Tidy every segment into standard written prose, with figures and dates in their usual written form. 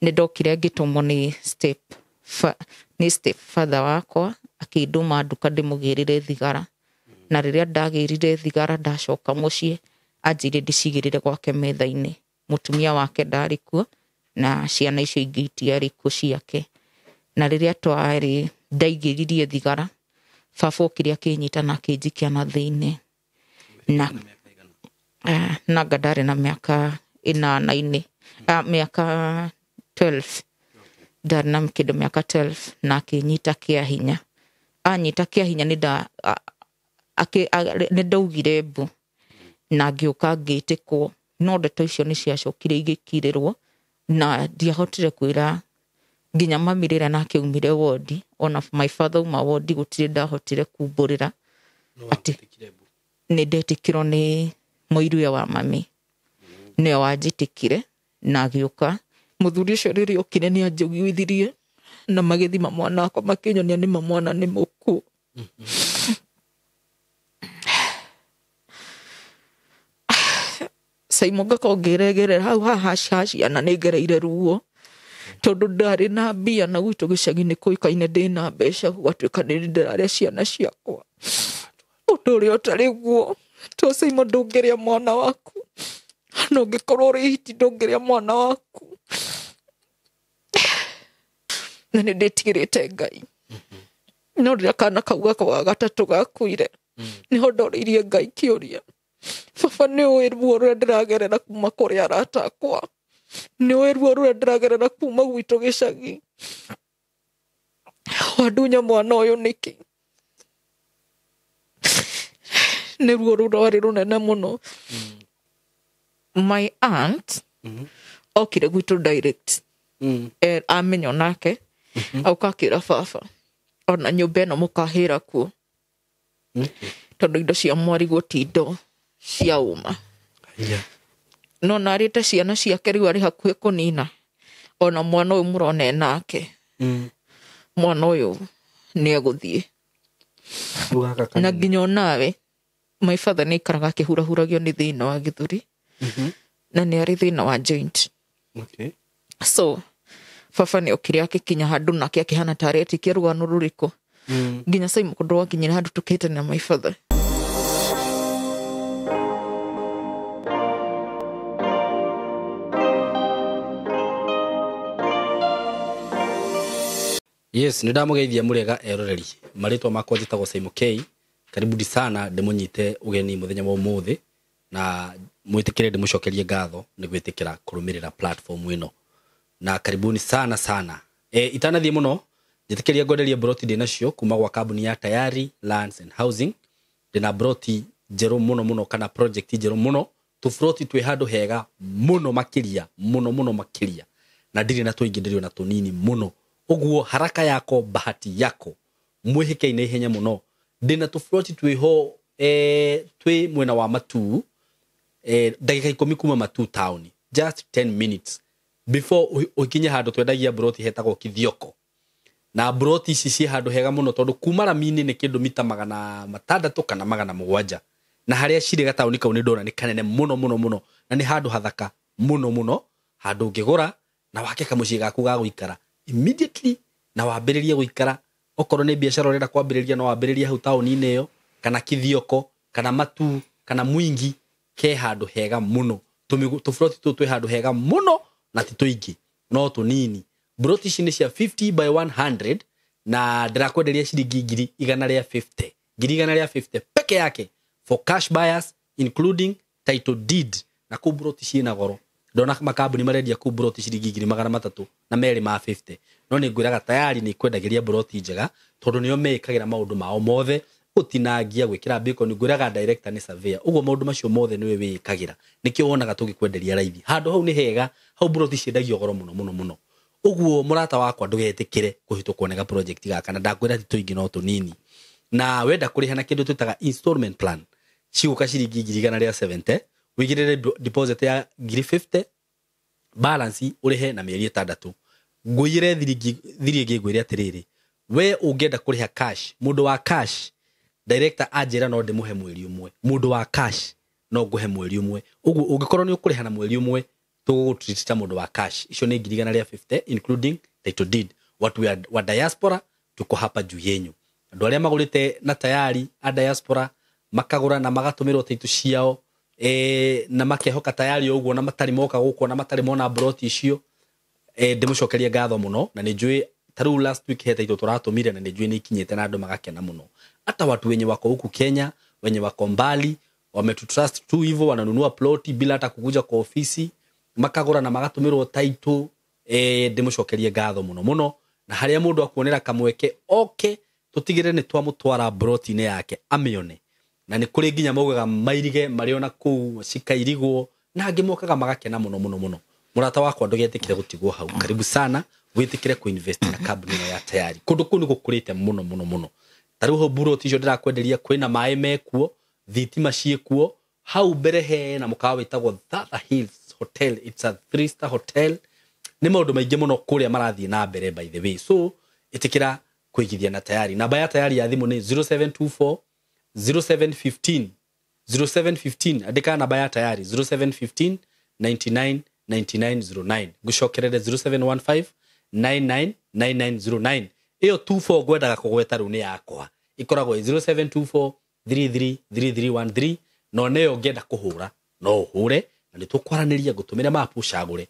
nĩ ndokire ngĩtũmwo nĩ step father wakwa akĩndũma nduka ndĩmũgĩrĩre thigara, na rĩrĩa ndagĩrire thigara ndacoka mũciĩ anjĩrire ndĩcigĩrĩre gwake metha-inĩ. Mũtumia wake ndarĩ kuo na ciana icio ingĩ itiarĩ kuo ciake, na rĩrĩa ndaigĩririe thigara baba okire akĩnyita na akĩnjikia na thĩinĩ, na ndarĩ na mĩaka 8 mĩaka 12, ndarĩ na kĩndũ mĩaka 12, na akĩnyita kĩa hinya. Anyita kĩa hinya nĩ ndaugire mbu na ngĩũka ngĩtĩkwo, no ndeto icio nĩ ciacokire igĩkirĩrwo na ndiahotire kwĩra nginya mami rĩrĩa nake aumire wodi, ona my father uma wodi gũtirĩ ndahotire kumbũrĩra atĩ nĩ ndetĩkirwo nĩ mũirũwe wa mami, nĩwe wanjĩtĩkire na agĩũka. Mũthuri ũcio rĩrĩa okire nĩ anjiguithirie na magĩthima mwana wakwa makĩnyonia nĩ mwana nĩ mũkuũ. Saimo ngakorwo ngĩregerera hau ciana nĩ ngereire ruo tondũ ndarĩ na mbia, na gwitũ gĩcagi-inĩ kũĩkaine ndĩna mbeca, gwatuĩka nĩ ndĩrarĩa ciana ciakwa. Ũndũ ũrĩa ũtarĩ guo, to Saimo ndũngĩrĩa mwana waku, no ũngĩkorwo ũrĩ hiti ndũngĩrĩa mwana waku. Na nĩ ndĩtigĩrĩte Ngai, no rĩrĩa kana kau gakwa ga gatatũ gakuire nĩho ndoririe Ngai kĩũria, baba nĩ ũĩ ruo rũrĩa ndĩragerera kuma kũrĩ arata akwa, nĩ ũĩ ruo rũrĩa ndĩragerera kuma gwitũ gĩcagi, wandunya mwana ũyũ nĩkĩ? Nĩ ruo rũrarĩ rũnene mũno. My aunt okire gwitũ direct, amenya nake auka akĩra baba ona nyũmba ĩno mũkahĩra kuo, tondũ indo cia mwarigwo ti indo cia uma. No narĩte ciana ciake rĩu arĩ hakuhĩ kũnina, ona mwana ũyũ mũrona nake, mwana ũyũ nĩ egũthiĩ. Na nginya onawe my father nĩ ikaraga akĩhurahuragio nĩ thĩna wa gĩthũri, na nĩ arĩ thĩna wa joint. So baba nĩ okire agĩkinya handũ nake akĩhana tarĩ etĩkia rũgano rũrĩkũ, nginya Saimo ndwakinyire handũ tũkĩhĩtania na my father. Yes, nĩndamugeithia mũrega eroreri. Marĩtwa makwa njĩtagwo Saimo K. Karibuni sana ndĩmũnyite ũgeni mũthenya wa ũmũthĩ, na mwĩtĩkĩre ndĩmũcokerie ngatho nĩ gwĩtĩkĩra kũrũmĩrĩra platform ĩno. Na karibuni sana sana. Itanathiĩ mũno, njĩtĩkĩria ngwenderia broti ndĩnacio kuma gwa kambuni ya Tayari Lands and Housing. Ndĩna broti njerũ mũno kana project njerũ mũno, tũbroti twĩ handũ hega mũno makĩria, na ndirĩ na tũingĩ ndĩrĩ na tũnini mũno. Ũguo haraka yako bahati yako, mwĩhĩke na ihenya mũno. Ndĩna tũbroti twĩho twĩ mwena wa Matu, ndagĩka 10 kuma Matu town, just 10 minutes before ũkinye handũ twendagia broti hetagwo Kithioko. Na broti ici ci handũ hega mũno tondũ kuma Rami-inĩ nĩ kĩndũ mita 600 kana 700, na harĩa cirĩ gataũni kau nĩ ndona nĩ kanene mũno, na nĩ handũ hathaka mũno, handũ ũngĩgũra na wake kamũciĩ gaku ga gũikara immediately, na wambĩrĩrie gũikara. Okorwo nĩ biashara ũrenda kwambĩrĩria no wambĩrĩrie hau taũni-inĩ ĩyo, kana Kithioko, kana Matu, kana Mwingi, ke handũ hega mũno. Tũbroti tũtũ twĩ handũ hega mũno na ti tũingĩ no tũnini. Broti ici nĩ cia 50 by 100, na ndĩrakwenderia ciringi 150. 150 peke yake for cash buyers including title deed. Na kũu broti ciĩna goro, ndona makambuni marendia kũu broti ciringi 300 na merĩ ma 50. No nĩ ngwĩraga Tayari nĩ kwendagĩria broti njega tondũ nĩo mekagĩra maũndũ mao mothe, gũtinangia, gwĩkĩra bacon. Ngwĩraga director nĩ surveyor, ũguo maũndũ macio mothe nĩwe wĩkagĩra, nĩkĩo wonaga tũgĩkwenderia raithi. Handũ hau nĩ hega, hau broti ciendagio goro mũno. Ũguo mũrata wakwa ndũgetĩkĩre kũhĩtũkwo nĩ project gaka, na ndakwĩra ti tũingĩ no tũnini. Na wenda kũrĩha na kĩndũ twĩtaga installment plan, cigũka ciringi 170, wĩigĩrĩre deposit ya 50, balance ũrĩhe na mĩeri 6. Ngũire thiringi ngwĩre atĩrĩrĩ, we ũngĩenda kũrĩha cash, mũndũ wa cash director anjĩra no ndĩmũhe mweri ũmwe, mũndũ wa cash no ngũhe mweri ũmwe. Ũguo ũngĩkorwo nĩ ũkũrĩha na mweri ũmwe, tugutreat ta mundu wa cash icio ni 150 including title deed watu wa diaspora tuko hapa juu yenyu andu aria magurite na tayari a diaspora makagura na magatumirwo title ciao na makehoka tayari uguo na matari moka guko na matari mona broti icio ndimucokerie ngatho muno na nijui taru last week heta ito turatumire na nijui ni kinyete na andu magakena muno hata watu wenye wako huku Kenya wenye wako mbali wametutrust tu hivyo wananunua ploti bila hata kukuja kwa ofisi makagura na magatumirwo title ndimucokerie ngatho muno na haria mundu akuonera kamweke tutigire ni twamutwara broti ne yake amione na ni kuri nginya mogaga mairige mariona ku cikairigwo na angi mokaga magakena muno murata wakwa ndugetikire gutigwo hau karibu sana witikire ku invest na company ya tayari kundu kunu gukurite muno taruho broti icio ndirakwenderia kwina mai mekuo thitima ciekuo hau mbere he na mukawa witagwo Thatha Hills Hotel. It's a 3-star hotel ni maundu maingi muno kuria marathie na mbere by the way so itikira kuigithia na tayari namba ya tayari ya thimu ni 0724 0715 andika namba ya tayari 0715 999909 gucokerere 0715 999909 iyo 24 gwendaga kugweta ru ni yakwa ikoragwo 0724 333313 no neyo ngenda kuhura no hure na nitukwaraniria gutumira mapu cagure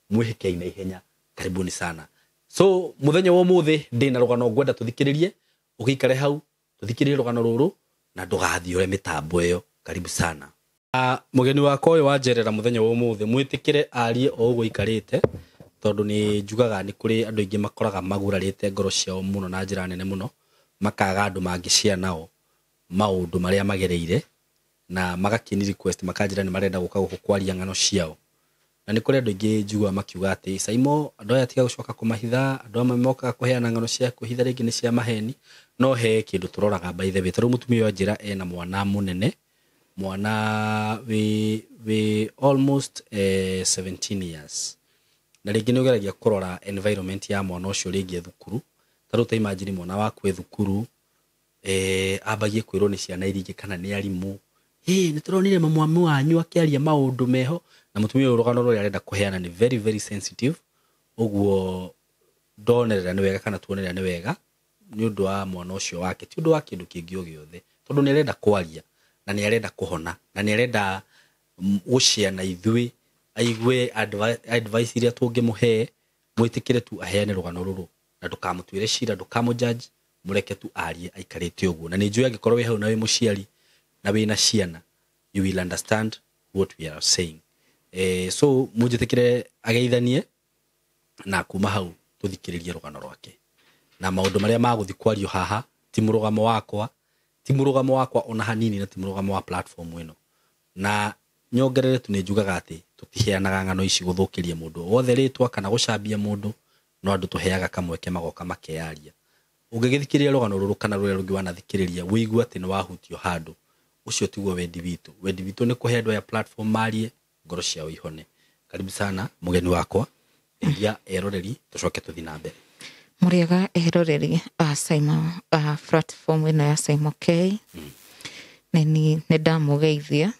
mwihike ina ihenya karibuni sana so muthenya wo muthi ndina rugano ngwenda tuthikiririe ukikare hau tuthikiririe rugano ruru na ndugathiore mitambo iyo karibu sana mugeni wako uyu wanjerera muthenya wo muthi mwitikire arie o ugo ikarite tondu ni njugaga ni kuri andu ingi makoraga magurarite ngoro ciao muno na njira nene muno makaga andu mangishia nao maundu maria magereire na magakini request makanjira ni marenda guka gukwaria ngano ciao na ni kuri andu ingi njugwa makiuga ati Saimo andu aya tiga gucoka kumahitha andu amwe moka kuheana ngano cia kuhitha ringi ni cia maheni no he kindu turoraga by the way taru mutumia wa njira ena mwana munene mwana we almost 17 years na ringi ni ugeragia kurora environment ya mwana ucio ringi thukuru taru ta imagine mwana waku thukuru abagie kwirwo ni ciana iringi kana ni arimu ni turonire mamu wanyu akiaria maundu meho na mutumia urugano ruri arenda kuheana ni very very sensitive uguo donerera ni wega kana tuonerera ni wega ni undu wa mwana ucio wake ti undu wa kindu kingi o giothe tondu ni arenda kwaria na ni arenda kuhona na ni arenda gucia na ithui aigwe advice iria tungimuhe mwitikire tu aheane rugano ruru na ndukamutwire cira ndukamujudge mureke tu arie aikarite uguo na ni njui angikorwo wi hau na wi muciari na wina ciana you will understand what we are saying so mujitikire ageithanie na kuma hau tuthikiririe rugano rwake na maundu maria maguthi kwario haha ti murugamo wakwa ona hanini na ti murugamo wa platform ino na nyongerere tu ni njugaga ati tutiheanaga ngano ici guthukiria mundu wothe ritwa kana gucambia mundu no andu tuheaga kamweke magoka makearia ungigithikiria rugano ruru kana ruria rungi wanathikiriria wigua ati ni wahutio handu ucio tiguo wendi witu ni kuhe andu ya platform marie ngoro ciao ihone karibu sana mugeni wakwa ya eroreri tucoke tuthi na mbere muriega eroreri Saimo platform ino ya Saimo K ni ndamugeithia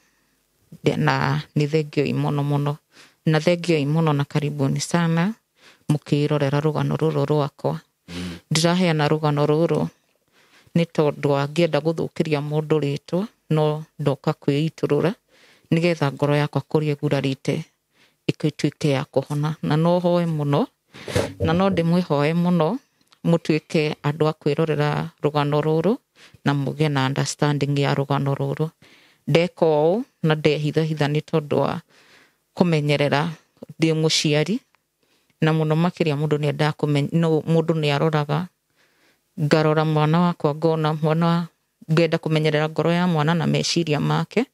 na ni thengio imono na thengio imono na karibuni sana mukirorera rugano ruru rwakwa ndiraheana rugano ruru ni tondu angienda guthukiria mundu ritwa no ndoka kwiiturura nigetha ngoro yakwa kurie gurarite ikituike ya kuhona na no hoe muno na no ndimwihoe muno mutuike andu akwirorera rugano ruru na muge na understanding ya rugano ruru ndeko na ndehitha ni tondu wa kumenyerera ndi muciari na muno makiria mundu ni enda kumenya no mundu ni aroraga ngarora mwana wakwa ngona mwana ngenda kumenyerera ngoro ya mwana na meciria make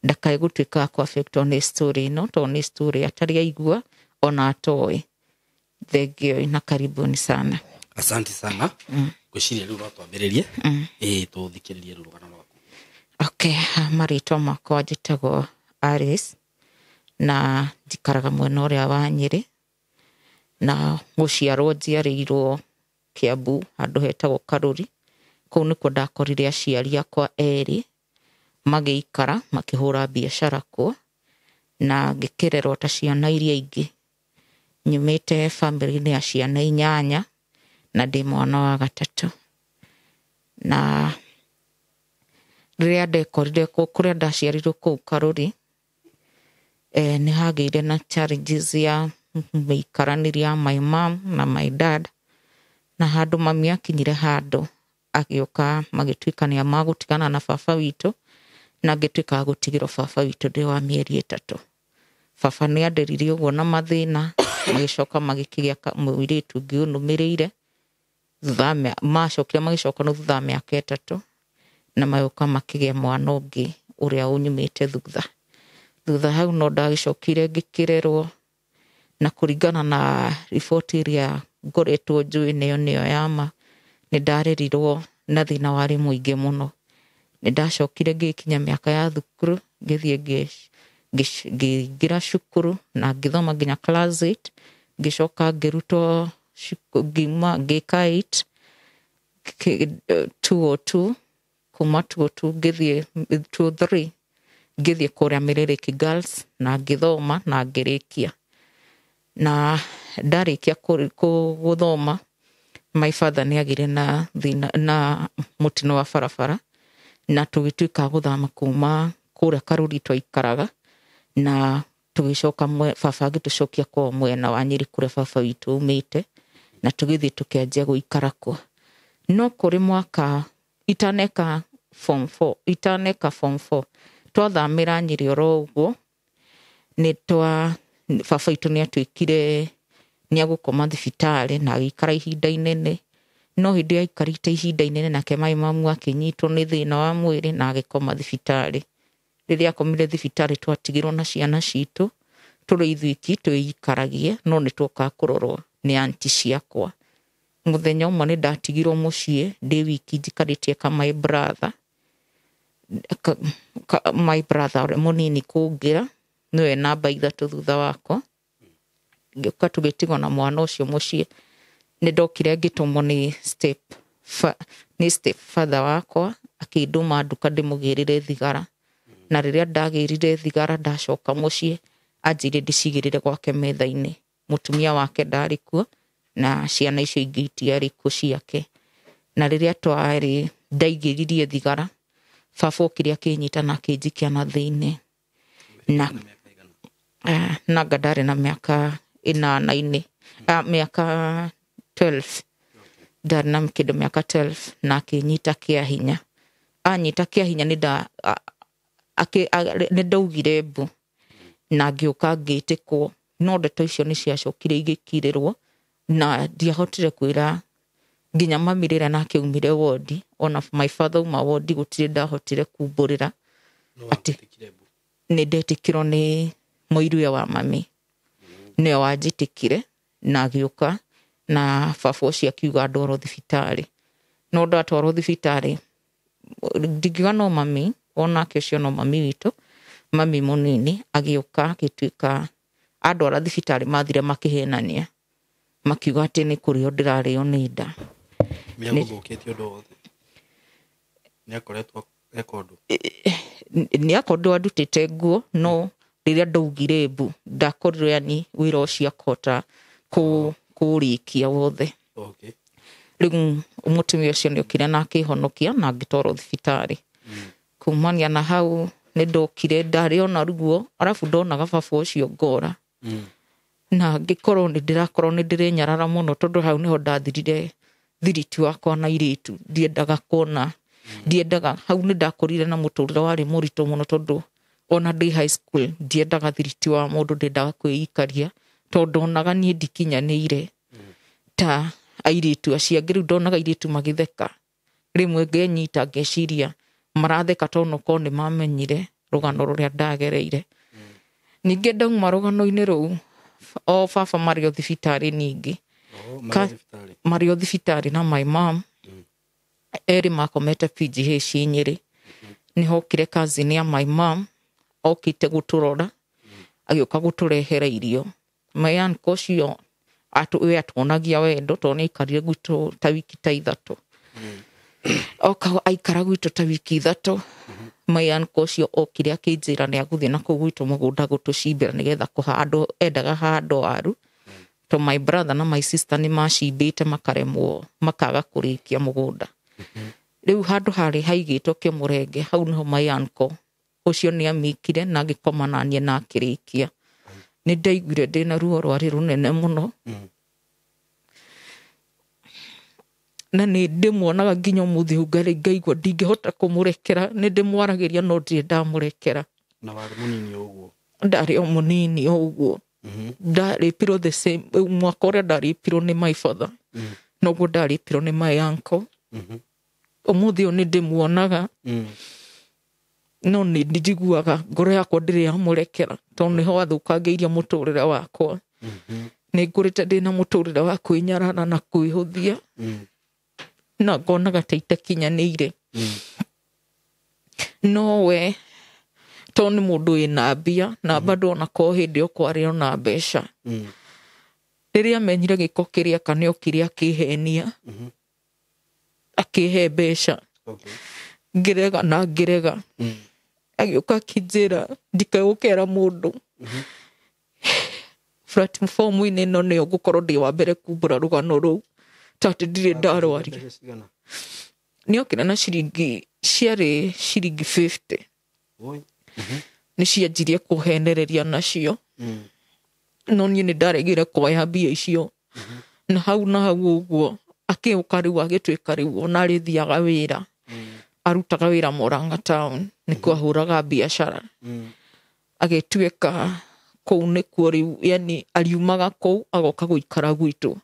ndakae gutuika ku affect on story no to ni story atari aigua ona atoe thengio na karibuni sana asante sana gwiciria riu twambiririe tuthikiririe rugano rwaku okay marito makwa njitagwo Alice na njikaraga mwena uria wa Nyeri na guciarwo njiarirwo Kiambu andu hetagwo Karuri kuu nikuo ndakorire aciari akwa eri magiikara makihura biashara kuo na ngĩkĩrerwo ta ciana iria ingĩ. Nyumĩte family-inĩ ya ciana 8 na ndĩ mwana wa gatatũ. Na rĩrĩa ndekorire kũrĩa ndaciarirwo kũu Karuri, nĩ hagĩire na challenges ya mĩikaranĩrie ya my mom na my dad, na handũ mami akinyire handũ agĩũka magĩtuĩkania magũtigana na baba witũ, na ngĩtuĩka gũtigĩrwo baba witũ ndĩ wa mĩeri 3. Baba nĩ anderire ũguo na mathĩna, magĩcoka magĩkĩgĩa mũirĩtu ũngĩ ũnũmĩrĩire, macokire magĩcoka no thutha wa mĩaka 3, na magĩũka makĩgĩa mwana ũngĩ ũrĩa ũnyumĩte thutha. Thutha hau no ndagĩcokire ngĩkĩrerwo, na kũringana na riboti ĩrĩa ngoretwo njũĩ nĩyo ya ma, nĩ ndarerirwo na thĩna warĩ mũingĩ mũno. Nĩ ndacokire ngĩkinya mĩaka ya thukuru, ngĩthiĩ ngĩingĩra cukuru na ngĩthoma nginya class 8, ngĩcoka ngĩrutwo ngĩka 8 202, kuma 202 ngĩthiĩ 203, ngĩthiĩ kũrĩa Mĩrĩrĩki Girls na ngĩthoma na ngĩrĩkia. Na ndarĩkia gũthoma, my father nĩ agire na mũtino wa barabara, na tũgĩtuĩka gũthama kuma kũrĩa Karuri twaikaraga, na tũgĩcoka baba agĩtũcokia kwa mwena wa Nyĩrĩ kũrĩa baba witũ umĩte, na tũgĩthiĩ tũkĩanjia gũikara kuo. No kũrĩ mwaka itaneka form 4 twathamĩra Nyĩrĩ oro ũguo, baba witũ nĩ atuĩkire nĩ agũkoma thibitarĩ na agĩikara ihinda inene. No hĩndĩ aikarĩte ihinda inene nake my mom akĩnyitwo nĩ thĩna wa mwĩrĩ na agĩkoma thibitarĩ. Rĩrĩa akomire thibitarĩ twatigirwo na ciana citũ, tũrĩ ithuiki twĩikaragie, no nĩ twoka kũrorwo nĩ aunti ciakwa. Mũthenya ũmwe nĩ ndatigirwo mũciĩ ndĩ wiki njikarĩtie ka my brother ũrĩa mũnini kũngĩra, nĩwe namba 3 thutha wakwa. Ngĩũka tũgĩtigwo na mwana ũcio mũciĩ. Nĩ ndokire ngĩtũmwo nĩ step father wakwa, akĩndũma nduka ndĩmũgĩrĩre thigara. Na rĩrĩa ndagĩrire thigara ndacoka mũciĩ, anjĩrire ndĩcigĩrĩre gwake metha-inĩ. Mũtumia wake ndarĩ kuo na ciana icio ingĩ itiarĩ kuo ciake. Na rĩrĩa ndaigĩririe thigara, baba okire akĩnyita na akĩnjikia na thĩinĩ. Na ndarĩ na mĩaka 8, mĩaka 12. Ndarĩ na kĩndũ mĩaka 12 na akĩnyita kĩa hinya. Anyita kĩa hinya nĩ ndaugire mbu na ngĩũka ngĩtĩkwo. No ndeto icio nĩ ciacokire igĩkirĩrwo na ndiahotire kwĩra nginya mami rĩrĩa nake aumire wodi, ona my father uma wodi gũtirĩ ndahotire kumbũrĩra atĩ nĩ ndetĩkirwo nĩ mũiruya wa mami. Nĩwe wanjĩtĩkire na agĩũka na baba ũcio akiuga ndwarwo thibitarĩ. No ndatwarwo thibitarĩ, ndingiuga no mami, onake ũcio no mami witũ, mami mũnini agĩũka agĩtuĩka andwara thibitarĩ mathire makĩhenania, makiuga atĩ nĩ kũrĩo ndĩrarĩo nĩ nda. Nĩ akorirwo andutĩte nguo, no rĩrĩa ndaugire mbu ndakorirwo yani wĩra ũcio akota kũrĩkia wothe. Rĩu mũtumia ũcio nĩ okire na akĩhonokia na ngĩtwarwo thibitarĩ. Kumania na hau nĩ ndokire ndarĩ ona ruo, arabu ndonaga baba ũcio ngora. Na ngĩkorwo nĩ ndĩrĩnyarara mũno, tondũ hau nĩho ndathirire thiriti wakwa na irĩtu. Ndiendaga kuona, hau nĩ ndakorire na mũtũrĩre warĩ mũritũ mũno, tondũ ona ndĩ high school ndiendaga thiriti wa mũndũ, ndiendaga kwĩikaria, tondũ onaga niĩ ndikinyanĩire ta airĩtu acio angĩ. Rĩu ndonaga airĩtu magĩtheka, rĩmwe ngenyita ngeciria maratheka tondũ ko nĩ mamenyire rũgano rũrĩa ndagereire. Ningĩ ndauma rũgano-inĩ rũu, baba marĩ o thibitarĩ ningĩ, marĩ o thibitarĩ na my mom, erĩ makomete PGH Nyĩrĩ. Nĩ hokire cousin ya my mom okĩte gũtũrora, agĩũka gũtũrehera irio. My uncle ũcio we atuonagia wendo, tondũ nĩ aikarire gwitũ ta wiki ta 3. oka aikara gwitũ ta wiki 3 my uncle ũcio okire akĩnjĩra nĩ agũthiĩ na kũu gwitũ mũgũnda gũtũcimbĩra nĩgetha kũhandwo endaga handwo waru to my brother na my sister nĩ macimbĩte makaremwo makaga kũrĩkia mũgũnda rĩu handũ harĩ haigĩtwo kĩmũrenge hau nĩho my uncle ũcio nĩ amikire na agĩkoma na niĩ na akĩrĩkia nĩ ndaiguire ndĩna ruo rwarĩ rũnene mũno na nĩ ndĩmuonaga nginya ũmũthĩ ngaigua ndingĩhota kũmũrekera nĩ ndĩmwaragĩria no ndirĩ ndamũrekera na warĩ mũnini ũguo ndarĩ o mũnini ũguo ndarĩpirwo the same mwaka ũrĩa ndarĩpirwo nĩ my father noguo ndarĩpirwo nĩ my uncle ũmũthĩ ũyũ nĩ ndĩmuonaga no nĩ njiguaga ngoro yakwa ndĩrĩ yamũrekera tondũ nĩho athũkangĩirie mũtũrĩre wakwa nĩ ngũrĩte ndĩna mũtũrĩre wa kwĩnyarara na kwĩhũthia na ngonaga ta itakinyanĩire no we tondũ nĩ mũndũ wĩna mbia na bado ona ko hĩndĩ ĩyo kwarĩ ona mbeca rĩrĩa amenyire gĩko kĩrĩa kana okire akĩhenia akĩhe mbeca ngĩrega na ngĩrega agĩũka akĩnjĩra ndikagũkera mũndũ platform-inĩ ĩno nĩyo ngũkorwo ndĩ wa mbere kumbũra rũgano rũu tondũ ndirĩ ndarwaria nĩ okire na ciringi ciarĩ ciringi 50 nĩ cianjirie kũhenereria nacio no niĩ nĩ ndaregire kuoya mbia icio na hau ũguo akĩũka rĩu agĩtuĩka rĩu ona arĩthiaga wĩra arutaga wĩra Murang'a town nĩkuo ahũraga biacara agĩtuĩka kũu nĩkuo rĩu yani ariumaga kũu agoka gũikara gwitũ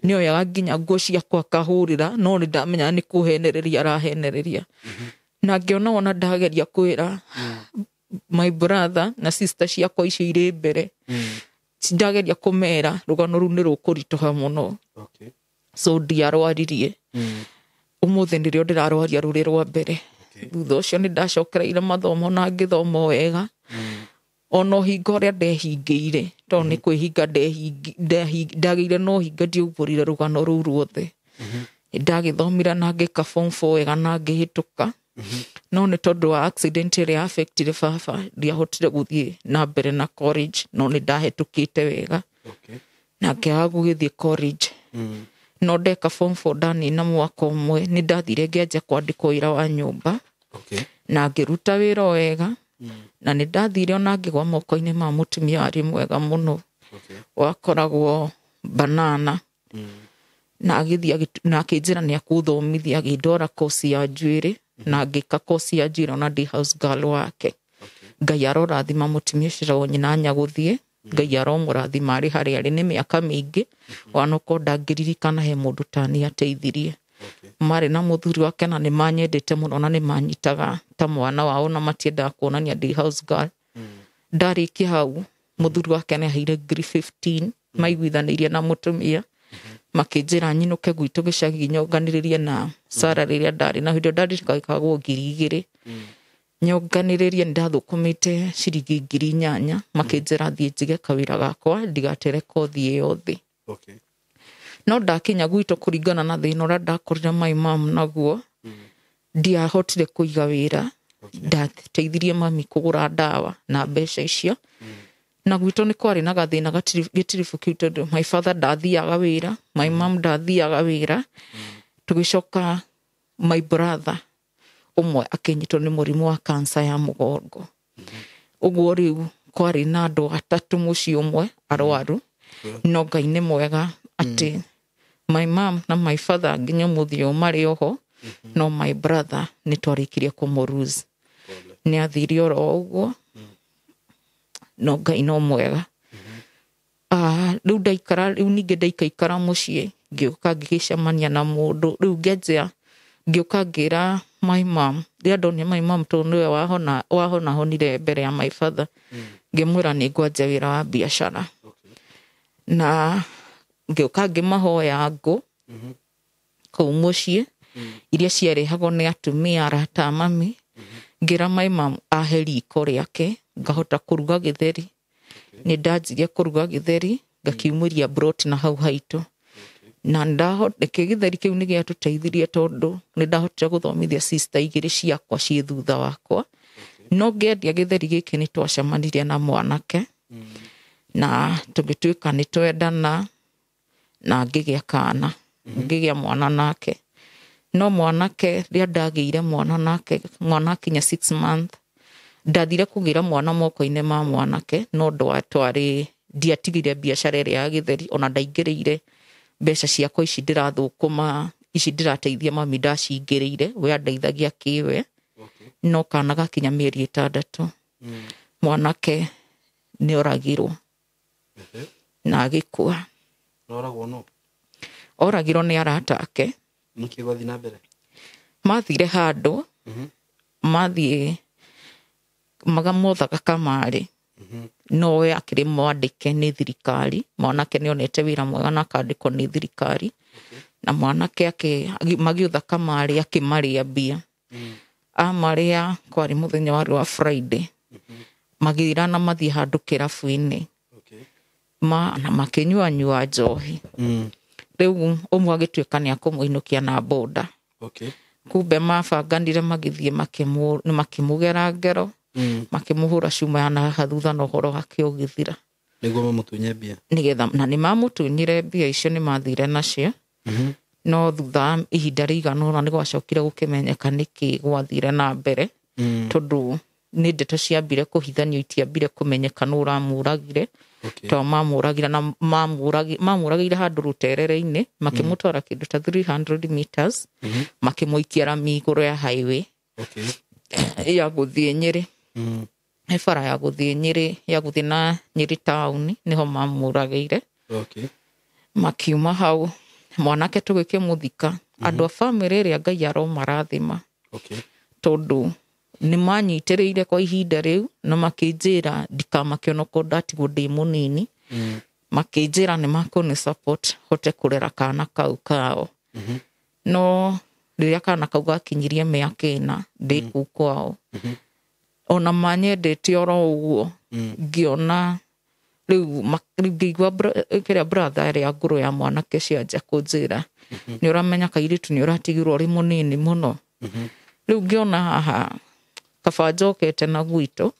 nĩ oyaga nginya nguo ciakwa akahũrĩra no nĩ ndamenya nĩ kũhenereria arahenereria na ngĩona ona ndageria kwĩra my brother na sister ciakwa icio irĩ mbere ndageria kũmera rũgano rũu nĩ rũkũritũha mũno so ndiarwaririe ũmũthĩ nĩrĩo ndĩrarwaria rũrĩ rwa mbere thutha ũcio nĩ ndacokereire mathomo na ngĩthoma wega ona ũhinga ũrĩa ndehingĩire tondũ nĩ kwĩhinga ndagĩire no hinga ndiaubũrire rũgano rũu ruothe ndagĩthomire na ngĩka form 4 wega na ngĩhĩtũka no nĩ tondũ wa accident ĩrĩa affectire baba ndiahotire gũthiĩ na mbere na college no nĩ ndahĩtũkĩte wega na ngĩaga gũgĩthiĩ college no ndeka form 4 ndanina mwaka ũmwe nĩ ndathire ngĩanjia kwandĩkwo wĩra wa nyũmba na ngĩruta wĩra wega na nĩ ndathire ona ngĩgwa moko-inĩ ma mũtumia warĩ mwega mũno wakoragwo Banana na agĩthiĩ na akĩnjĩra nĩ akũthomithia agĩndwara kosi ya njuĩrĩ na ngĩka kosi ya njuĩrĩ ona ndĩ house girl wake Ngai arorathima mũtumia ũcio nyina nyagũthiĩ Ngai aromũrathima arĩ harĩa arĩ nĩ mĩaka mĩingĩ wanoko ndangĩririkana he mũndũ ta nĩ ateithirie marĩ na mũthuri wake na nĩ manyendete mũno na nĩ manyitaga ta mwana wao na matiendaga kuonania ndĩ house girl ndarĩkia hau mũthuri wake nĩ aheire ngiri 15 maiguithanĩirie na mũtumia makĩnjĩra nyinũke gwitũ gĩcagi nyonganĩrĩrie na salary ĩrĩa ndarĩ na hĩndĩ ndarĩkagwo ngiri 2 nyonganĩrĩrie ndathũkũmĩte ciringi 8,000 makĩnjĩra thiĩ njige kawĩra gakwa ndigatere kothi ĩyo thĩ no ndakinya gwitũ kũringana na thĩna ũrĩa ndakorire my mom naguo ndiahotire kũiga wĩra ndateithirie mami kũgũra ndawa na mbeca icio na gwitũ nĩ kwarĩ na gathĩna gĩtiribũ kĩu tondũ my father ndathiaga wĩra my mom ndathiaga wĩra tũgĩcoka my brother ũmwe akĩnyitwo nĩ mũrimũ wa cancer ya mũgongo ũguo rĩu kwarĩ na andũ 3 mũciĩ ũmwe arwaru no Ngai nĩ mwega atĩ my mom na my father nginya mũthio marĩ oho no my brother nĩ twarĩkirie kũmũruse nĩ athire oro ũguo no Ngai no mwega rĩu ndaikara rĩu ningĩ ndaikaikara mũciĩ ngĩũka ngĩcemania na mũndũ rĩu ngĩũka ngĩra my mom rĩrĩa ndonire my mom tondũ nĩwe honire mbere ya my father ngĩmwĩra nĩ ngwanja wĩra wa biacara na ngĩũka ngĩmahoya ngũ kũu mũciĩ iria ciarehagwo nĩ atumia arata a mami ngĩra my mom ahe riko rĩake ngahota kũruga gĩtheri nĩ ndanjirie kũruga gĩtheri ngakiumĩria broti na hau haitũ na ndahoteke githeri kiu ni giatuteithirie tondu ni ndahotire guthomithia sister igiri ciakwa ciĩ thutha wakwa no ngendia githeri giki ni twacemanirie na mwanake na tugituika ni twendana na ngigĩa kana ngigĩa mwana nake no mwanake ria ndagĩire mwana nake mwana kinya 6 months ndathire kugira mwana moko-inĩ ma mwanake no twari ndiatigire biacara ĩrĩa ya githeri ona ndaingĩrĩire mbeca ciakwa ici ndirathũkũma ici ndirateithia mami ndacingĩrĩire we andeithagia kĩwe no kana gakinya mĩeri 6 mwanake nĩ oragirwo na agĩkua oragirwo nĩ arata ake mathire handũ mathiĩ magamothaga kamarĩ no we akĩrĩ mwandĩke nĩ thirikari mwanake nĩ onete wĩra mwega na akandĩkwo nĩ thirikari na mwanake magiũtha kamarĩ akĩmarĩa mbia amarĩa kwarĩ mũthenya warĩ wa Friday magĩrana mathiĩ handũ kĩrabu-inĩ na makĩnyua njohi rĩu ũmwe agĩtuĩka nĩ akũmũinũkia na boda kumbe mabanganire magĩthiĩ makĩmũgera ngero makĩmũhũra cuma ya na thutha na ũhoro wake ũgĩthira nĩguo mamũtunye mbia nĩgetha na nĩ mamũtunyire mbia icio nĩ mathire nacio no thutha ihinda rĩigana ũna nĩ gwacokire gũkĩmenyeka nĩkĩ gwathire na mbere tondũ nĩ ndeto ciambire kũhithanio itiambire kũmenyeka nũ ũramũragire to mamũragire na mamũragire handũ rũterere-inĩ makĩmũtwara kĩndũ ta 300 meters makĩmũikia rami igũrũ ya highway ya gũthiĩ Nyĩrĩ bara ya gũthiĩ Nyĩrĩ ya gũthiĩ na Nyĩrĩ town niho mamũragĩire makiuma hau mwanake tũgĩkĩmũthika andũ a bamĩrĩ ĩrĩa Ngai aromarathima tondũ nĩ manyitĩrĩire kwa ihinda rĩu na makĩnjĩra ndikamakĩonoko ndatigwo ndĩ mũnini makĩnjĩra nĩ makũnĩ support hote kũrera kana kau kao no rĩrĩa kana kau gakinyirie mĩaka 4 ndĩ kũu kwao ona manyendete oro ũguo ngĩona rĩu ngĩigua kĩrĩa brother ĩrĩa ngũrũ ya mwanake cianja kũnjĩra nĩ ũramenya kairĩtu nĩ ũratigirwo ũrĩ mũnini mũno rĩu ngĩona haha kaba njokete na gwitũ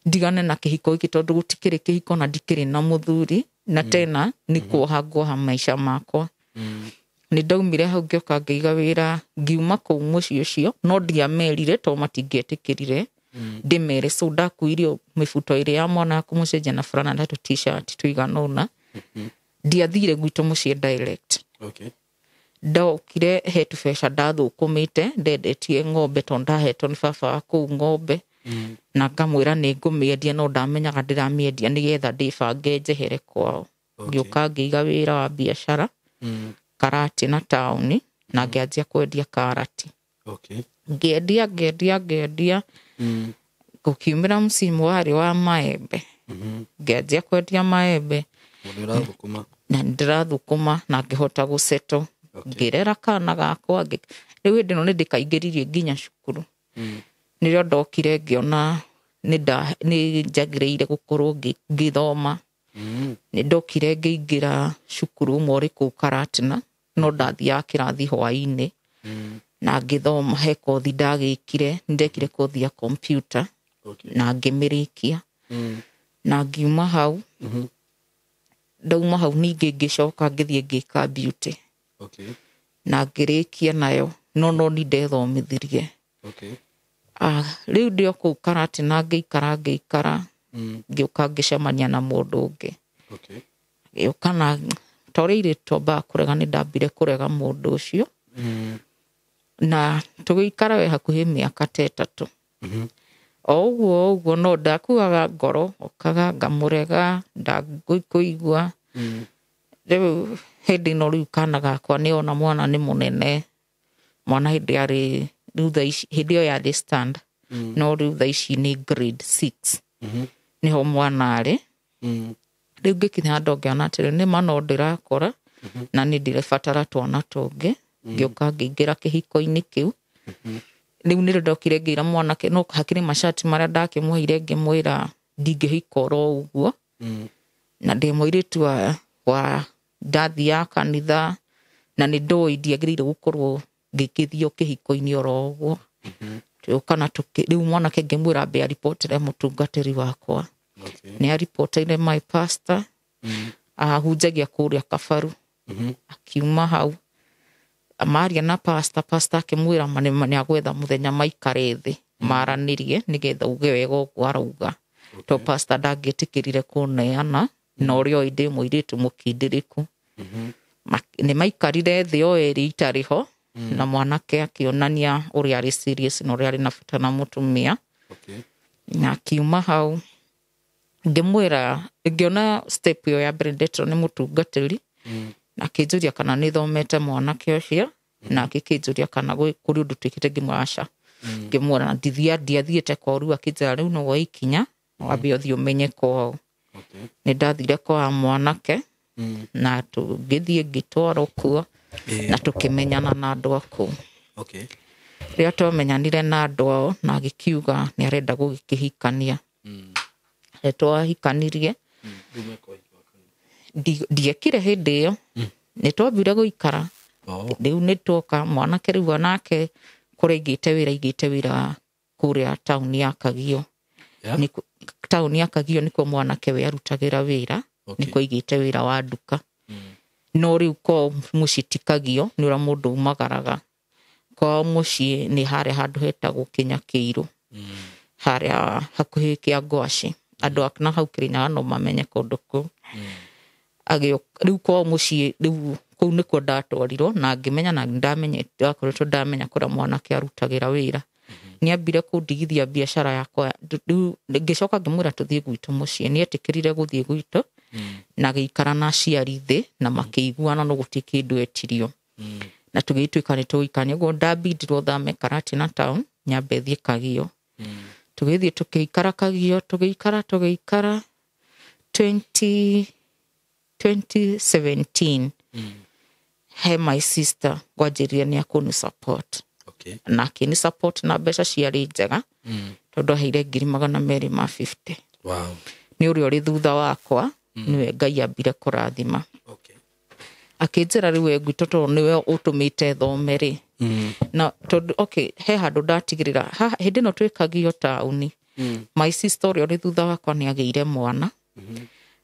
ndigane na kĩhiko gĩkĩ tondũ gũtikĩrĩ kĩhiko na ndikĩrĩ na mũthuri na tena nĩ kuoha maica makwa nĩ ndaumire hau ngĩoka ngĩiga wĩra ngiuma kũu mũciĩ ũcio no ndiamerire to matingĩetĩkĩrire ndĩmere so ndakuirio mĩbuto ĩrĩ ya mwana kũmũcenjia na burana na t-shirt tũigana ũna ndiathire gwitũ mũciĩ direct ndokire he tũbeca ndathũkũmĩte ndendetie ng'ombe to ndahetwo nĩ baba wa kũu ng'ombe na ngamwĩra nĩ ngũmĩendia no ndamenyaga ndĩramĩendia nĩgetha ndĩbange njehere kwao ngĩũka ngĩiga wĩra wa biacara karati na taũni na ngĩanjia kwendia karati ngĩendia gũkiumĩra msimu warĩ wa maembe ngĩanjia kwendia maembe na ndĩrathũkũma na ngĩhota gũsettle ngĩrera kana gakwa rĩu hĩndĩ ĩno nĩ ndĩkaingĩririe nginya cukuru nĩrĩo ndokire ngĩona nĩ njagĩrĩire gũkorwo ngĩthoma nĩ ndokire ngĩingĩra cukuru ũmwe ũrĩ kũu Karatina no ndathiaga kĩrathi hwaĩ-inĩ na ngĩthoma he kothi ndagĩkire ndekire kothi ya computer na ngĩmĩrĩkia na ngiuma hau ndauma hau ningĩ ngĩcoka ngĩthiĩ ngĩka beauty na ngĩrĩkia nayo no ni ndethomithirie rĩu ndĩ o kũu Karatina ngĩikara ngĩũka ngĩcemania na mũndũ ũngĩ gĩũka na torĩire twambaga kũrega nĩ ndambire kũrega mũndũ ũcio na tũgĩikara we hakuhĩ mĩaka 3 o ũguo no ndakuaga ngoro okaga ngamũrega ndakũigua rĩu hĩndĩ ĩno rĩu kana gakwa nĩ ona mwana nĩ mũnene mwana hĩndĩ yarĩ hĩndĩ ĩyo yarĩ stand no rĩu thaa ici nĩ grade 6 niho mwana arĩ rĩu ngĩkinya handũ ngĩona atĩrĩ nĩ ma no ndĩrakora na nĩ ndĩrabatara twana tũngĩ ngĩũka ngĩingĩra kĩhiko-inĩ kĩu rĩu nĩ ndokire ngĩra mwanake no hakĩrĩ macati marĩa ndakĩmũheire ngĩmwĩra ndingĩhika oro ũguo na ndĩ mũirĩtu wa ndathia kanitha na nĩ ndoĩ ndiagĩrĩire gũkorwo ngĩkĩthio kĩhiko-inĩ oro ũguo kana rĩu mwanake ngĩmwĩra ambe aripotere mũtungatĩri wakwa nĩ aripoteire my pastor ahunjagia kũrĩa Kabaru akiuma hau amaria na pastor akĩmwĩra nĩ agwetha mũthenya maikare thĩ maranĩrie nĩgetha uge wega ũguo arauga to pastor ndangĩtĩkĩrire kũneana na ũrĩa oĩ ndĩ mũirĩtu mũkindĩrĩku nĩ maikarire thĩ o erĩ itarĩ ho na mwanake akĩonania ũrĩa arĩ serious na ũrĩa arĩ na bata na mũtumia na akiuma hau ngĩmwĩra ngĩona step ĩyo ya mbere ndetwo nĩ mũtungatĩri na akĩnjũria kana nĩ thomete mwanake ũcio na akĩnjũria kana kũrĩ ũndũ twĩkĩte ngĩmwaca ngĩmwĩra ndiathiĩte koru akĩnjĩra rĩu no woe ikinya wambe ũthiĩ ũmenye kwao nĩ ndathire kwa mwanake na tũgĩthiĩ ngĩtwarwo kuo na tũkĩmenyana na andũ akũu rĩrĩa twamenyanire na andũ ao na agĩkiuga nĩ arenda gũgĩkĩhikania twahikanirie ndiekire hĩndĩ ĩyo nĩ twambire gũikara rĩu nĩ twoka mwanake rĩu onake kũrĩa aigĩte wĩra kũrĩa taũni ya Kagio taũni ya Kagio nĩkuo mwanake we arutagĩra wĩra nĩkuo aigĩte wĩra wa nduka no rĩu ko mũciĩ ti Kagio nĩ ũrĩa mũndũ umagaraga ko mũciĩ nĩ harĩa handũ hetagwo Kĩnyakĩirũ harĩa hakuhĩ kĩa Ngwaci andũ akana hau Kĩrĩnyaga no mamenye kũndũ kũu rĩu ko mũciĩ rĩu kũu nĩkuo ndatwarirwo na ngĩmenya na ndakoretwo ndamenya kũrĩa mwanake arutagĩra wĩra nĩ ambire kũndigithia biacara yakwa ngĩcoka ngĩmwĩra tũthiĩ gwitũ mũciĩ nĩ etĩkĩrire gũthiĩ gwitũ na gĩikara na aciari thĩ na makĩiguana no gũtirĩ kĩndũ etirio na tũgĩtuĩka nĩ tũgĩikania ũguo ndambindirwo thame Karatina town nyambe thiĩ Kagio tũgĩthiĩ tũkĩikara Kagio tũgĩikara 2017 he my sister ngwanjĩrire nĩ akũnĩ support na akĩnĩ support na mbeca ciarĩ njega tondũ aheire 250 nĩ ũrĩa ũrĩ thutha wakwa niwe Ngai ambire kũrathima akĩnjĩra rĩu gwitũ tondũ nĩwe ũtũmĩte thome-rĩ na tondũ he handũ ndatigĩrĩra hĩndĩ ĩno twĩ Kagio taũni my sister ũrĩa ũrĩ thutha wakwa nĩ agĩire mwana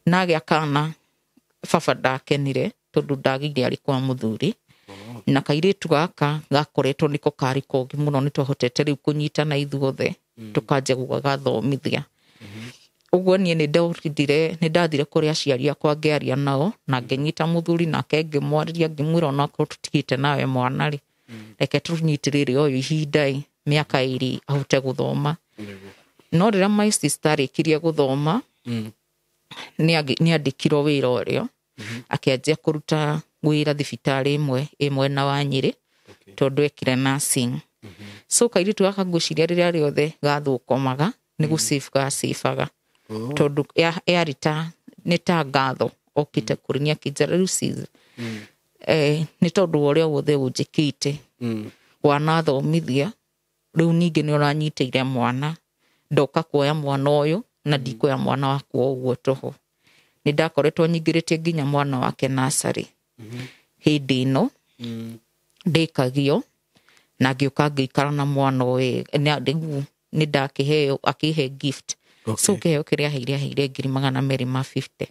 na agĩa kana baba ndakenire tondũ ndagĩire arĩ kwa mũthuri na kairĩtu gaka gakoretwo nĩko karĩ kongi mũno nĩ twahotete rĩu kũnyitana ithuothe tũkanjia gũgathomithia ũguo niĩ nĩ ndathire kũrĩ aciari akwa ngĩaria nao na ngĩnyita mũthuri nake ngĩmwarĩria ngĩmwĩra onakorwo tũtigĩte nawe mwana-rĩ reke tũnyitĩrĩre ũyũ ihinda mĩaka ĩrĩ ahote gũthoma no rĩrĩa my sister arĩkirie gũthoma nĩ andĩkirwo wĩra ũrĩa akĩanjia kũruta wĩra thibitarĩ ĩmwe na wa Nyĩrĩ tondũ ekire nursing so kairĩtu gaka ngwĩciria rĩrĩa rĩothe gathũkomaga nĩ gũsĩbaga tondũ yarĩ nĩ ta ngatho okĩte kũrĩ niĩ akĩnjĩra rĩu nĩ tondũ ũrĩa wothe ũnjĩkĩte wanathomithia rĩu ningĩ nĩ ũranyitĩire mwana ndoka kuoya mwana ũyũ na ndikuoya mwana wakwa ũguo tũho nĩ ndakoretwo nyingĩrĩtie nginya mwana wake nursery hĩndĩ ĩno ndĩ Kagio na ngĩũka ngĩikara na mwana ũyũ nĩ ndakĩheo akĩhe gift so kĩheo kĩrĩa aheire 250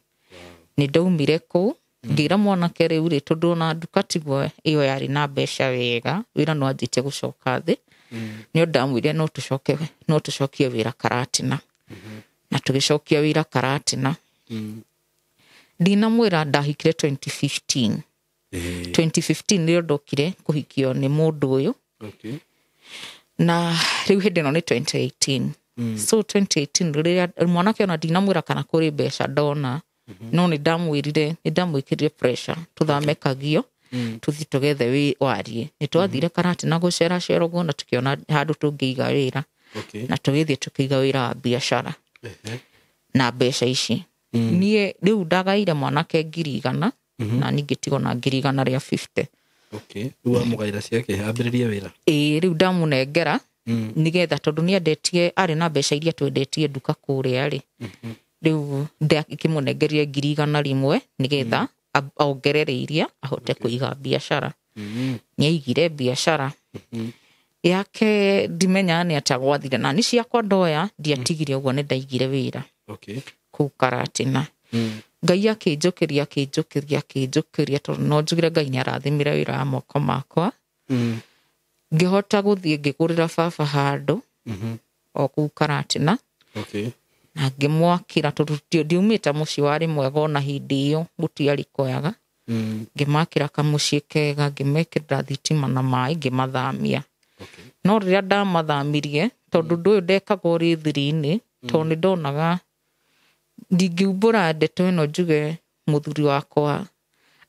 nĩ ndaumire kũu ngĩra mwanake rĩu tondũ ona nduka tiguo ĩyo yarĩ na mbeca wega wĩra no anjĩte gũcoka thĩ nĩ ndamwĩrire no tũcokie wĩra Karatina na tũgĩcokia wĩra Karatina ndinamwĩra ndahikire 2015 nĩrĩo ndokire kũhikio nĩ mũndũ ũyũ na rĩu hĩndĩ ĩno nĩ 2018 so 2018 rĩrĩa mwanake ona ndinamwĩra kana kũrĩ mbeca ndona no nĩ ndamwĩkĩrire pressure tũthame Kagio tũthiĩ tũgethe warie nĩ twathire Karatina gũceracera ũguo na tũkĩona handũ tũngĩiga wĩra na tũgĩthiĩ tũkĩiga wĩra wa biacara na mbeca ici niĩ rĩu ndagaire mwanake 100 na ningĩ tigo na 150 rĩu amũgaĩra ciake ambĩrĩrie wĩra rĩu ndamũnengera nĩgetha tondũ nĩ endetie arĩ na mbeca iria twendetie nduka kũrĩa-rĩ rĩu ndakĩmũnengerire 100 rĩmwe nĩgetha ongerereirie ahote kuiga biashara nĩaigire biashara yake ndimenya nĩ atagwathire na nĩ ciakwa ndoya ndiatigire ũguo nĩ ndaigire wĩra kũu Karatina Ngai akĩnjũkĩria tondũ no njugire Ngai nĩ arathimire wĩra wa moko makwa ngĩhota gũthiĩ ngĩgũrĩra baba handũ o kũu Karatina na ngĩmwakĩra tondũ ndiumĩte mũciĩ warĩ mwega ona hĩndĩ ĩyo gũtiarĩ kwega ngĩmakĩra kamũciĩ kega ngĩmekĩrĩra thitima na maĩ ngĩmathamia no rĩrĩa ndamathamirie tondũ ũndũ ũyũ ndekaga ũrĩ thiri-inĩ tondũ nĩ ndonaga ndingĩumbũra ndeto ĩno njuge mũthuri wakwa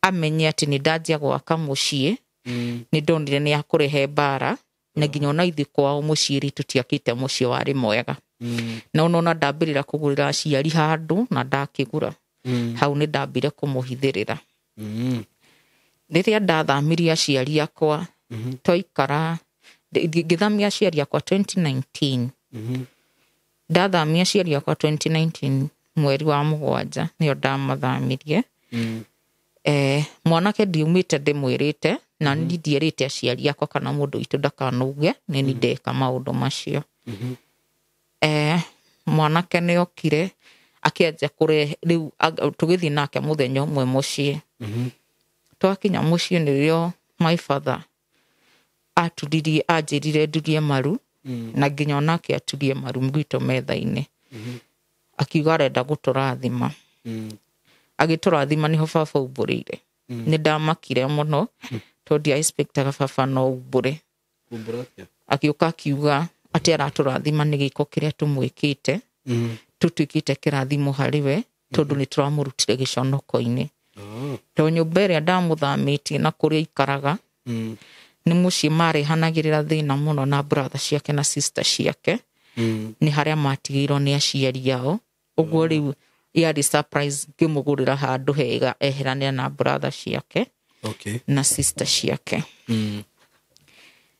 amenye atĩ nĩ ndanjia gwaka mũciĩ nĩ ndonire nĩ akũrehe mbara na nginya ona ithuĩ kwao mũciĩ rĩ tũtiakĩte mũciĩ warĩ mwega na ona ndambĩrĩra kũgũrĩra aciari handũ na ndakĩgũra hau nĩ ndambire kũmũhithĩrĩra rĩrĩa ndathamirie aciari akwa twaikara ngĩthamia aciari akwa 2019 ndathamia aciari akwa 2019 mweri wa 7 nĩyo ndamathamirie mwanake ndiumĩte ndĩmwĩrĩte na ndierĩte aciari akwa kana mũndũ witũ ndakanauge nĩ niĩ ndeka maũndũ macio mwanake nĩ okire akĩanjia kũrehe rĩu tũgĩthiĩ nake mũthenya ũmwe mũciĩ twakinya mũciĩ nĩrĩo my father anjĩrire ndurie maru na nginya onake aturie maru gwitũ metha-inĩ akiuga arenda gũtũrathima agĩtũrathima nĩho baba aumbũrĩire nĩ ndamakire mũno tondũ ndiaexpectaga baba no aumbũre agĩũka akiuga atĩ aratũrathima nĩ gĩko kĩrĩa tũmwĩkĩte tũtuĩkĩte kĩrathimo harĩ we tondũ nĩ tũramũrutire gĩconoko-inĩ tondũ nyũmba ĩrĩa ndamũthamĩtie na kũrĩa aikaraga nĩ mũciĩ marehanagĩrĩra thĩna mũno na brother ciake na sister ciake nĩ harĩa matigĩirwo nĩ aciari ao ũguo rĩu yarĩ surprise ngĩmũgũrĩra handũ hega eheranĩra na brother ciake na sister ciake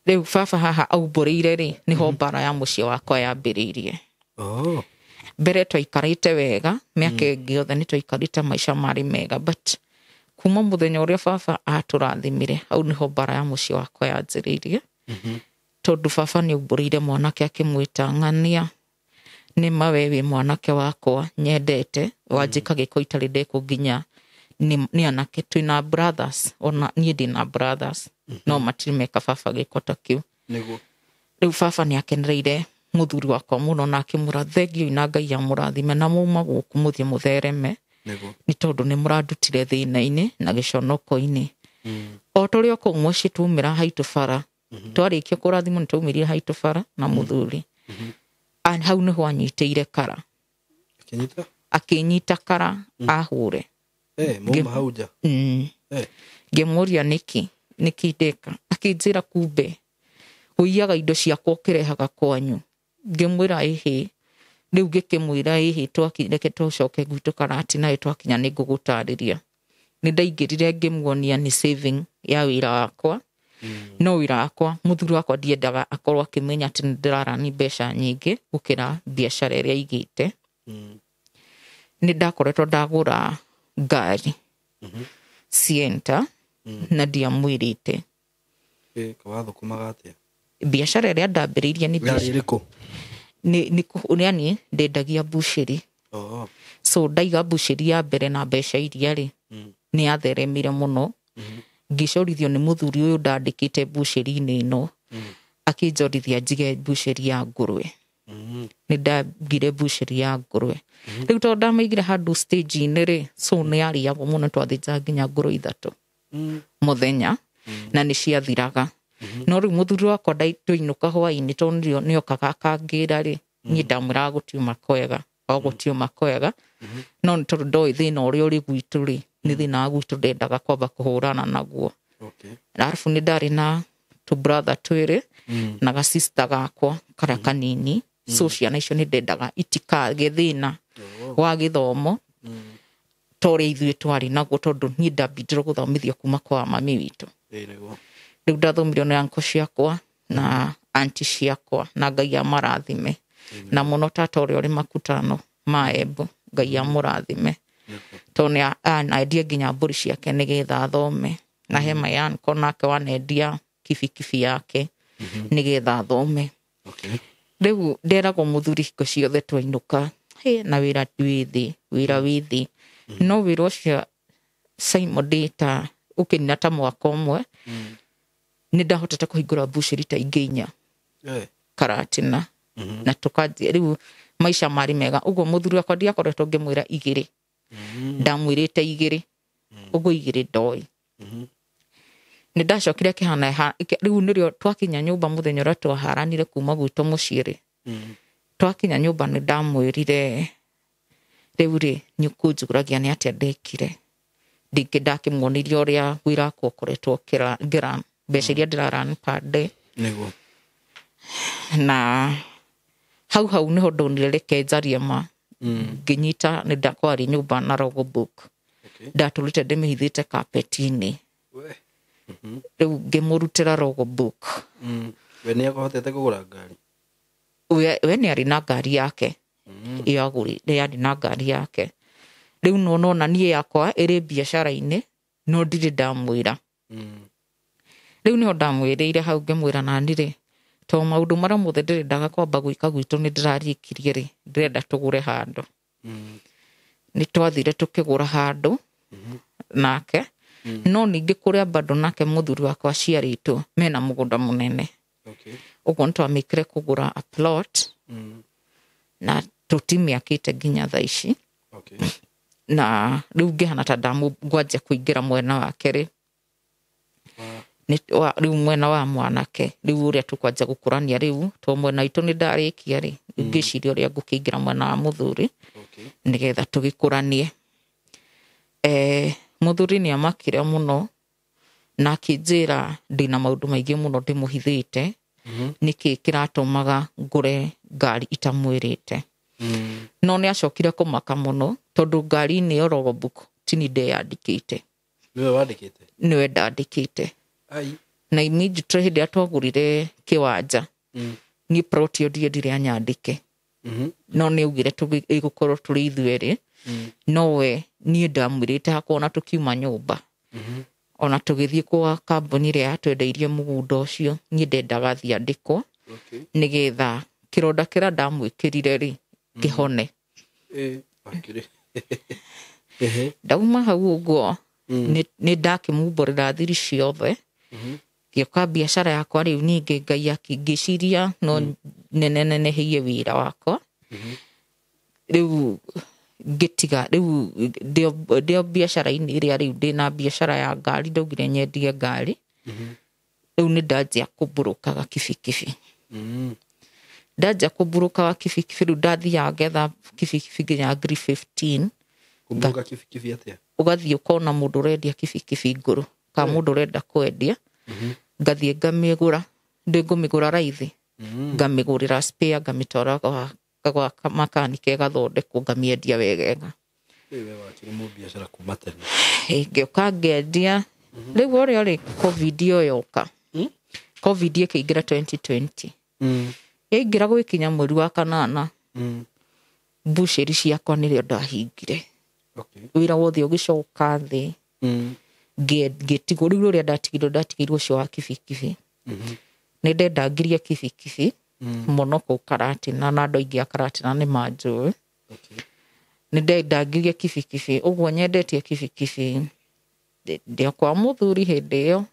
rĩu baba haha aumbũrĩire rĩ nĩho mbara ya mũciĩ wakwa yambĩrĩirie mbere twaikarĩte wega mĩaka ĩngĩ yothe nĩ twaikarĩte maica marĩ mega but kuma mũthenya ũrĩa baba atũrathimire hau nĩho mbara ya mũciĩ wakwa yanjĩrĩirie tondũ baba nĩ aumbũrĩire mwanake akĩmwĩta ng'ania nĩma we wĩ mwanake wakwa nyendete wanjĩka gĩko itarĩ ndekwo nginya nĩ anake twĩna brothers ona niĩ ndĩna brothers no matirĩ meka baba gĩko ta kĩu rĩu baba nĩ akenereire mũthuri wakwa mũno na akĩmũra thengiũ na Ngai amũrathime na mauma gũkũ mũthiĩ mũthereme nĩ tondũ nĩ mũrandutire thĩna-inĩ na gĩconoko-inĩ o tũrĩ o kũu mũciĩ twaumĩra haitũ bara twarĩkia kũrathimwo nĩ twaumĩrire haitũ bara na mũthuri hau nĩho anyitĩire kara akĩnyita kara ahũre ngĩmũria nĩkĩ ndeka akĩnjĩra kumbe ũiyaga indo ciakwa ũkĩrehaga kwanyu ngĩmwĩra ĩhĩ rĩu ngĩkĩmwĩra ĩhĩ reke tũcoke gwitũ Karatina twakinya nĩ ngũgũtarĩria nĩ ndaingĩrire ngĩmuonia nĩ saving ya wĩra wakwa no wĩra wakwa mũthuri wakwa ndiendaga akorwo akĩmenya atĩ nĩ ndĩrarani mbeca nyingĩ gũkĩra biacara ĩrĩa aigĩte nĩ ndakoretwo ndagũra ngari Sienta na ndiamwĩrĩte biacara ĩrĩa ndambĩrĩirie nĩ biacara nĩ ndendagia mbucĩri so ndaiga mbucĩri ya mbere na mbeca iria rĩ nĩ yatheremire mũno ngĩcorithio nĩ mũthuri ũyũ ndandĩkĩte mbucĩri-inĩ ĩno akĩnjorithia njige mbucĩri ya ngũrwe nĩ ndagire mbucĩri ya ngũrwe rĩu tondũ ndamaigire handũ stage-inĩ rĩ so nĩ yarĩagwo mũno twathĩnjaga nginya ngũrwe 3 mũthenya na nĩ ciathiraga no rĩu mũthuri wakwa twainũka hwaĩ-inĩ tondũ nĩ okaga akangĩra rĩ niĩ ndamwĩraga gũtiuma kwega no nĩ tondũ ndoĩ thĩna ũrĩa ũrĩ gwitũ rĩ nĩ thĩna wa gwitũ ndendaga kwamba kũhũrana naguo arabu nĩ ndarĩ na tũbrother twĩrĩ na gasister gakwa karĩa kanini so ciana icio nĩ ndendaga itikage thĩna wa gĩthomo torĩa ithuĩ twarĩ naguo tondũ niĩ ndambindire gũthomithio kuma kwa mami witũ rĩu ndathomirio nĩ uncle ciakwa na auntie ciakwa na Ngai amarathime na mũno tata ũrĩa ũrĩ Makutano ma Embu Ngai amũrathime tondũ anendia nginya mbũri ciake nĩgetha athome na he Mayan nake wanendia kibikibi yake nĩgetha athome. Rĩu nderagwo mũthuri hingo ciothe twainũka na wĩra wĩ thĩ no wĩra ũcio Simon Data ũkĩnina ta mwaka ũmwe nĩ ndahotete kũhingũra mbucĩri ta ingĩ 4 Karatina na tũkanjia rĩu maisha marĩ mega. Ũguo mũthuri wakwa ndiakoretwo ngĩmwĩra 2 ndamwĩrĩte 2 ũguo 2 ndoĩ. Nĩ ndacokire kĩhana rĩu nĩrĩo twakinya nyũmba mũthenya ũrĩa twaharanire kuma gwitũ mũciĩ twakinya nyũmba nĩ ndamwĩrire rĩu nĩ ũkũnjũragia nĩ atĩa ndekire ndingĩ ndakĩmuonirie ũrĩa wĩra wakwa ũkoretwo ngĩra mbeca iria ndĩrarani per day na hau nĩho ndonire reke njarie ma ngĩnyita nĩ ndakwarĩ nyũmba na logbook ndatũrĩte ndĩmĩhithĩte kapeti-inĩ rĩu ngĩmũrutĩra logbook. We nĩ akũhotete kũgũra ngari? We nĩ arĩ na ngari yake iyo agũrĩte yarĩ na ngari yake. Rĩu nona niĩ yakwa ĩrĩ biacara-inĩ no ndirĩ ndamwĩra. Rĩu nĩho ndamwĩrĩire hau ngĩmwĩra nani to maũndũ marĩa mothe ndĩrendaga kwamba gwĩka gwitũ nĩ ndĩrarĩkirie ndĩrenda tũgũre handũ. Nĩ twathire tũkĩgũra handũ nake no ningĩ kũrĩa bado nake mũthuri wakwa aciarĩtwo mena mũgũnda mũnene. Ũguo nĩ twamĩkire kũgũra a plot na tũtimĩakĩte nginya thaa ici na rĩu ngĩhana ta ngwanjia kũingĩra mwena wake rĩu mwena wa mwanake rĩu ũrĩa tũkwanjia gũkũrania rĩu to mwena witũ nĩ ndarĩkia ngĩciria ũrĩa ngũkĩingĩra mwena wa mũthuri nĩgetha tũgĩkũranie. Mũthuri nĩ amakire mũno na akĩnjĩra ndĩna maũndũ maingĩ mũno ndĩmũhithĩte nĩkĩ kĩratũmaga ngũre ngari itamwĩrĩte. No nĩ acokire kũmaka mũno tondũ ngari-inĩ ĩyo logbook ti niĩ ndeyandĩkĩte. Nĩwe wandĩkĩte? Nĩwe ndandĩkĩte. Na immediately hĩndĩ ĩrĩa twagũrire kĩwanja niĩ plot ĩyo ndiendire anyandĩke no nĩ augire tũgũkorwo tũrĩ ithuerĩ no we niĩ ndamwĩrĩte hakona tũkiuma nyũmba ona tũgĩthiĩ kwa kambuni ĩrĩa yatwendeirie mũgũnda ũcio niĩ ndendaga thiandĩkwo nĩgetha kĩronda kĩrĩa ndamwĩkĩrire kĩhone. Ndauma hau ũguo nĩ ndakĩmumborera thiri ciothe gĩoka biacara yakwa rĩu ningĩ Ngai akĩngĩciria no neneheirie wĩra wakwa rĩu ngĩtiga rĩu ndĩo biacara-inĩ ĩrĩa rĩu ndĩna biacara ya ngari ndaugire nyendie ngari rĩu nĩ ndanjia kũmbũrũkaga kibikibi. Ndanjia kũmbũrũkaga kibikibi rĩu ndathiaga ngetha kibikibi nginya ngiri 15. Kũmbũrũka kibikibi atĩa? Ũgathiĩ ũkona mũndũ ũrendia kibikibi ngũrũ kana mũndũ ũrenda kwendia ngathiĩ ngamĩgũra ngũmĩgũra raithi ngamĩgũrĩra spare ngamĩtwara gwa makanike gathondekwo ngamĩendia wegega. Ngĩoka ngendia rĩu ũrĩa covid ĩyo yoka covid ĩkĩingĩra 2020 yaingĩra gwĩkinya mweri wa 8 mbucĩri ciakwa nĩrĩo ndahingire wĩra wothe ũgĩcoka thĩ ngĩtigwo rĩu ũrĩa ndatigirwo ũcio wa kibikibi nĩ ndendangirie kibikibi mũno kũu Karatina na andũ aingĩ a Karatina nĩ manjũĩ nĩ ndendangirie kibikibi ũguo nyendetie kibikibi ndĩ kwa mũthuri hĩndĩ ĩyo.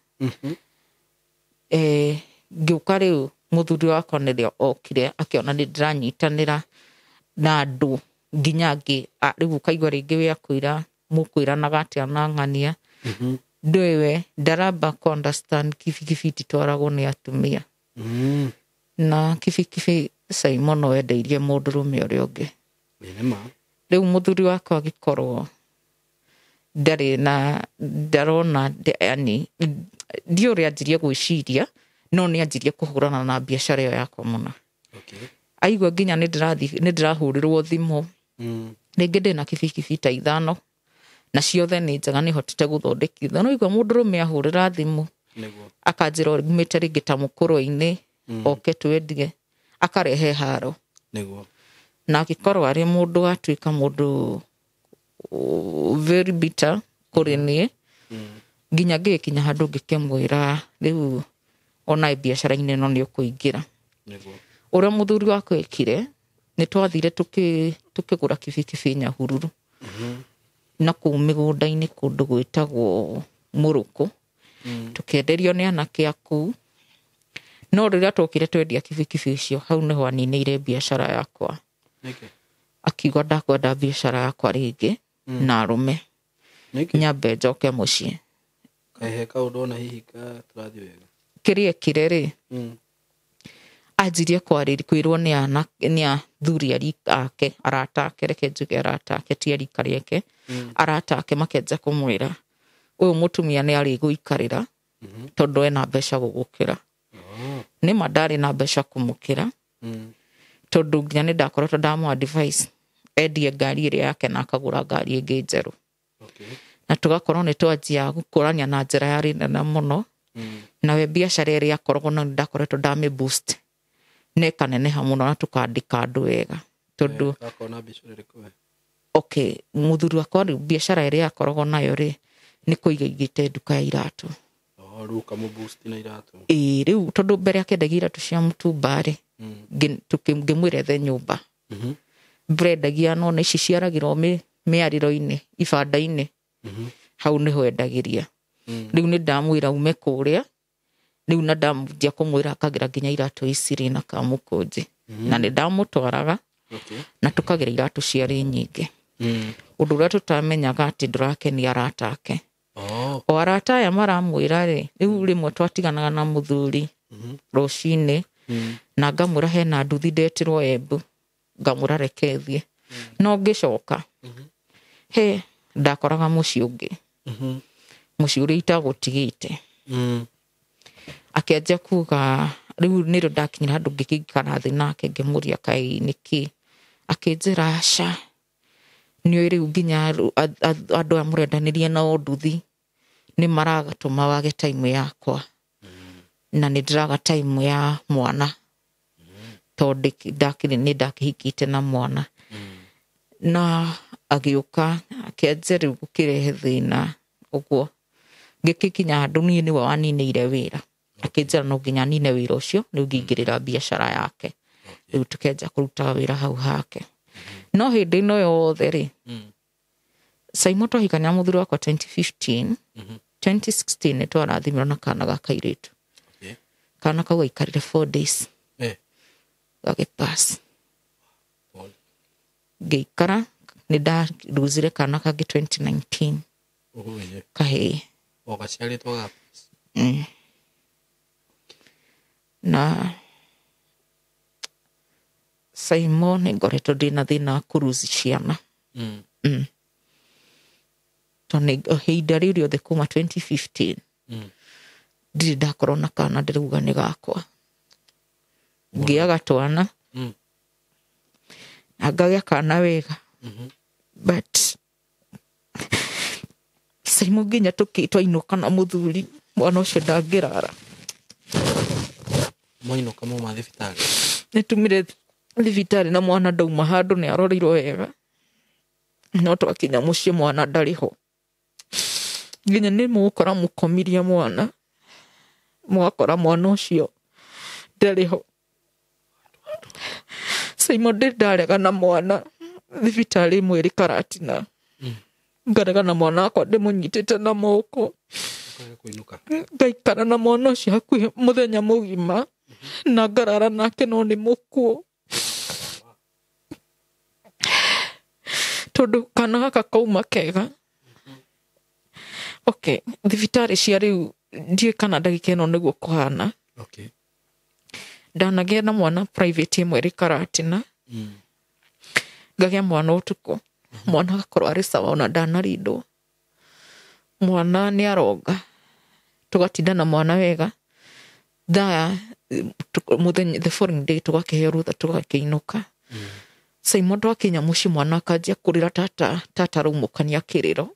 Ngĩũka rĩu mũthuri wakwa nĩrĩo okire akĩona nĩ ndĩranyitanĩra na andũ nginya angĩ rĩu ũkaigua rĩngĩ wĩ akwĩra mũkwĩranaga atĩa na ng'ania ndũĩ ndaramba understand kibikibi ititwaragwo nĩ atumia na kibikibi Simon wendeirie mũndũrũme ũrĩa ũngĩ. Rĩu mũthuri wakwa agĩkorwo ndarona yani ndiũ ũrĩa anjirie gwĩciria no nĩ anjirie kũhũrana na biacara ĩyo yakwa mũno. Aigua nginya nĩ ndĩrahũrĩrwo thimũ rĩngĩ ndĩna kibikibi ta 5 na ciothe nĩ njega nĩ hotete gũthondekithia no igua mũndũrũme ahũrĩra thimũ akanjĩra umĩte rĩngĩ ta mũkũrũ-inĩ oke twendie akarehe haro na agĩkorwo arĩ mũndũ atuĩka mũndũ very bitter kuri niĩ nginya ngĩkinya handũ ngĩkĩmwĩra rĩu ona biacara-inĩ ĩno nĩ ũkũingĩra. Ũrĩa mũthuri wakwa ekire nĩ twathire tũkĩgũra kibikibi Nyahururu na kũu mĩgũnda-inĩ kũndũ gwĩtagwo Mũrũkũ tũkĩenderio nĩ anake a kũu. No rĩrĩa twokire twendia kibikibi icio hau nĩho aninĩire biacara yakwa. Akiuga ndakwenda biacara yakwa rĩngĩ na arũme nyambe njoke mũciĩ. Kahe kaũndũ ona hihi tũrathiĩ wega. Kĩrĩa ekire rĩ anjirie kwĩrwo nĩ athuri ake arata ake, reke njuge arata ake ti arika rĩake, arata ake makenja kũmwĩra ũyũ mũtumia nĩ arĩgũikarĩra tondũ ena mbeca gũgũkĩra. Nĩma ndarĩ na mbeca kũmũkĩra tondũ nginya nĩ ndakoretwo ndamũ advice endie ngari ĩrĩa yake na akagũra ngari ĩngĩ njerũ. Na tũgakorwo nĩ twanjia gũkũrania na njĩra yarĩ nene mũno. Nawe biacara ĩrĩa akoragwo na ndakoretwo ndamĩ boost nekaneneha mũno na tũkandĩka andũ wega tondũ mũthuri wakwa biacara ĩrĩa akoragwo nayo rĩ nĩ kũiga igĩte nduka ya iratũ. Rĩu tondũ mbere akĩendagia iratũ cia mũtumba rĩ ngĩmwĩra ethe nyũmba brendagia no ici ciaragĩrwo mĩarĩro-inĩ ibanda-inĩ hau nĩho endagĩria. Rĩu nĩ ndamwĩra ume kũrĩa rĩu na ndamũnjia kũmwĩra akagĩra nginya iratũ ici rĩ na kamũkũnji na nĩ ndamũtwaraga na tũkagĩra iratũ ciarĩ nyingĩ. Ũndũ ũrĩa tũtamenyaga atĩ ndũrakenia arata ake. O arata aya maramwĩra rĩ rĩu rĩmwe twatiganaga na mũthuri rũcinĩ na ngamwĩra hena nduthi ndetĩrwo Embu ngamwĩra reke thiĩ. No ngĩcoka ndakoraga mũciĩ ũngĩ mũciĩ ũrĩa itagũtigĩte. Akĩanjia kuga rĩu nĩrĩo ndakinyira handũ ngĩkĩikara thĩ nake ngĩmũria kaĩ nĩkĩ. Akĩnjĩra aca nĩoĩ rĩu nginya andũ aya mũrendanĩrie nao nduthi nĩ maragatũma wage time yakwa na nĩ ndĩraga time ya mwana tondũ nĩ ndakĩhikĩte na mwana. Na agĩũka akĩanjia rĩu gũkĩrehe thĩna ũguo. Ngĩkinya handũ niĩ nĩwe waninĩire wĩra akĩnjĩra no nginya nine wĩra ũcio rĩu ngĩingĩrĩra biacara yake rĩu tũkenja kũruta wĩra hau hake. No hĩndĩ ĩno yothe rĩ Simon twahikania mũthuri wakwa 2015 2016 nĩ twarathimirwo na kana ga kairĩtu. Kana kau gaikarire 4 days gagĩpass. Ngĩikara nĩ ndaruzire kana kangĩ 2019 kahĩĩ gaciarĩtwo ga na Simon nĩ ngoretwo ndĩna thĩna wa kũruzi ciana. Tondũ ihinda rĩu rĩothe kuma 2015 ndirĩ ndakorwo na kana ndĩrauga nĩ gakwa. Ngĩaga twana na ngagĩa kana wega but Simon nginya twainũka na mũthuri mwana ũcio ndangĩrara. Mwainũka mauma thibitarĩ? Nĩ tumire thibitarĩ na mwana ndauma handũ nĩ aroreirwo wega no twakinya mũciĩ mwana ndarĩ ho. Nginya nĩ mũgũkora mũkomirie mwana mwakora mwana ũcio ndarĩ ho. Simon ndarega na mwana thibitarĩ ĩmwe ĩrĩ Karatina. Ngarega na mwana wakwa ndĩmũnyitĩte na moko ngaikara na mwana ũcio hakuhĩ mũthenya mũgima na ngarara nake no nĩ mũkuũ tondũ kana gaka kauma kega. Thibitarĩ cia rĩu ndiũĩ kana ndagĩka ĩno nĩguo kũhana. Ndanagĩa na mwana private ĩmwe ĩrĩ Karatina ngagĩa mwana ũtukũ mwana agakorwo arĩ sawa ona ndanarindwo. Mwana nĩ aronga tũgatinda na mwana wega mũthenya the following day tũgakĩheo rutha tũgakĩinũka. Simon twakinya mũciĩ mwana akanjia kũrĩra tata raumũkania kĩrĩro.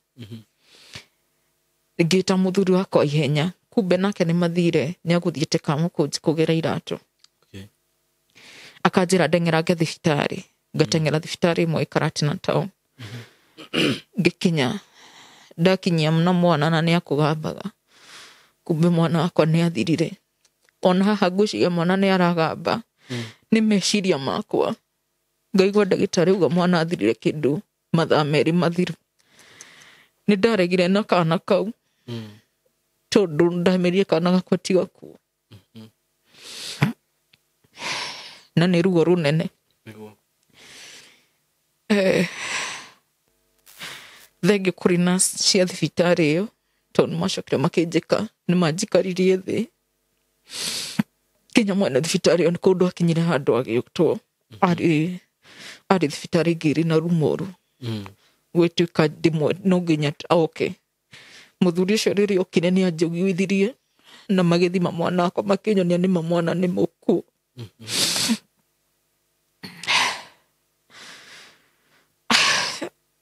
Ngĩta mũthuri wakwa ihenya kumbe nake nĩ mathire nĩ agũthiĩte kamũkũnji kũgĩra iratũ. Akanjĩra ndengerange thibitarĩ ngatengera thibitarĩ ĩmwe ĩ Karatina town. Ngikinya ndakinyia na mwana na nĩ akũgambaga. Kumbe mwana wakwa nĩ athirire. Ona haha ngwĩciria mwana nĩ aragamba. Nĩ meciria makwa. Ngaigua ndagĩtarĩ auga mwana athirire kĩndũ mathaa merĩ mathiru. Nĩ ndaregire na kana kau. Tondũ ndamerie kana gakwa ti gakuo. Na nĩ ruo runene. Thengiũ kũrĩ nurse cia thibitarĩ ĩyo tondũ nĩmacokire makĩnjĩka nĩmanjikaririe thĩ. Kinya mwene thibitarĩ ĩyo nĩ kũndũ akinyire handũ agĩtwo arĩ thibitarĩ ĩngĩ ĩrĩ na rumoru. Gwĩtuĩka ndĩmwe no nginya oke. Mũthuri ũcio rĩrĩa okire nĩ anjiguithirie na magĩthima mwana wakwa makĩnyonia nĩma mwana nĩ mũkuũ.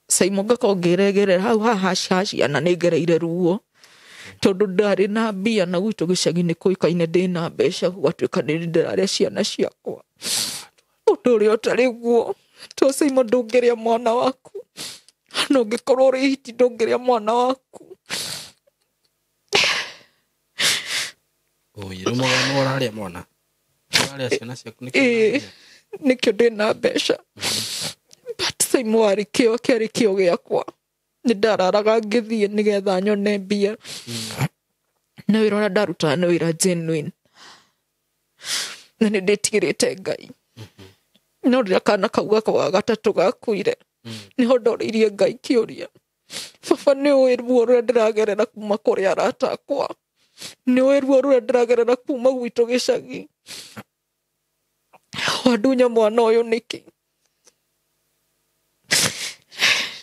Saimo ngakorwo ngĩregerera hau haha ciana nĩ ngereire ruo tondũ ndarĩ na mbia na gwitũ gĩcagi-inĩ kũĩkaine ndĩna mbeca gũgatuĩka nĩ ndĩrarĩa ciana ciakwa. Ũndũ ũrĩa ũtarĩ guo to Saimo ndũngĩrĩa mwana waku no ũngĩkorwo ũrĩ hiti ndũngĩrĩa mwana waku. Ĩrĩ mwana ũrarĩa mwana ũrarĩa ciana ciaku nĩkĩo ndĩna mbeca. But Saimo arĩ kĩo kĩarĩ kĩo gĩakwa. Nĩ ndararaga ngĩthiĩ nĩgetha nyone mbia. Na wĩra ũrĩa ndarutaga nĩ wĩra genuine. Na nĩ ndĩtigĩrĩte Ngai. No rĩrĩa kana kau gakwa ga gatatũ gakuire nĩho ndorĩirie Ngai kĩũria. Baba nĩ ũĩ ruo rũrĩa ndĩragerera kuma kũrĩ arata akwa. Nĩ ũĩ ruo rũrĩa ndĩragerera kuma gwitũ gĩcagi. Wandunya mwana ũyũ nĩkĩ?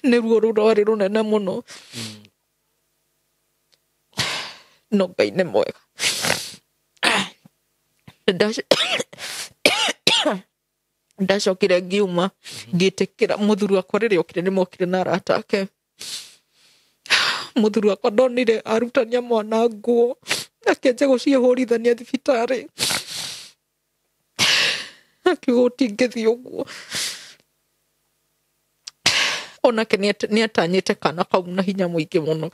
Nĩ ruo rũrarĩ rũnene mũno. No Ngai nĩ mwega. Ndacokire ngiuma ngĩtĩkĩra mũthuri wakwa rĩrĩa okire nĩmokire na arata ake. Mũthuri wakwa ndonire arutania mwana nguo akĩanjia gũcihũrithania thibitarĩ. Akiuga ũtingĩthiĩ ũguo. Onake nĩ atanyĩte kana kau na hinya mũingĩ mũno.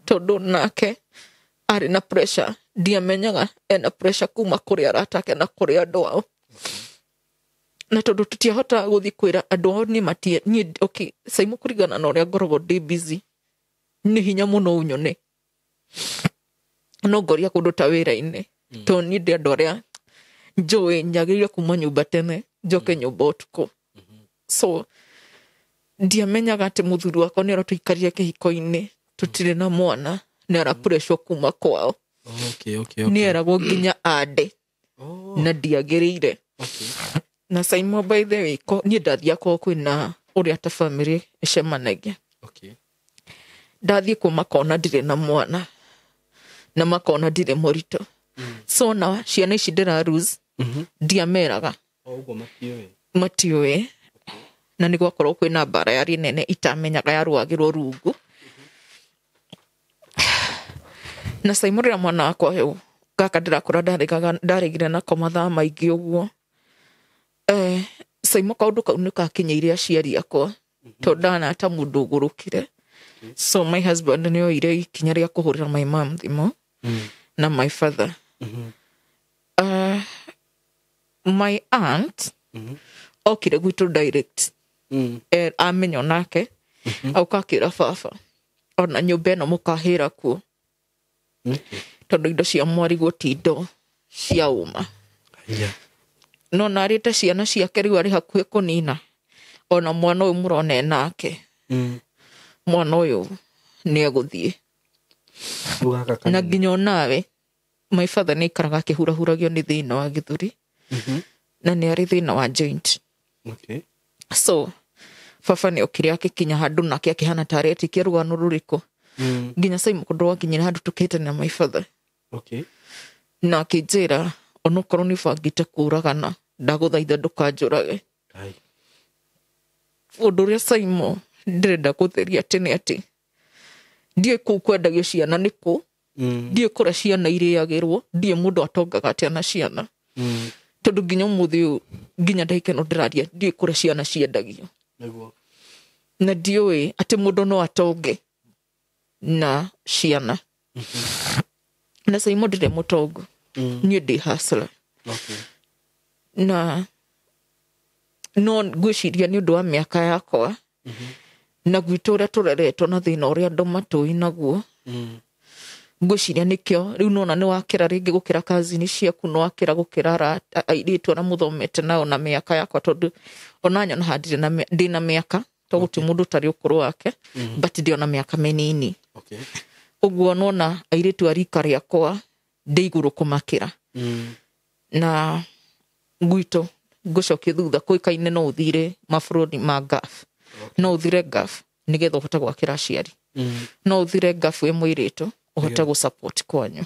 Tondũ nake arĩ na pressure. Ndiamenyaga ena pressure kuma kũrĩ arata ake na kũrĩ andũ ao. Na tondũ tũtiahota gũthiĩ kwĩra andũ ao niĩ Saimo kũringana na ũrĩa ngoragwo ndĩ busy nĩ hinya mũno ũnyone. No ngoria kũndũ ta wĩra-inĩ tondũ niĩ ndĩ andũ arĩa njũĩ nyagĩrĩire kuma nyũmba tene njoke nyũmba ũtukũ. So ndiamenyaga atĩ mũthuri wakwa nĩ aratũikaria kĩhiko-inĩ tũtirĩ na mwana nĩ arapressure kuma kwao. Nĩ eragwo nginya ande na ndiagĩrĩire. Na Saimo by the way niĩ ndathiakorwo kwĩna ũrĩa ta family ĩcemanagia. Ndathiĩ kuo makona ndirĩ na mwana na makona ndirĩ mũritũ. So na ciana ici ndĩra lose ndiameraga. Matiũĩ. Na nĩ gwakorwo kwĩna mbara yarĩ nene itamenyaga yarũagĩrwo rungu. Na Saimo rĩrĩa mwana wakwa ũyũ gaka ndĩrakũra ndaregire nako mathaa maingĩ ũguo. Saimo kaũndũ kau nĩ gakinyĩire aciari akwa tondũ ndanata mũndũ ũgũrũkire. So my husband nĩ oire ikinya rĩa kũhũrĩra my mom thimũ na my father. My aunt okire gwitũ direct. Amenya nake auka akĩra baba ona nyũmba ĩno mũkahĩra kuo. Tondũ indo cia mwarigwo ti indo cia uma. No narĩte ciana ciake rĩu arĩ hakuhĩ kũnina. Ona mwana ũyũ mũrona enake. Mwana ũyũ nĩ egũthiĩ. Na nginya onawe my father nĩ ikaraga akĩhurahuragio nĩ thĩna wa gĩthũri. Na nĩ arĩ thĩna wa joint. So baba nĩ okire agĩkinya handũ nake akĩhana ta aretĩkia rũgano rũrĩkũ. Nginya Saimo kũndũ gwakinyire handũ tũkĩte na my father. Na akĩnjĩra onokorwo nĩ bangĩte kũragana ndagũthaitha ndũkanjũrage. Ũndũ ũrĩa Saimo ndĩrenda gũtheria atĩ nĩ atĩ ndiũĩ kũu kwendagio ciana nĩ kũ. Ndiũĩ kũrĩa ciana irĩagĩrwo. Ndiũĩ mũndũ atongaga atĩa na ciana. Tondũ nginya ũmũthĩ ũyũ nginya ndagĩka ĩno ndĩraria ndiũĩ kũrĩa ciana ciendagio. Niguo. Na ndiũĩ atĩ mũndũ no atonge na ciana. Na Simon ndirĩ mũtongu. Niĩ ndĩ hustler. Okay. Na no ngwĩciria nĩ ũndũ wa mĩaka yakwa na gwitũ ũrĩa tũreretwo na thĩna ũrĩa andũ matũĩ naguo. Ngwĩciria nĩkĩo rĩu nona nĩ wakĩra rĩngĩ gũkĩra kazini ciaku, nĩ wakĩra gũkĩra airĩtu arĩa mũthomete nao na mĩaka yakwa, tondũ ona nyona handire ndĩna mĩaka, to gũtirĩ mũndũ ũtarĩ ũkũrũ wake, but ndĩ ona mĩaka mĩnini. Okay. Ũguo nona airĩtu a rika rĩakwa ndĩ igũrũ kũmakĩra. Na gwitũ ngũcokia thutha kũĩkaine no ũthire mabũrũri ma Gulf. No ũthire Gulf nĩgetha ũhote gwakĩra aciari. No ũthire Gulf wĩ mũirĩtu ũhote gũsupport kwanyu.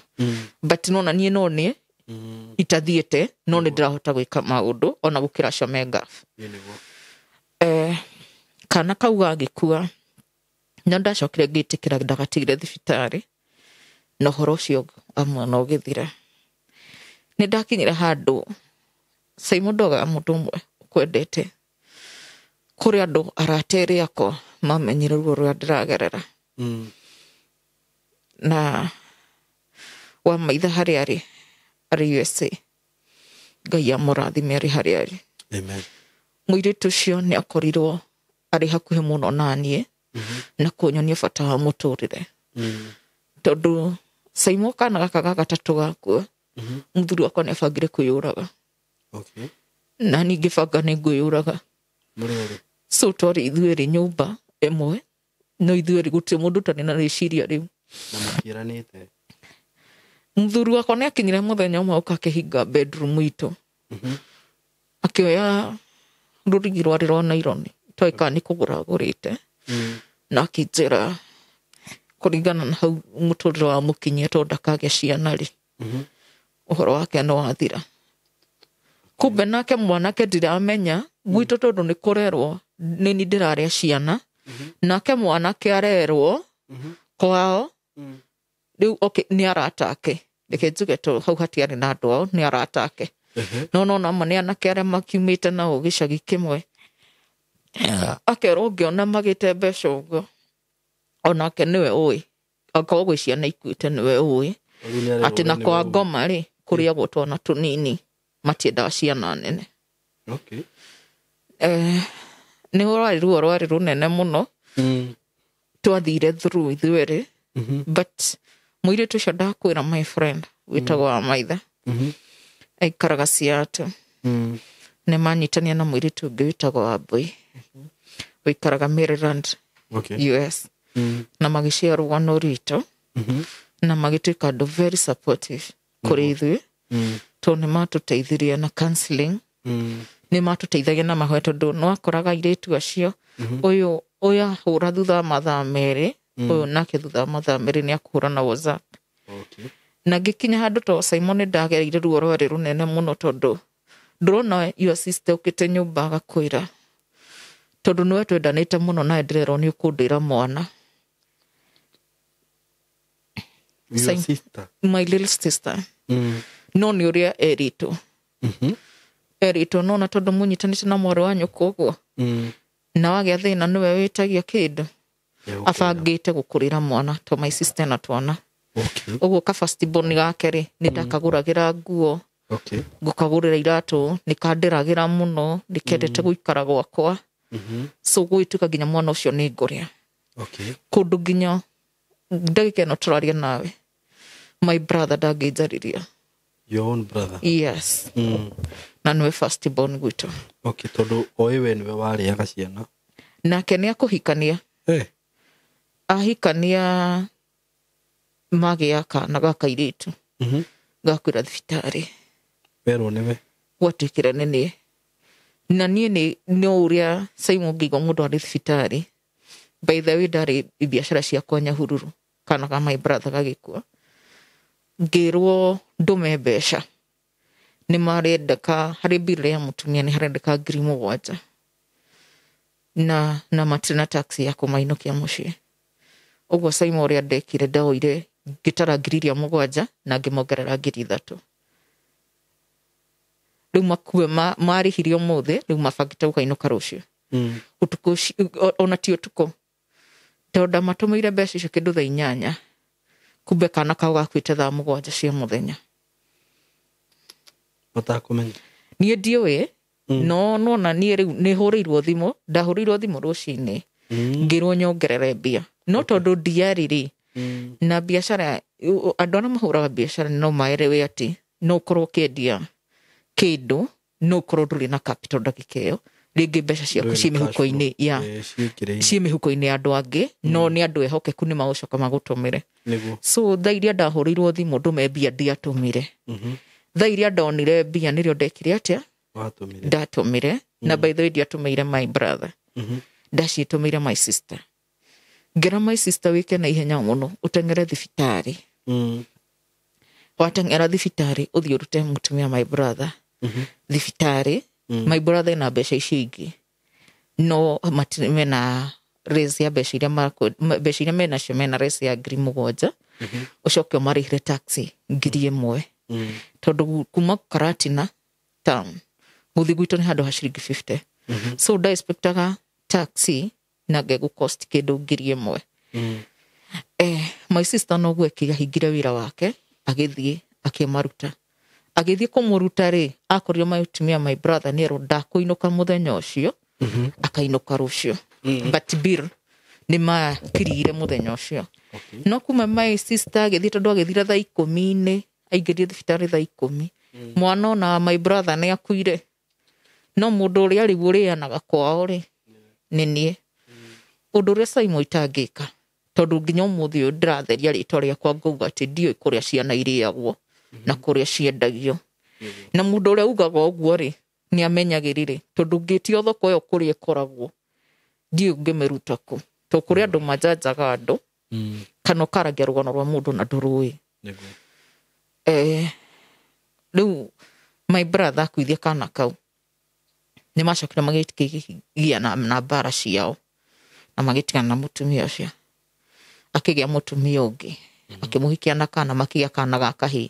But nona niĩ no niĩ itathiĩte, no nĩ ndĩrahota gwĩka maũndũ ona gũkĩra acio me Gulf. Kana kau gagĩkua na ndacokire ngĩtĩkĩra ndagatigire thibitarĩ na ũhoro ũcio amwe no gĩthira. Nĩ ndakinyire handũ Simon ndoga mũndũ ũmwe kwendete kũrĩ andũ aratere akwa mamenyire ruo rũrĩa ndĩragerera. Na wa maitha harĩa arĩ USA, Ngai amũrathime arĩ harĩa arĩ. Amen. Mũirĩtu ũcio nĩ akorirwo arĩ hakuhĩ mũno naniĩ na kũnyonia bata wa mũtũrĩre. Tondũ Simon kana gaka gatatũ gakua mũthuri wakwa nĩ abangire kwĩyũraga. Okay. Na niĩ ngĩbanga nĩ ngwĩyũraga. So twarĩ ithuerĩ nyũmba ĩmwe, no ithuerĩ gũtirĩ mũndũ ũtarĩ na rĩciria rĩu. Na mũkĩranĩte. Mũthuri wakwa nĩ akinyire mũthenya ũmwe akĩhinga bedroom itũ. Akĩoya rũrigi rwarĩ rwa naironi, twaĩ kana nĩ kũgũra agũrĩte. Na akĩnjĩra kũringana na hau mũtũrĩre wa mũkinyie tondũ ndakagĩa ciana rĩ, ũhoro wake nĩ wathira. Kumbe nake mwanake ndiramenya, gwitũ tondũ nĩ kũrerwo nĩ niĩ ndĩrarĩa ciana, nake mwanake arerwo kwao. Rĩu okay, nĩ arata ake, reke njuge tondũ hau hatiarĩ na andũ ao, nĩ arata ake. No nona ma nĩ anake arĩa makiumĩte nao gĩcagi kĩmwe. Akerwo ngĩona magĩte mbeca ũguo, onake nĩwe ũĩ, akorwo gwĩ ciana ikuĩte nĩwe ũĩ atĩ na kwa Ngoma rĩ kũrĩagwo twana tũnini, matiendaga ciana nene. Okay. Nĩ ruo rwarĩ rũnene mũno. Twathire through ithuerĩ, but mũirĩtu ũcio ndakwĩra my friend wĩtagwo wa maitha, aikaraga Seattle. Nĩ manyitania na mũirĩtu ũngĩ wĩtagwo wa Mbui, wĩikaraga Maryland, US. Na magĩciarwo na ũritũ na magĩtuĩka andũ very supportive kũrĩ ithuĩ, tondũ nĩ matũteithirie na counseling, nĩ matũteithagia na mahoya, tondũ no akoraga airĩtu acio ũyũ ahũra thutha wa mathaa merĩ, ũyũ nake thutha wa mathaa merĩ nĩ akũhũra na WhatsApp. Na ngĩkinya handũ to Simon nĩ ndagereire ruo rwarĩ rũnene mũno, tondũ ndũrona your sister ũkĩte nyũmba agakwĩra tondũ nĩwe twendanĩte mũno nawe ndĩrerwo nĩ ũkũndĩra mwana. Your sister? My little sister. No nĩ ũrĩa eritũ. Eritũ nona tondũ mũnyitanĩte na mwarĩ wa nyũkwa ũguo, na wagĩa thĩna nĩwe wĩtagia kĩndũ, abangĩte gũkũrĩra mwana to my sister na twana. Ũguo ka first born gake rĩ nĩ ndakagũragĩra nguo, ngũkagũrĩra iratũ, nĩ kandĩragĩra mũno, ndikendete gũikara gwakwa. So gwĩtuĩka nginya mwana ũcio nĩ ngũrĩa. Kũndũ nginya ndagĩka ĩno tũraria nawe, my brother ndangĩnjarĩria. Your own brother? Yes. Na nĩwe first born gwitũ. Okay, tondũ oĩwe nĩwe warĩaga ciana. Nake nĩ akũhikania. Ahikania magĩa kana gaka airĩtu. Gakwĩra thibitarĩ. Werwo nĩwe? Gwatuĩkĩra nĩ niĩ. Na niĩ no ũrĩa Simon ngĩigua mũndũ arĩ thibitarĩ. By the way ndarĩ biacara ciakwa Nyahururu, kana ka my brother gagĩkua. Ngĩrwo ndũme mbeca. Nĩ marendeka harĩ bill ya mũtumia nĩ harendeka 7,000. Na matirĩ na taxi ya kũmainũkia mũciĩ. Ũguo Simon ũrĩa ndekire ndaoire ngĩtara 7,000 na ngĩmongerera 3,000. Rĩu makue marĩhirio mũthĩ, rĩu mabangĩte gũkainũka rũciũ. utuko ona ti utuko tonda matumaire mbeca icio kindu thaa 8 kumbe kana kau gakwite thaa 7 cia muthenya batakumenya nie ndiwe no na nie riu ni huriirwo thimu ndahurirwo thimu rucini ngirwo nyongerere mbia no tondu ndiariri na biashara andu arĩa mahũraga biashara no maerewe ati no korwo kendia kindu no korwo ndũrĩ na capital ndagĩka ĩyo rĩngĩ mbeca ciaku ciĩ mĩhuko-inĩ ciĩ mĩhuko-inĩ ya andũ angĩ no nĩ andũ ehokeku nĩ magũcoka magũtũmĩre so thaa iria ndahũrĩirwo thimũ ndũme mbia ndiatũmire thaa iria ndonire mbia nĩrĩo ndekire atĩa ndatũmire na by the way ndiatũmĩire my brother ndaciĩtũmĩire my sister ngera my sister wĩke na ihenya mũno ũteng'ere thibitarĩ wateng'era thibitarĩ ũthiĩ ũrute mũtumia my brother thibitarĩ my brother na mbeca icio ingĩ no matirĩ na raise ya mbeca iria menacio mena raise ya 7,000 ũcoke ũmarĩhĩre taxi 1,000 tondũ kuma Karatina town gũthiĩ gwitũ nĩ handũ ha ciringi 50 so ndaexpectaga taxi na ngegũ cost kĩndũ 1,000 my sister no gwĩkĩra hingire wĩra wake agĩthiĩ akĩmaruta agĩthiĩ kũmũruta rĩ akorirwo mũtumia my brother nĩ ero ndakũinũka mũthenya ũcio akainũka rũcio but bill nĩ makirire mũthenya ũcio no kuma my sister agĩthiĩ tondũ agĩthira thaa 10 aingĩrire thibitarĩ thaa 10 mwana ona my brother nĩ akuire no mũndũ ũrĩa rĩu ũrĩanaga kwao rĩ nĩ niĩ ũndũ ũrĩa Simon itangĩka tondũ nginya ũmũthĩ ũyũ ndĩratheria rĩtwa rĩakwa ngauga atĩ ndiũĩ kũrĩa ciana irĩagwo na kũrĩa ciendagio na mũndũ ũrĩa ugaga ũguo rĩ nĩ amenyagĩrĩre tondũ ngĩtio thoko ĩyo kũrĩa ĩkoragwo ndiũĩ ngĩmĩruta kũ tondũ kũrĩ andũ manjanjaga andũ kana ũkaragia rũgano rwa mũndũ na ndũrũĩ rĩu my brother akuithia kana kau nĩ macokire magĩtigia na mbara ciao na magĩtigana na mũtumia ũcio akĩgĩa mũtumia ũngĩ akĩmũhikia na kana makĩgĩa kana ga kahĩĩ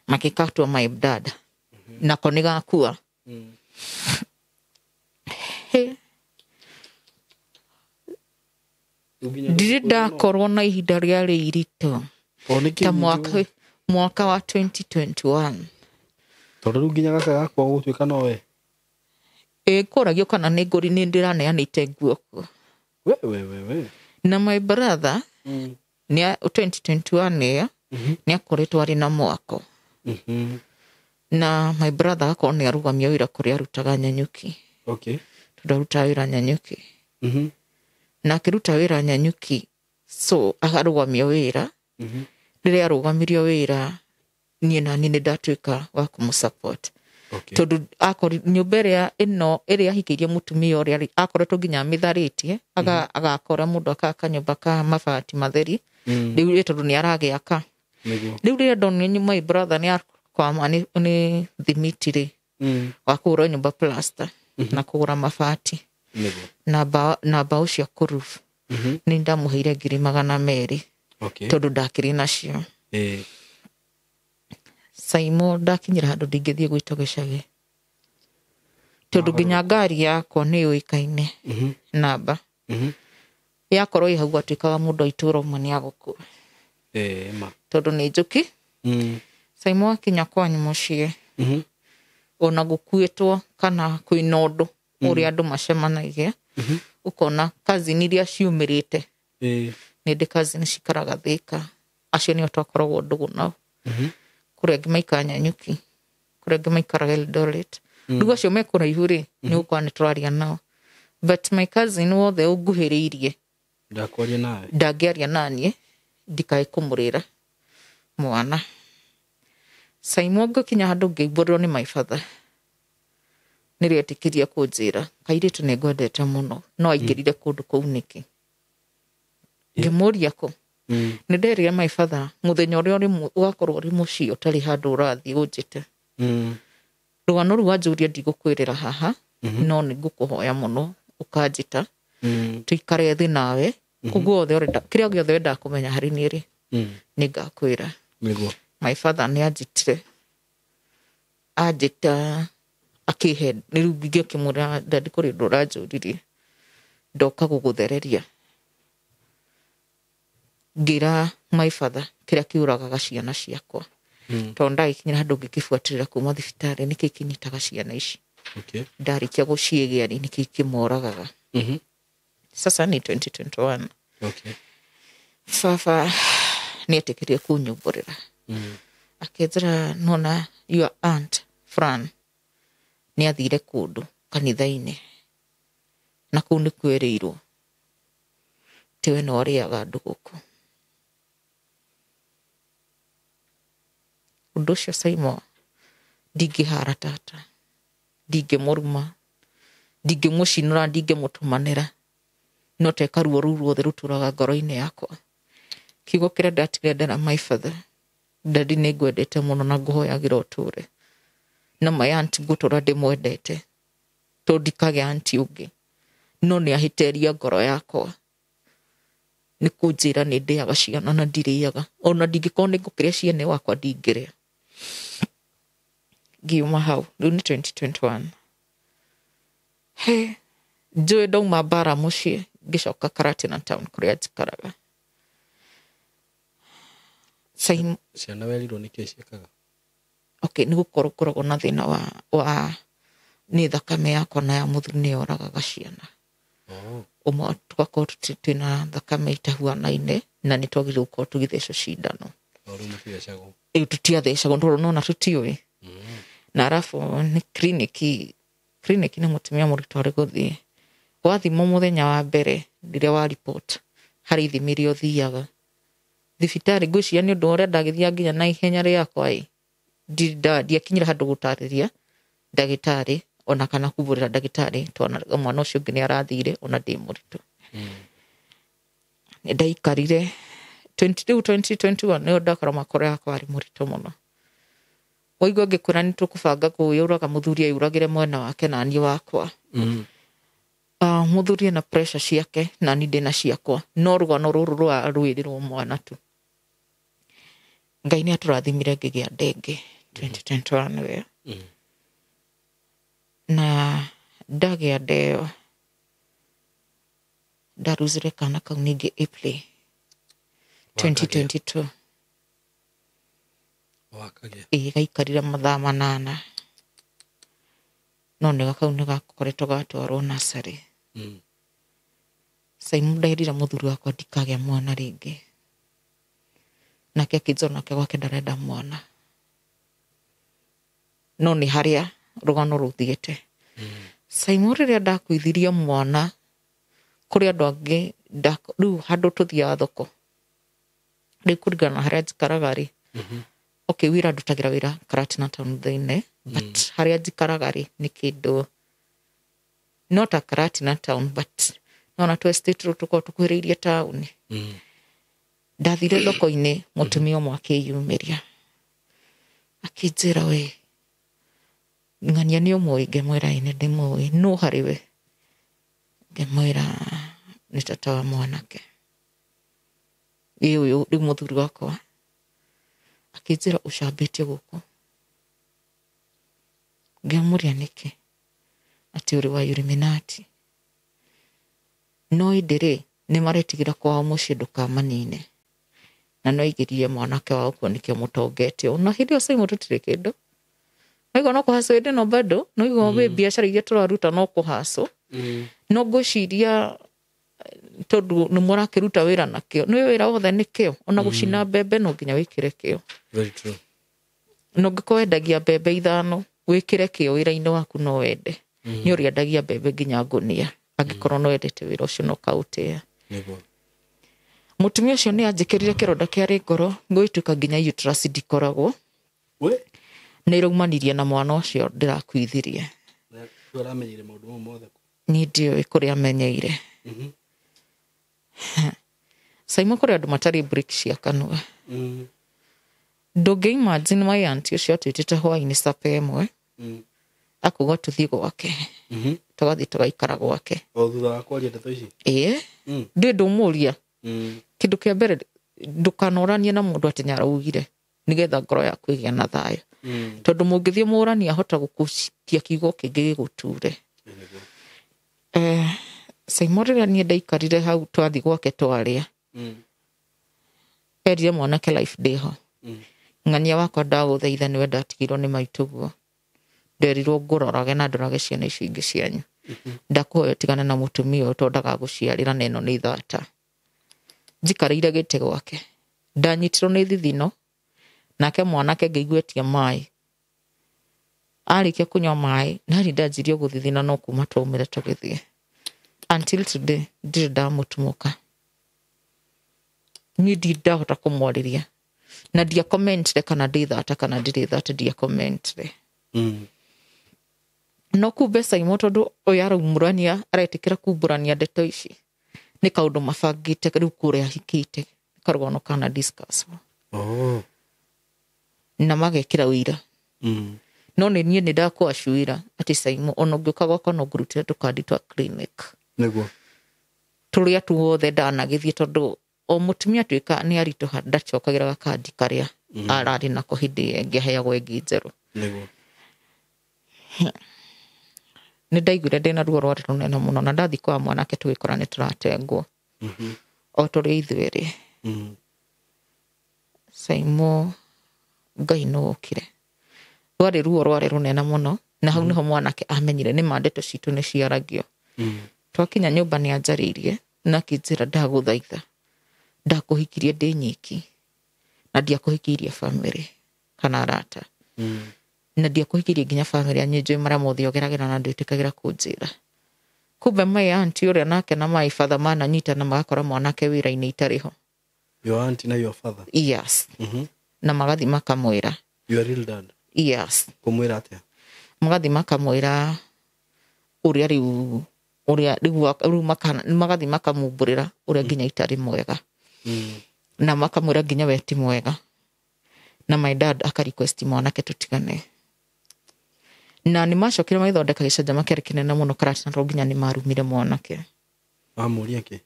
makĩkatua my dad nako nĩ gakua ndirĩ ndakorwo na ihinda rĩarĩ iritũ ta mwaka wa 2021 tondũ rĩu nginya gaka gakwa gũtuĩka nowe kũragio kana nĩ ngũri nĩ ndĩraneanĩte guoko na my brother nĩ 2021 ĩyo nĩ akoretwo arĩ na mwako na my brother agakorwo nĩ arũgamia wĩra kũrĩa arutaga Nyanyuki tondũ arutaga wĩra Nyanyuki na akĩruta wĩra Nyanyuki so akarũgamia wĩra rĩrĩa arũgamirio wĩra niĩ nani nĩ ndatuĩka wa kũmũsupport tondũ nyũmba ĩrĩa ahikĩirie mũtumia ũrĩa akoretwo nginya amĩtharĩtie agakora mũndũ akanyũmba ka mabati matheri rĩu tondũ nĩ aragĩaka rĩu rĩrĩa ndonire my brother nĩ akwama nĩ thimiti-rĩ wa kũgũra nyũmba plaster na kũgũra mabati na mbaũ cia kũrubu nĩ ndamũheire 200,000 tondũ ndakĩrĩ nacio Simon ndakinyĩra handũ ndingĩthiĩ gwitũ gĩcagi tondũ nginya ngari yakwa nĩ yũĩkaine namba yakorwo ĩ hau atuĩkaga mũndũ aitũra ũmwe nĩ agũkua tondũ nĩ njũki Simon akinya kwanyu mũciĩ ona gũkuĩtwo kana kwĩna ũndũ ũrĩa andũ macemanagia ũkona cousin iria ciumĩrĩte nĩ ndĩ cousin cikaraga Thĩka acio nĩo twakoragwo ndũgũ nao kũrĩa angĩ maikara Nyanyuki kũrĩa angĩ maikaraga Eldoret rĩu acio me kũraihu rĩ nĩ gũkorwo nĩ tũraria nao but my cousin wothe ũnguhĩrĩirie ndangĩaria naniĩ ndikae kũmũrĩra mwana Simon ngĩkinya handũ ngĩimbũrĩrwo nĩ my father nĩrĩetĩkĩria kũnjĩra kairĩtu nĩ ngwendete mũno no aingĩrire kũndũ kũu nĩkĩ ngĩmũria kũ nĩ nderire my father mũthenya ũrĩa ũgakorwo ũrĩ mũciĩ ũtarĩ handũ ũrathiĩ ũnjĩte rũgano rũu wanjũria ndigũkwĩrĩra haha no nĩ ngũkũhoya mũno ũkanjĩta tũikare thĩ nawe koguo kĩrĩa gĩothe wenda kũmenya harĩ niĩ rĩ nĩ ngakwĩra my father nĩ anjĩtire anjĩta akihe nä rä u ngingä kä må ra ndandä kå rä ndå ranjå ririe ndoka gå gå thereria ngä ra my father kä rä a kä å ragaga ciana ciakwa tondå ndagä kinyä ra handå ngä kä buatä rä ra kuma thibitarä nä kä kä nyitaga ciana ici ndarä kia gå ciä nä kä kä moragaga sasa nä 2021 baba nä etä kä rie kå nyå mbå rä ra akenjä ra nona your aunt Fran nä athire kå ndå kanitha-inä na kå u nä kwä rä irwo tä we no rä aga ndå gå kå å ndå å cio Saimo ndingä hara tata ndingä må ruma ndingä må cinå ra ndingä må tå manä ra no teka ruo rå u ruothe rå tå raga ngoro-inä yakwa kiugo kä rä a ndatigire ndera my father ndadi nä ngwendete må no na ngå hoyagä ra å tå re na my aunt ngå tå ra ndä mwendete tondå ndikagä anti å ngä no nä ahä teria ngoro yakwa nä kå njä ra nä ndäaga ciana na ndirä aga ona ndingä korwo nä ngå kä rä a ciene wakwa ndingä rä a ngiuma hau rä u nä 2021 he njå ä ndauma mbara må ciä ngä coka Karatina town kå rä a njikaraga ciana werirwo nä kä ciäkaga okay nä gå korwo koragwo na thä na wa nä thakame yakwa na ya må thuri nä yoragaga ciana ũmwe tũgakorwo twĩ na thakame itahuanaine na nĩ twagĩrĩirwo gũkorwo tũgĩthecwo cindano ĩĩ tũtiathecagwo ndũrona tũtiũĩ na arabu nĩ kiriniki nĩ mũtumia mũritũ arĩ gũthiĩ wathimwo mũthenya wa mbere rĩrĩa wa report harĩ ithimi iria ũthiaga thibitarĩ ngwĩciria nĩ ũndũ wa ũrĩa ndagĩthiaga nginya na ihenya rĩakwa ndiakinyire handũ gũtarĩria ndagĩtarĩ ona kana kuburira ndagĩtarĩ twana mwana ũcio ũngĩ nĩ arathire ona ndĩ mũritũ nĩ ndaikarire 2021 nĩ ndakora makoro yakwa arĩ mũritũ mũno waigua ngĩkwĩra nĩ tũkũbanga kũyũraga mũthuri ayũragĩre mwena wake na niĩ wakwa mũthuri ena pressure ciake na niĩ ndĩ na ciakwa no rũgano rũrũ rwarũĩrĩrwo mwana tu Ngai nĩ atũrathimire ngĩgĩa ndenge 2021 we na ndagĩa ndeo ndaruzire kana kau ningĩ April 2022 ĩĩ gaikarire mathaa 8 no nĩ kau nĩ gakoretwo gatwarwo nursery Saimo ndairire mũthuri wakwa ndikagĩa mwana rĩngĩ nake akĩnjĩra nake gwake ndarenda mwana no nĩ harĩa rũgano rũthiĩte Saimo rĩrĩa ndakuithirie mwana kũrĩ andũ angĩ rĩu handũ tũthiaga thoko rĩu kũringana na harĩa njikaraga rĩ okay wĩra ndutagĩra wĩra Karatina town thĩinĩ but harĩa njikaraga rĩ nĩ kĩndũ not a Karatina town but nona tũ estate rũ tũkorwo tũkuhĩrĩirie taũni ndathire thoko-inĩ mũtumia ũmwe akĩyumĩria akĩnjĩra we ng'ania nĩ ũmũĩ ngĩmwĩra ĩ nĩ ndĩmũĩ no harĩ we ngĩmwĩra nĩ tata wa mwanake ĩ ũyũ rĩu mũthuri wakwa akĩnjĩra ũcambĩtie gũkũ ngĩmũria nĩkĩ atĩ ũrĩ wa Illuminati no ĩndĩ rĩ nĩ maretigĩra kwao mũciĩ ndũkamanine na no aingĩrire mwanake wao kuo nĩkĩo mũtongete ona hĩndĩ ĩyo Saimo tũtirĩ kĩndũ Naigo no kũhacwo ĩndĩ no bado no igo wĩ biacara iria tũraruta no kũhacwo no ngwĩciria tondũ nĩ mũrakĩruta wĩra nakĩo nĩ wĩra wothe nĩkĩo ona gũcina mbembe no nginya wĩkĩre kĩo very true no ngĩkorwo wendagia mbembe 5 wĩkĩre kĩo wĩra-inĩ waku no wende nĩ ũrĩendagia mbembe nginya ngũnia angĩkorwo no wendete wĩra ũcio no kaũtĩa mũtumia ũcio nĩ anjĩkĩrire kĩronda kĩarĩ ngoro ngũituĩka nginya uterus ndikoragwo nĩ iraumanirie na mwana ũcio ndĩrakuithirie niĩ ndiũĩ kũrĩa amenyeire Saimo kũrĩ andũ matarĩ break cia kanua ndũngĩ-imagine my aunty ũcio atwĩtĩte hwainĩ sapa ĩmwe akuga tũthiĩ gwake tũgathiĩ tũgaikara gwake o thutha wa kwaria ndeto ici ĩĩ ndĩ ndũmũria kĩndũ kĩa mbere ndũkanoranie na mũndũ atĩ nĩaraugire nĩgetha ngoro yaku ĩgĩe na thayũ tondu mungithie murani ahota gukutia kiugo kingi giguture Saimorera nie ndaikarire hau twathi gwake twaria erire mwanake life day ho ng'ania wakwa ndaguthaitha niwe ndatigirwo ni maituguo nderirwo ngurorage na ndorage ciana icio ingi cianyu ndakuhoya tigana na mutumia uyu tondaga guciarira neno ni thata njikareire gite gwake ndanyitirwo ni thithino nake mwanake ngeigwetia mai arikia kunywa mai nari ndajirio guthithina no kuma twaumire tugithie until today ndiri ndamutumuka ni ndahota kumwariria na ndia comment kana ndi thata kana ndiri thata ndia comment no kumbe Saimo tondu uyu araumurania aretikira kumburania ndeto ici ni kaundu mabangite riu kuria hikite karugono kana discuss na magekira wira no ni nie ni ndakwacuira ati Saimo ono ngioka gwako no ngurutire tukandi twa clinic niguo turia tuothe ndanagithie tondu o mutumia twika ni arituha ndacokagira gakandi karia arari nako hindi ngiheagwo ingi njeru niguo ni ndaiguire ndina ruo rwari runene muno na ndathi kwa mwanake tugikora ni turatengwo o turi ithuiri Saimo Ngai no okire rwari ruo rwari runene muno na hau niho mwanake amenyire ni mandeto citu ni ciaragio twakinya nyumba ni anjaririe na kinjira ndaguthaitha ndakuhikirie ndi nyiki na ndiakuhikirie family kana arata na ndiakuhikirie nginya family anyenje mara mothe ogeragira na ndwitikagira kunjira kumbe mai auntie uria nake na mai father mana nyita na magakora mwanake wira-ini itariho your auntie na your father yes na magathi makamwira your real dad yes kumwira atia magathi makamwira uria riu magathi makamumburira uria nginya itari mwega na makamwira nginya weti mwega na my dad akarequest mwanake tutigane na ni macokire maithondeka gicanjama kiari kinene muno karati na nginya ni marumire mwanake amuria ki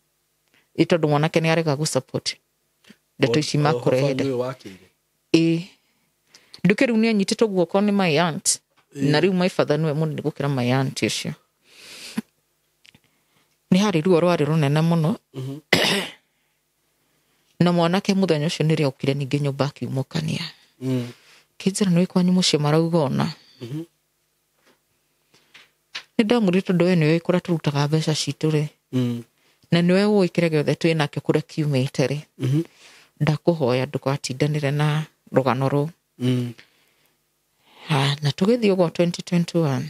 itondu mwanake ni arega gu support ndeto ici makurehede nduke riu ni anyititwo guoko ni my aunt na riu my father niwe munini gukira my aunt icio ni hari ruo rwari runene muno na mwanake muthenya ucio ni riokire ningi nyumba akiumukania kinjira ni kwanyu mucio maraugona ni ndamurite tondu we niwe ikura turutaga mbeca citu ri na niwe wikire giothe twinake kuria kiumite ri ndakuhoya ndugatindanire na rugano ru na tugithii ugo 2021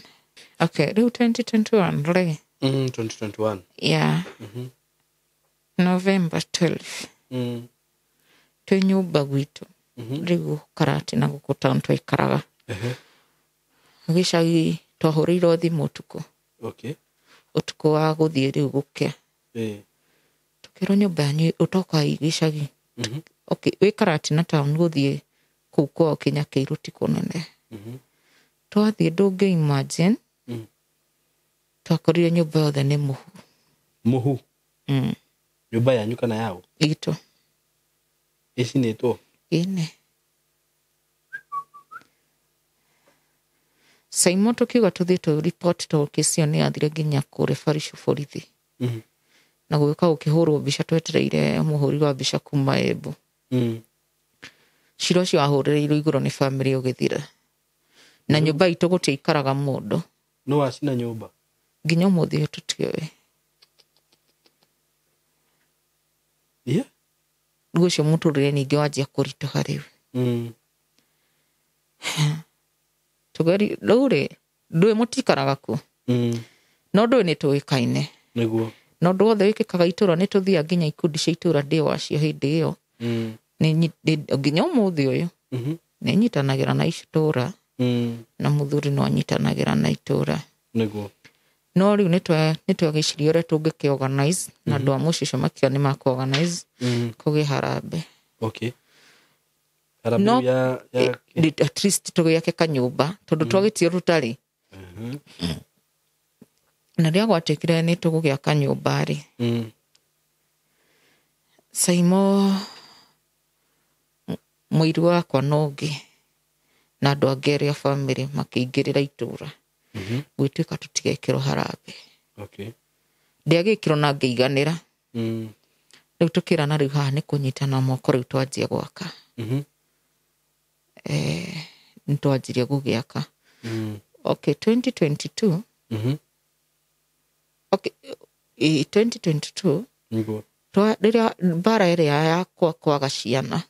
okay riu 2021 ri 2021 yeah November 12 twi nyumba gwitu riu karati na guku town twaikaraga gicagi twahuriirwo thimu utuku utuku wa guthii riu gukia tukirwo nyumba yanyu utoka gicagi okay wi karati na town guthii kuu kwao Kinyakiru ti kunene twathii ndungi imagine twakorire nyumba yothe ni muhu nyumba yanyu kana yao itu icinitwo ine Saimo tukiuga tuthii tu report to kisio ni athire nginya kure farisho borithi na gwika ukihurwo mbica twetereire muhuri wa mbica kuma Embu ciro cio ahuririrwo iguru ni family ugithira na nyumba itu gutiikaraga mundu no acina nyumba nginya muthi tutioe gucio muturire ningi wanjia kurituha riu tugeri ruri ndui mutikaraga ku no ndui ni tuikaine niguo no ndu othe wikikaga itura ni tuthia nginya ikundi cia itura ndi wacio hindi iyo ni nginya umuthi uyu ni nyitanagira na itura na muthuri no anyitanagira na itura niguo no riu nitwagicirio uria tungiki-organize na andu a mucicio makia ni maku-organize kugi harambe no at least tugiake kanyumba tondu twagitio rutari na ria gwatikire ni tugugiaka nyumba ri Saimo muiru wakwa nongi na andũ angĩ erĩ a bamĩrĩ makĩingĩrĩra itũũra gwĩtuĩka tũtigekĩrwo harambĩ. Ndiagĩkĩrwo na ngĩiganĩra. Rĩu tũkĩrana rĩu haha nĩ kũnyitana moko rĩu twanjia gwaka. Nĩ twanjirie gũgĩaka. 2022 2022 rĩrĩa mbara ĩrĩa yakwa kwaga ciana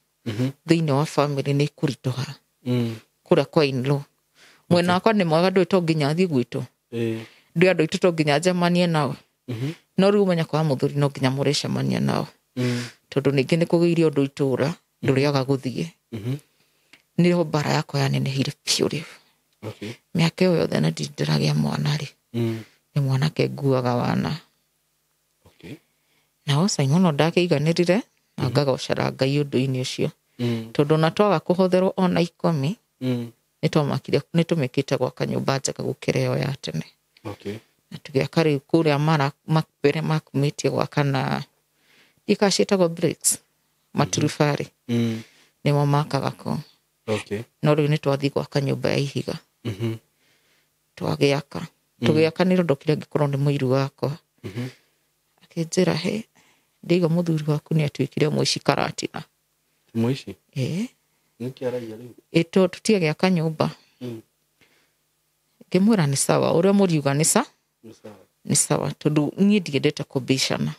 thĩinĩ wa bamĩrĩ nĩ kũritũha kũrĩa kwa in-law. Mwena wakwa nĩ mwega ndũĩ to nginya athiĩ gwitũ, ndũĩ andũ aitũ to nginya njemanie nao, no rĩu ũmenya kwa mũthuri no nginya mũrĩcemania nao, tondũ ningĩ nĩ kũgĩire ũndũ itũũra ndũrĩaga gũthiĩ. Nĩho mbara yakwa yanenehire biũ rĩu. Mĩaka ĩyo yothe na ndĩragĩa mwana rĩ, nĩ mwanake nguaga wana. Nao Simon ndakĩiganĩrire na ngagocera Ngai ũndũ-inĩ ũcio, tondũ na twaga kũhũthĩrwo ona ikũmi nĩ tũmĩkĩte gwaka nyũmba njega gũkĩra ĩyo ya tene. Na tũgĩaka rĩu kũrĩa mbere makumĩtie gwaka na ikaciĩtagwo bricks maturubarĩ nĩmo makaga kũu. No rĩu nĩ twathiĩ gwaka nyũmba ya ihiga twagĩaka. Tũgĩaka nĩ rondokire ngĩkorwo nĩ mũiru wakwa akĩnjĩra he ndĩiga mũthuri waku nĩ atuĩkire mũici Karatina. Mũici? Nĩkĩ aragia rĩu? Tũtige gĩaka nyũmba. Ngĩmwĩra nĩ sawa, ũrĩa mũriuga nĩ sawa, tondũ niĩ ndiendete kũbicana.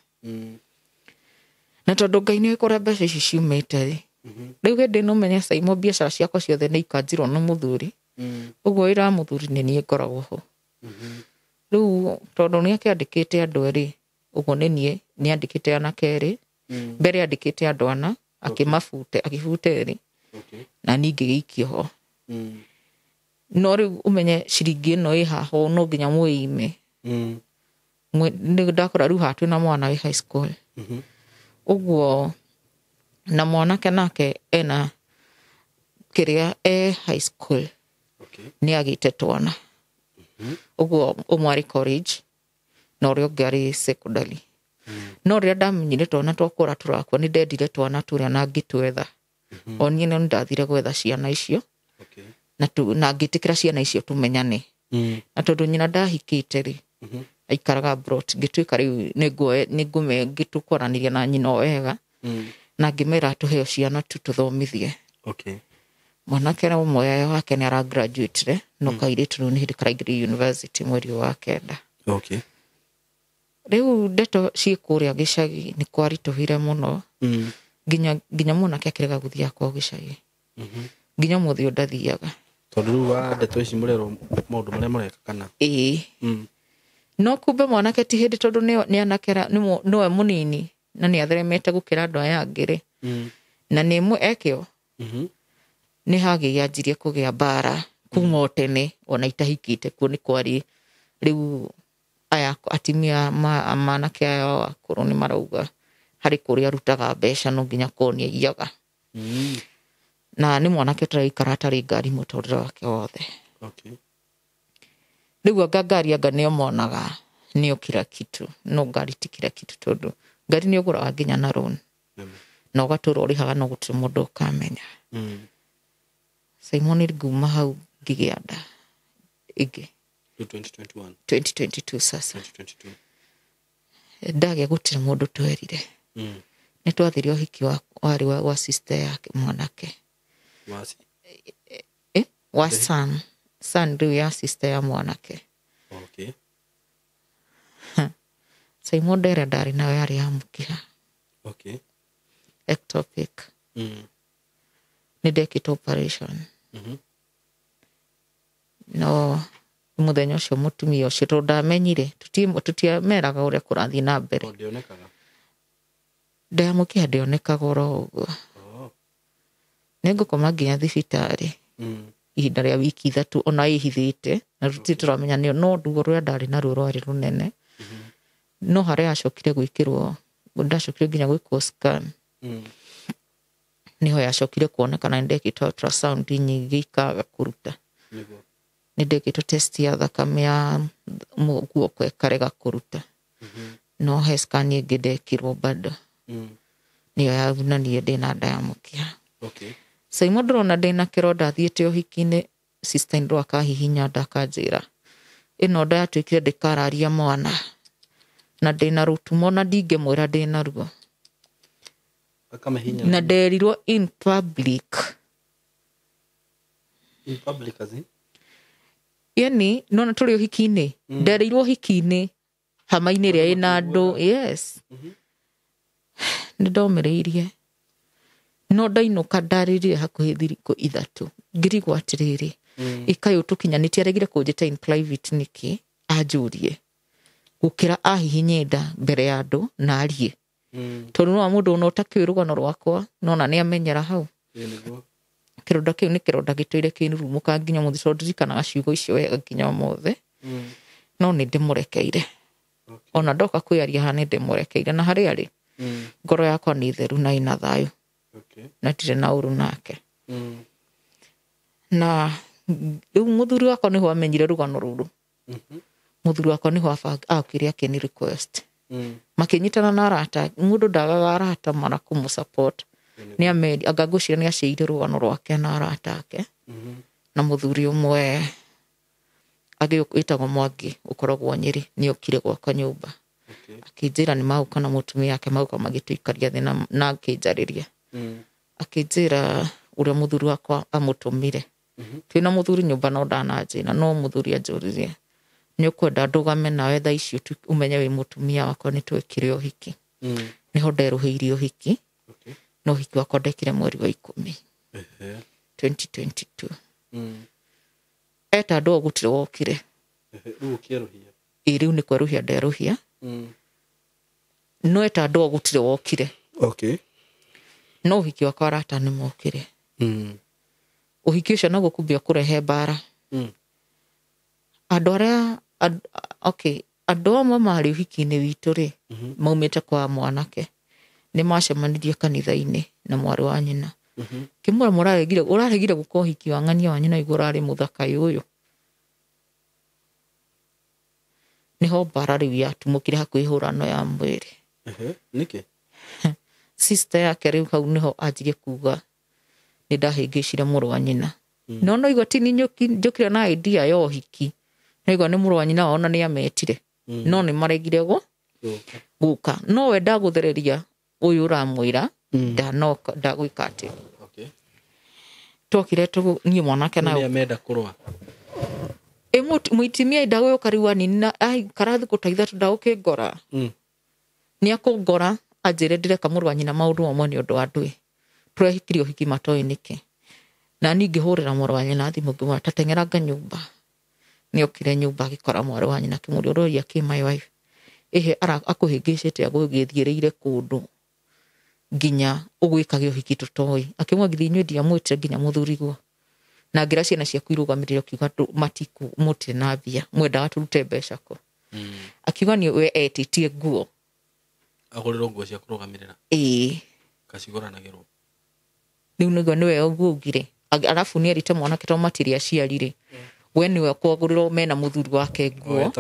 Na tondũ Ngai nĩ kũrĩa mbeca ici ciumĩte rĩ, rĩu hĩndĩ ĩno ũmenya Simon biacara ciakwa ciothe nĩ ikanjirwo nĩ mũthuri, ũguo wĩra wa mũthuri nĩ niĩ ngoragwo ho. Rĩu tondũ nĩ akĩandĩkĩte andũ erĩ, ũguo nĩ niĩ nĩ andĩkĩte anake erĩ, mbere andĩkĩte andũ ana akĩbuta erĩ na niĩ ngĩgĩikio ho. No rĩu ũmenye ciringi ĩno ĩ haha no nginya mwĩime. Nĩ ndakora rĩu haha twĩna mwana wĩ high school, ũguo na mwanake nake ena kĩrĩa high school nĩ agĩte twana, ũguo ũmwe arĩ college na ũrĩa ũngĩ arĩ secondary. No rĩrĩa ndamenyire twana twakũra tũrakua nĩ ndendire twana tũrĩa na ngĩtwetha. O niĩ nĩ ndathire gwetha ciana icio na ngĩtĩkĩra ciana icio tũmenyane. Na tondũ nyina ndahikĩte rĩ, aikaraga Brot, ngĩtuĩka rĩu ngĩtũkwaranĩria na nyina o wega na ngĩmera tũheo ciana tũthomithie. Mwanake na ũmwe wake nĩ ara graduate no kairĩtu rĩu nĩ hĩndĩ karaingĩrire university mweri wa kenda. Rĩu ndeto ciĩ kũrĩa gĩcagi nĩ kwaritũhire mũno, nginya mwanake akĩrega gũthiĩ akwa gĩcagi, nginya mũthĩ ndathiaga. Tondũ rĩu wa ndeto ici mũrerwo maũndũ marĩa mareka kana? No kumbe mwanake ti hĩndĩ tondũ nĩ anakera nĩwe mũnini na nĩ atheremete gũkĩra andũ aya angĩ na nĩ mwe ekĩo nĩ hagĩ yanjirie kũgĩa mbara kuma o tene ona itahikĩte kuo nĩ kwari rĩu aya atimia manake aya akũrũ nĩ marauga harĩ kũrĩa arutaga mbeca no nginya korwo nĩ aiyaga. Na nĩ mwanake ũtaraikara atarĩ ngari mũtũrĩre wake wothe. Rĩu anga ngari anga nĩo monaga nĩo kila kitu, no ngari ti kila kitu tondũ ngari nĩ ũgũraga nginya na loan na ũgatũra ũrĩhaga no gũtirĩ mũndũ ũkamenya. Simon nguma hau ngĩgĩa nda ĩngĩ 2022 sasa. Ndagĩa gũtirĩ mũndũ twerire. Nĩ twathire ũhiki warĩ wa sister yake mwanake wa son rĩu ya sister ya mwanake. Simon ndera ndarĩ nayo yarĩ ya mũkiha ectopic. Nĩ ndekĩte operation. No mũthenya ũcio mũtumia ũcio tondũ ndamenyire tũtiameraga ũrĩa kũrathiĩ na mbere. Nda ya mũkiha ndĩonekaga oro ũguo. Nĩ ngũkoma nginya thibitarĩ ihinda rĩa wiki 3 ona ihithĩte na tũtiramenya nĩ no ruo rũrĩa ndarĩ naruo rwarĩ rũnene. No harĩa acokire gwĩkĩrwo ndacokire nginya gwĩkwo scan niho yacokire kuonekana nĩ ndekĩtwo ultrasound nyingĩ ikaga kũruta. Nĩ ndekĩtwo test ya thakame ya guoko ĩkarega kũruta. No he scan ĩngĩ ndekirwo bado nĩyo yavunanire ndĩna nda ya mũkiha. Saimo ndrona ndina kironda thiete uhiki-ini sister in law akahihinya ndakanjira ino nda yatuikire ndikararia mwana na ndina rutumo na ndingimwira ndina ruo Akamahinya na nderirwo in public as in yani nona turi uhiki-ini nderirwo uhiki-ini hama-ini ria ina andu yes nindomereirie no ndainuka ndaririe hakuhi thiriku ithatu ngirigwo atiriri ikayo tukinyanitie aregire kunjita in private niki anjurie gukira ahihinye nda mbere ya andu na arie tondu no mundu no takirugano rwakwa nona ni amenyera hau kironda kiu ni kironda gitwire kinurumuka nginya muthico ndirikanaga ciugo icio wega nginya mothe no ni ndimurekeire ona ndoka kwiaria hane ndimurekeire na hari ari ngoro yakwa ni theru na ina thayu na tire na uru nake na riu muthuri wakwa niho amenyire rugano ruru muthuri wakwa niho akire akini request makinyitana na arata mundu ndagaga arata mara kumusupport ni amedi agagucira ni aciire rugano rwake na arata ake na muthuri umwe agitagwo Mwangi ukoragwo Nyeri ni okire gwaka nyumba akinjira ni mauka na mutumia yake mauka magituikaria thina na akinjariria akinjira uria muthuri wakwa amutumire twina muthuri nyumba no ndananjina no muthuri anjuririe ni ukwenda ndugame nawe tha icio umenye wi mutumia wakwa ni twekire uhiki niho nderuhiirie uhiki no uhiki wakwa ndekire mweri wa 10 2022 eta ndo gutire wokire riu kieruhia riu ni kweruhia nderuhia no eta ndo gutire wokire no uhiki wakwa arata ni mokire uhiki ucio naguo kumbia kurehe mbara andu aria andu amwe mari uhiki-ini witu ri maumite kwa mwanake ni macemanirie kanitha-ini na mwari wa nyina kimura uraregire guko uhiki wa ng'ania wa nyina igura ari muthakai uyu niho mbara riu yatumukire hakuhi hurano ya mwiri niki sister yake riu hau niho anjirie kuga ni ndahingicire muru wa nyina no igoti ni njukire na idea ya uhiki nigo ni muru wa nyina ona ni ametire no ni maregire guka no we ndaguthereria uyu uramwira ndanoka ndagwika ati tokire tu ni mwanake na ni amenda kurwa muitimia idago kariwa ni na ai karathi kutaitha tudaoke ngora ni akongora ajire direka muru wa nyina maundu amwe ni undu andui turehikiri uhiki matoi niki na ningi hurira muru wa nyina thimu ngimwa tatengeranga nyumba ni okire nyumba agikora muru wa nyina kimuri uroria ki my wife akuhingicite agugithiereire kundu nginya ugwikage uhiki tutoi akimwagithi nywe ndia mwite nginya muthuriguo na ngira ciana ciaku irugamirire kiuga matiku muti na bia mwenda turute mbeca ko akiuga ni we etitie nguo aguriro nguo cia kurugamirira kacigũranagĩrwo riu niguo niwe ũgugire alafu ni erite mwanake to matiria ciarire we niwe kwagũrĩrwo mena muthuri wake nguo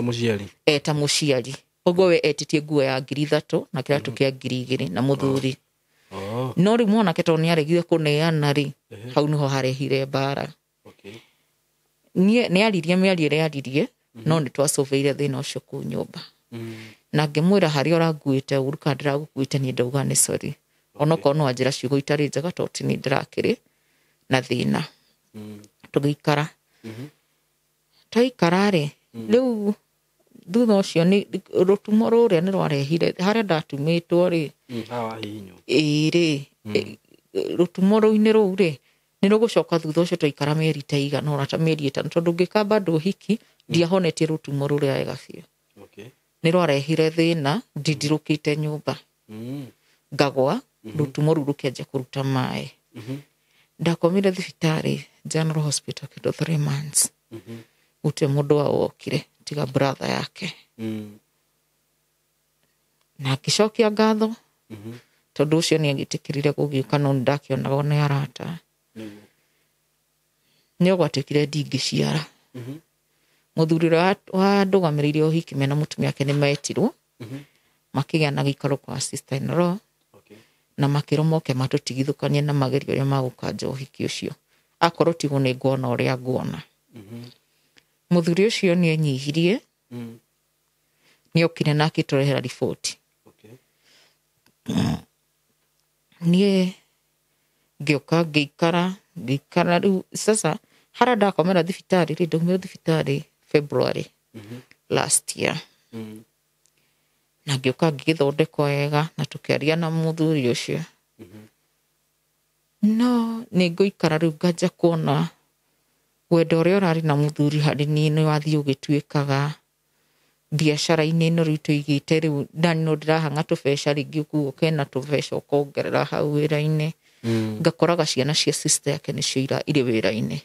eta muciari ũguo we etitie nguo ya 3,000 na kiratu kia 2,000 na muthuri no ri mwanake to ni aregire kuneana ri hau niho harehire mbara ni aririe miarire aririe no ni twacoveire thina ucio ku nyumba na ngimwira hari oranguite uruka ndiragukuite ni ndauga ni sorry onoko no anjira ciugo itari njega to ti ni ndirakiri na thina tugikara twaikara ri riu thutha ucio ni rutumo ruria ni rwarehire haria ndatumitwo ri ri rutumo ruini ruu ri ni rugucoka thutha ucio twaikara mieri ta igana ona ta mieri 5 tondu ngikamba nduhiki ndiahonetie rutumo ruria wega biũ ni rwarehire thina ndidirukite nyumba ngagwa rutumo ruru kianjia kuruta mai ndakomire thibitari General Hospital kido 3 months ute mundu wokire tiga brother yake na kishokia ngatho tondu ucio ni agitikirire gugiuka no ndakionaga ni arata ni ogwatikire ndingiciara muthuri wa ndugamiririe uhiki mena mutumia yake ni metirwo makigĩa na gikaro kwa sister in law na makĩro moke matũtigithũkanie na magerio ũrĩa magũkanja ũhiki ũcio akorwo tigwo nĩ nguona ũrĩa nguona mũthuri ũcio nĩ enyihirie nĩ okire na akĩtũrehera riboti niĩ ngĩũka ngĩikara rĩu sasa harĩa ndakomera thibitarĩ rĩ ndaumire thibitarĩ February last year na ngĩũka ngĩgĩthondekwo wega na tũkĩaria na mũthuri ũcio no nĩ ngũikara rĩu nganja kuona wendo ũrĩa ũrarĩ na mũthuri harĩ niĩ nĩ wathiĩ ũgĩtuĩkaga biacara-inĩ ĩno rĩu tũigĩte rĩu ndani no ndĩrahanga tũbeca rĩngĩ ũkuo kena tũbeca ũkongerera hau wĩra-inĩ ngakoraga ciana cia sister yake nĩcio irĩ wĩra-inĩ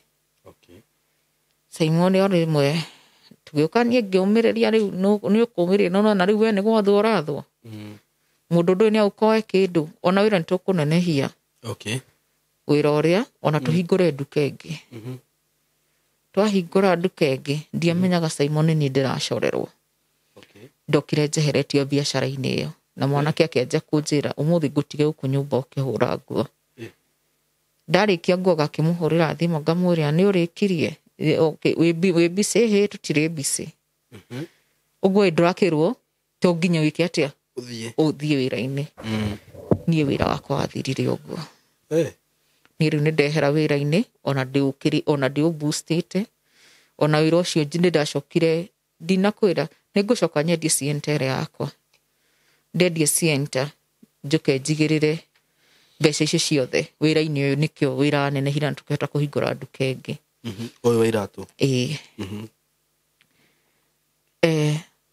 Simon rĩmwe tũgĩũka niĩ ngĩũmĩrĩria rĩu nĩ ũkũmĩrĩria no na rĩu we nĩ gwathwo ũrathwo mũndũ ndũĩ nĩ agũkoe kĩndũ ona wĩra nĩ tũkũnenehia wĩra ũrĩa ona tũhingũre nduka ĩngĩ twahingũra nduka ĩngĩ ndiamenyaga Simon nĩ ndĩracorerwo ndokire njeheretio biacara-inĩ ĩyo na mwanake akĩanjia kũnjĩra ũmũthĩ ngũtige gũkũ nyũmba ũkĩhũra nguo ndarĩkia nguo gakĩmũhũrĩra thimũ ngamwĩra nĩ ũrĩkirie wĩ busy hĩ tũtirĩ busy ũguo ndũrakĩrwo to nginya wĩke atĩa ũthiĩ wĩra-inĩ niĩ wĩra wakwa wathirire ũguo niĩ rĩu nĩ ndehera wĩra-inĩ ona ndĩũboostĩte ona wĩra ũcio nĩ ndacokire ndinakwĩra nĩ ngũcoka nyendie cientere yakwa ndendie cienta njoke njigĩrĩre mbeca icio ciothe wĩra-inĩ ũyũ nĩkĩo wĩra nenehira tũkĩhota kũhingũra nduka ĩngĩ ũyũ wa iratũ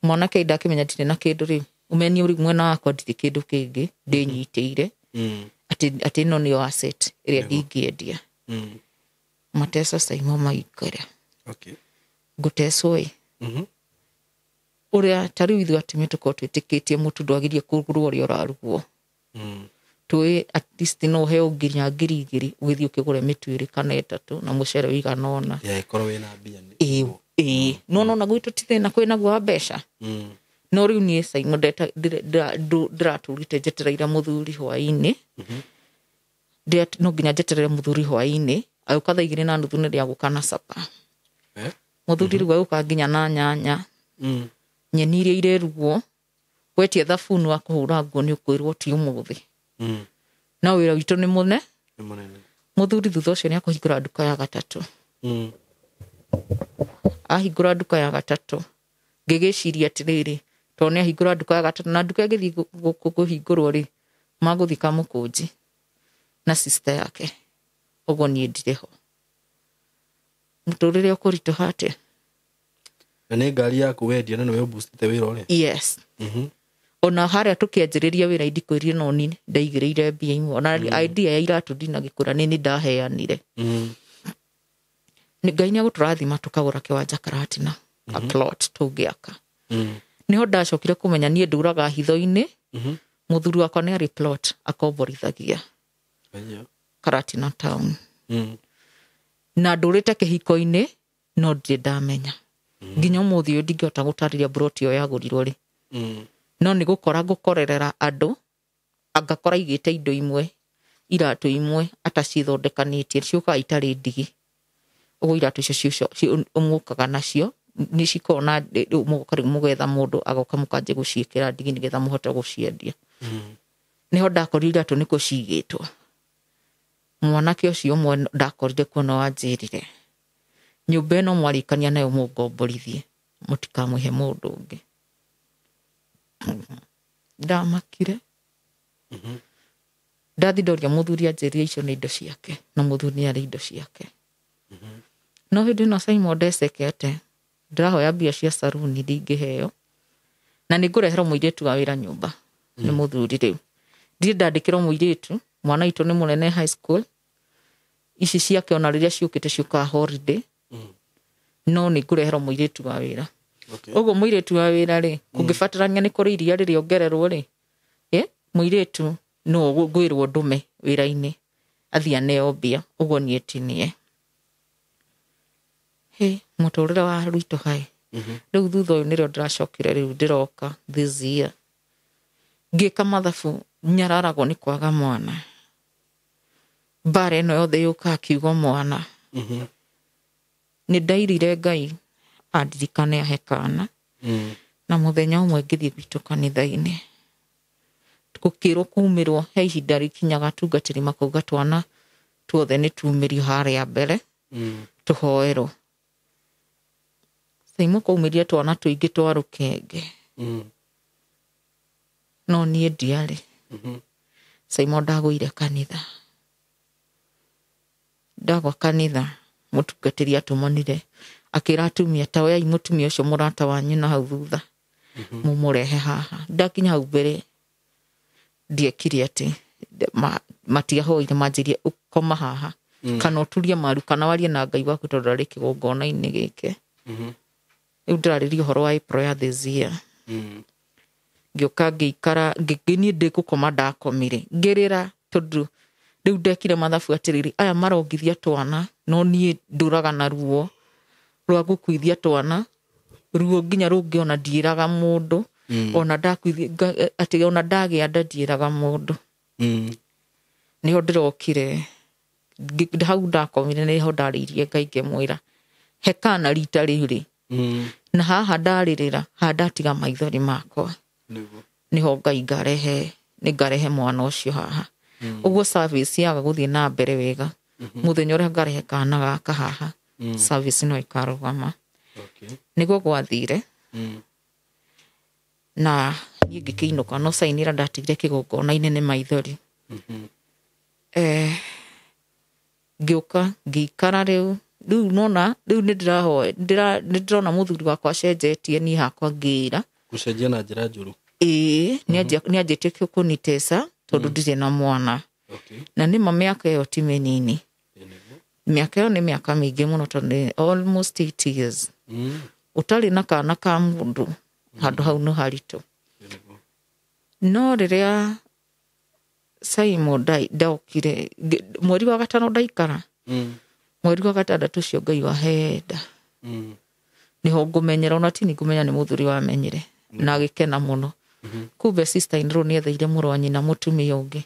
mwanake ndakĩmenya ndirĩ na kĩndũ rĩu ũmeni ũrĩ mwena wakwa ndirĩ kĩndũ kĩngĩ ndĩnyitĩire atĩ ĩno nĩyo asset ĩrĩa ndingĩendia mateso Simon maikara ngũtecwo ũrĩa ta rĩu ithuĩ atumia tũkorwo twĩtĩkĩtie mũtu ndwagĩrie kũgũrwo ũrĩa ũrarugwo tũĩ at least no ũheo nginya 2,000 ũgĩthiĩ ũkĩgũre mĩtu 2 kana 3 na mũcere wĩigana ũna ĩkorwo wĩna mbia no na gwitũ ti thĩna kwĩnaguo wa mbeca no rĩu niĩ Simon ndĩratũrĩte njetereire mũthuri hwaĩ-inĩ no nginya njetereire mũthuri hwaĩ-inĩ agĩũka thaa 2:30 nĩ rĩagũka na capa mũthuri rĩu agĩũka nginya na nyanya nyeni iria irerugwo wetie thabuni wa kũhũra nguo nĩ ũkwĩrwo ti ũmũthĩ na wĩra witũ nĩ mũnene mũthuri thutha ũcio nĩ akũhingũra nduka ya gatatũ ahingũra nduka ya gatatũ ngĩgĩciria atĩrĩrĩ tondũ nĩ ahingũra nduka ya gatatũ na nduka ĩgĩthiĩ kũhingũrwo rĩ magũthiĩ Kamũkũnji na sister yake ũguo niĩ ndirĩ ho mũtũrĩre ũkũritũha atĩa na nĩ ngari yaku wendia na nĩwe ũboostĩte wĩra ũrĩa yes ona harĩa tũkĩanjĩrĩria wĩra ndikwĩrire no ni ndaigĩrĩire mbia imwe ona idea ya iratũ ndinagĩkũra nĩ ndaheanire nĩ Ngai nĩagũtũrathima tukagũra kĩwanja Karatina a plot tũngĩaka niho ndacokire kũmenya niĩ ndũraga hitho-inĩ mũthuri wakwa nĩ arĩ plot akomborithagia Karatina town na ndũrĩte kĩhiko-inĩ no ndirĩ ndamenya nginya ũmũthĩ ũyũ ndingĩhota gũtarĩria plot ĩyo yagũrirwo rĩ no nĩ gũkora ngũkorerera andũ angakora igĩte indo imwe iratũ imwe atacithondekanĩtie ciũkaga itarĩ ndigi ũguo iratũ icio ũmũkaga nacio nĩ cikona mũgetha mũndũ agoka mũkanjĩ gũciĩkĩra ndigi nĩgetha mũhote gũciendia niho ndakorire iratũ nĩkuo cigĩtwo mwanake ũcio ũmwe ndakorire kuona wanjĩrire nyũmba ĩno mwarĩkania nayo mũngomborithie mũtikamũhe mũndũ ũngĩ ndamakire ndathi ndoria mũthuri anjĩrire icio nĩ indo ciake na mũthuri nĩ arĩ indo ciake no hĩndĩ ĩno Simon ndecekete ndĩrahoya mbia cia saruni ndingĩheo na nĩ ngũreherwo mũirĩtu wa wĩra nyũmba nĩ mũthuri rĩu ndirĩ ndandĩkĩrwo mũirĩtu mwana witũ nĩ mũnene high school ici ciake ona rĩrĩa ciũkĩte ciũkaga holiday no nĩ ngũreherwo mũirĩtu wa wĩra ũguo mũirĩtu wa wĩra rĩ kũngĩbatarania nĩ kũrĩ iria rĩrĩongererwo rĩ mũirĩtu no ngwĩrwo ndume wĩra-inĩ athiĩ aneo mbia ũguo niĩ tinie mũtũrĩre wa rwitũ hai rĩu thutha ũyũ nĩrĩo ndĩracokire rĩu ndĩroka this year ngĩka mathabu nyararagwo nĩ kwaga mwana mbara ĩno yothe yũka akiugo mwana nĩ ndairire Ngai andirikane ahe kana na mũthenya ũmwe ngĩthiĩ gwitũ kanitha-inĩ gũkĩrwo kumĩrwo he ihinda rĩkinyaga tungatĩri makauga twana tuothe nĩ tumĩrio harĩa mbere tũhoerwo Saimo kaumĩria twana tũingĩ twa rũkenge no niĩ ndiarĩ Saimo ndagũire kanitha ndagwa kanitha mũtungatĩri atũmonire akĩra atumia ta oyai mũtumia ũcio mũrata wanyu na hau thutha mũmũrehe haha ndakinya hau mbere ndiekire atĩ matiahoire manjirie ũkoma haha kana ũturie maru kana warie na Ngai waku tondũ arĩ kĩgongona-inĩ gĩkĩ rĩu ndĩrarĩria ũhoro wa April ya this year ngĩũka ngĩikara niĩ ndĩgũkoma ndakomire ngĩrĩra tondũ rĩu ndekire mathabu atĩrĩrĩ aya marongithia twana no niĩ ndũraga na ruo rwa gũkuithia twana ruo nginya rũngĩ ona ndiĩraga mũndũ ona ndakuithia atĩ ona ndagĩa nda ndiĩraga mũndũ nĩho ndĩrokire hau ndakomire nĩho ndarĩirie Ngai ngĩmwĩra he kana rita rĩrĩ na haha ndarĩrĩra haha ndatiga maithori makwa nĩho Ngai ngarehe mwana ũcio haha ũguo service yaga gũthiĩ na mbere wega mũthenya ũrĩa ngarehe kana gaka haha service no ikarũgama nĩguo gwathire na niĩ ngĩkĩinũka no sainĩra ndatigire kĩgongona-inĩ nĩ maithori ngĩũka ngĩikara rĩu nona rĩu nĩndĩrona mũthuri wakwa cenjetie niĩ hakwa ngĩra gũcenjia na njĩra njũru nĩanjĩtie kũnitesa tondũ ndirĩ na mwana na nĩma mĩaka ĩyo ti mĩnini mĩaka ĩyo nĩ mĩaka mĩingĩ mũno tondũ almost 8 years ũtarĩ na kana ka mũndũ handũ hau nĩ haritũ no rĩrĩa Saimo ndaokire mweri wa gatano ndaikara mweri wa gatandatũ ũcio Ngai wahenda nĩho ngũmenyera ona ti ngũmenya nĩ mũthuri wamenyire na agĩkena mũno kumbe sister in law nĩetheire mũrũ wa nyina mũtumia ũngĩ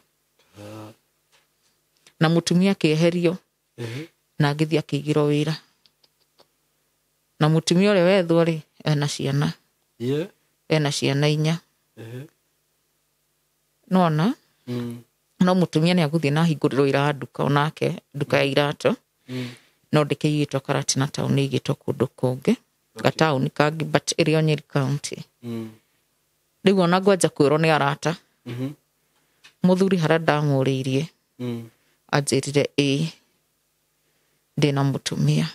na mũtumia akĩeherio na agĩthiĩ akĩigĩrwo wĩra na mũtumia ũrĩa wethwo rĩ ena ciana 4 nona no mũtumia nĩ agũthiĩ na hingũrĩrwo ira nduka onake nduka ya iratũ no ndĩkĩigĩtwo Karatina town ĩigĩtwo kũndũ kũngĩ gataũni kangĩ but ĩrĩ o Nyeri county rĩu ona ngwanja kwĩrwo nĩ arata mũthuri harĩa ndamũrĩirie anjĩrire ndĩna mũtumia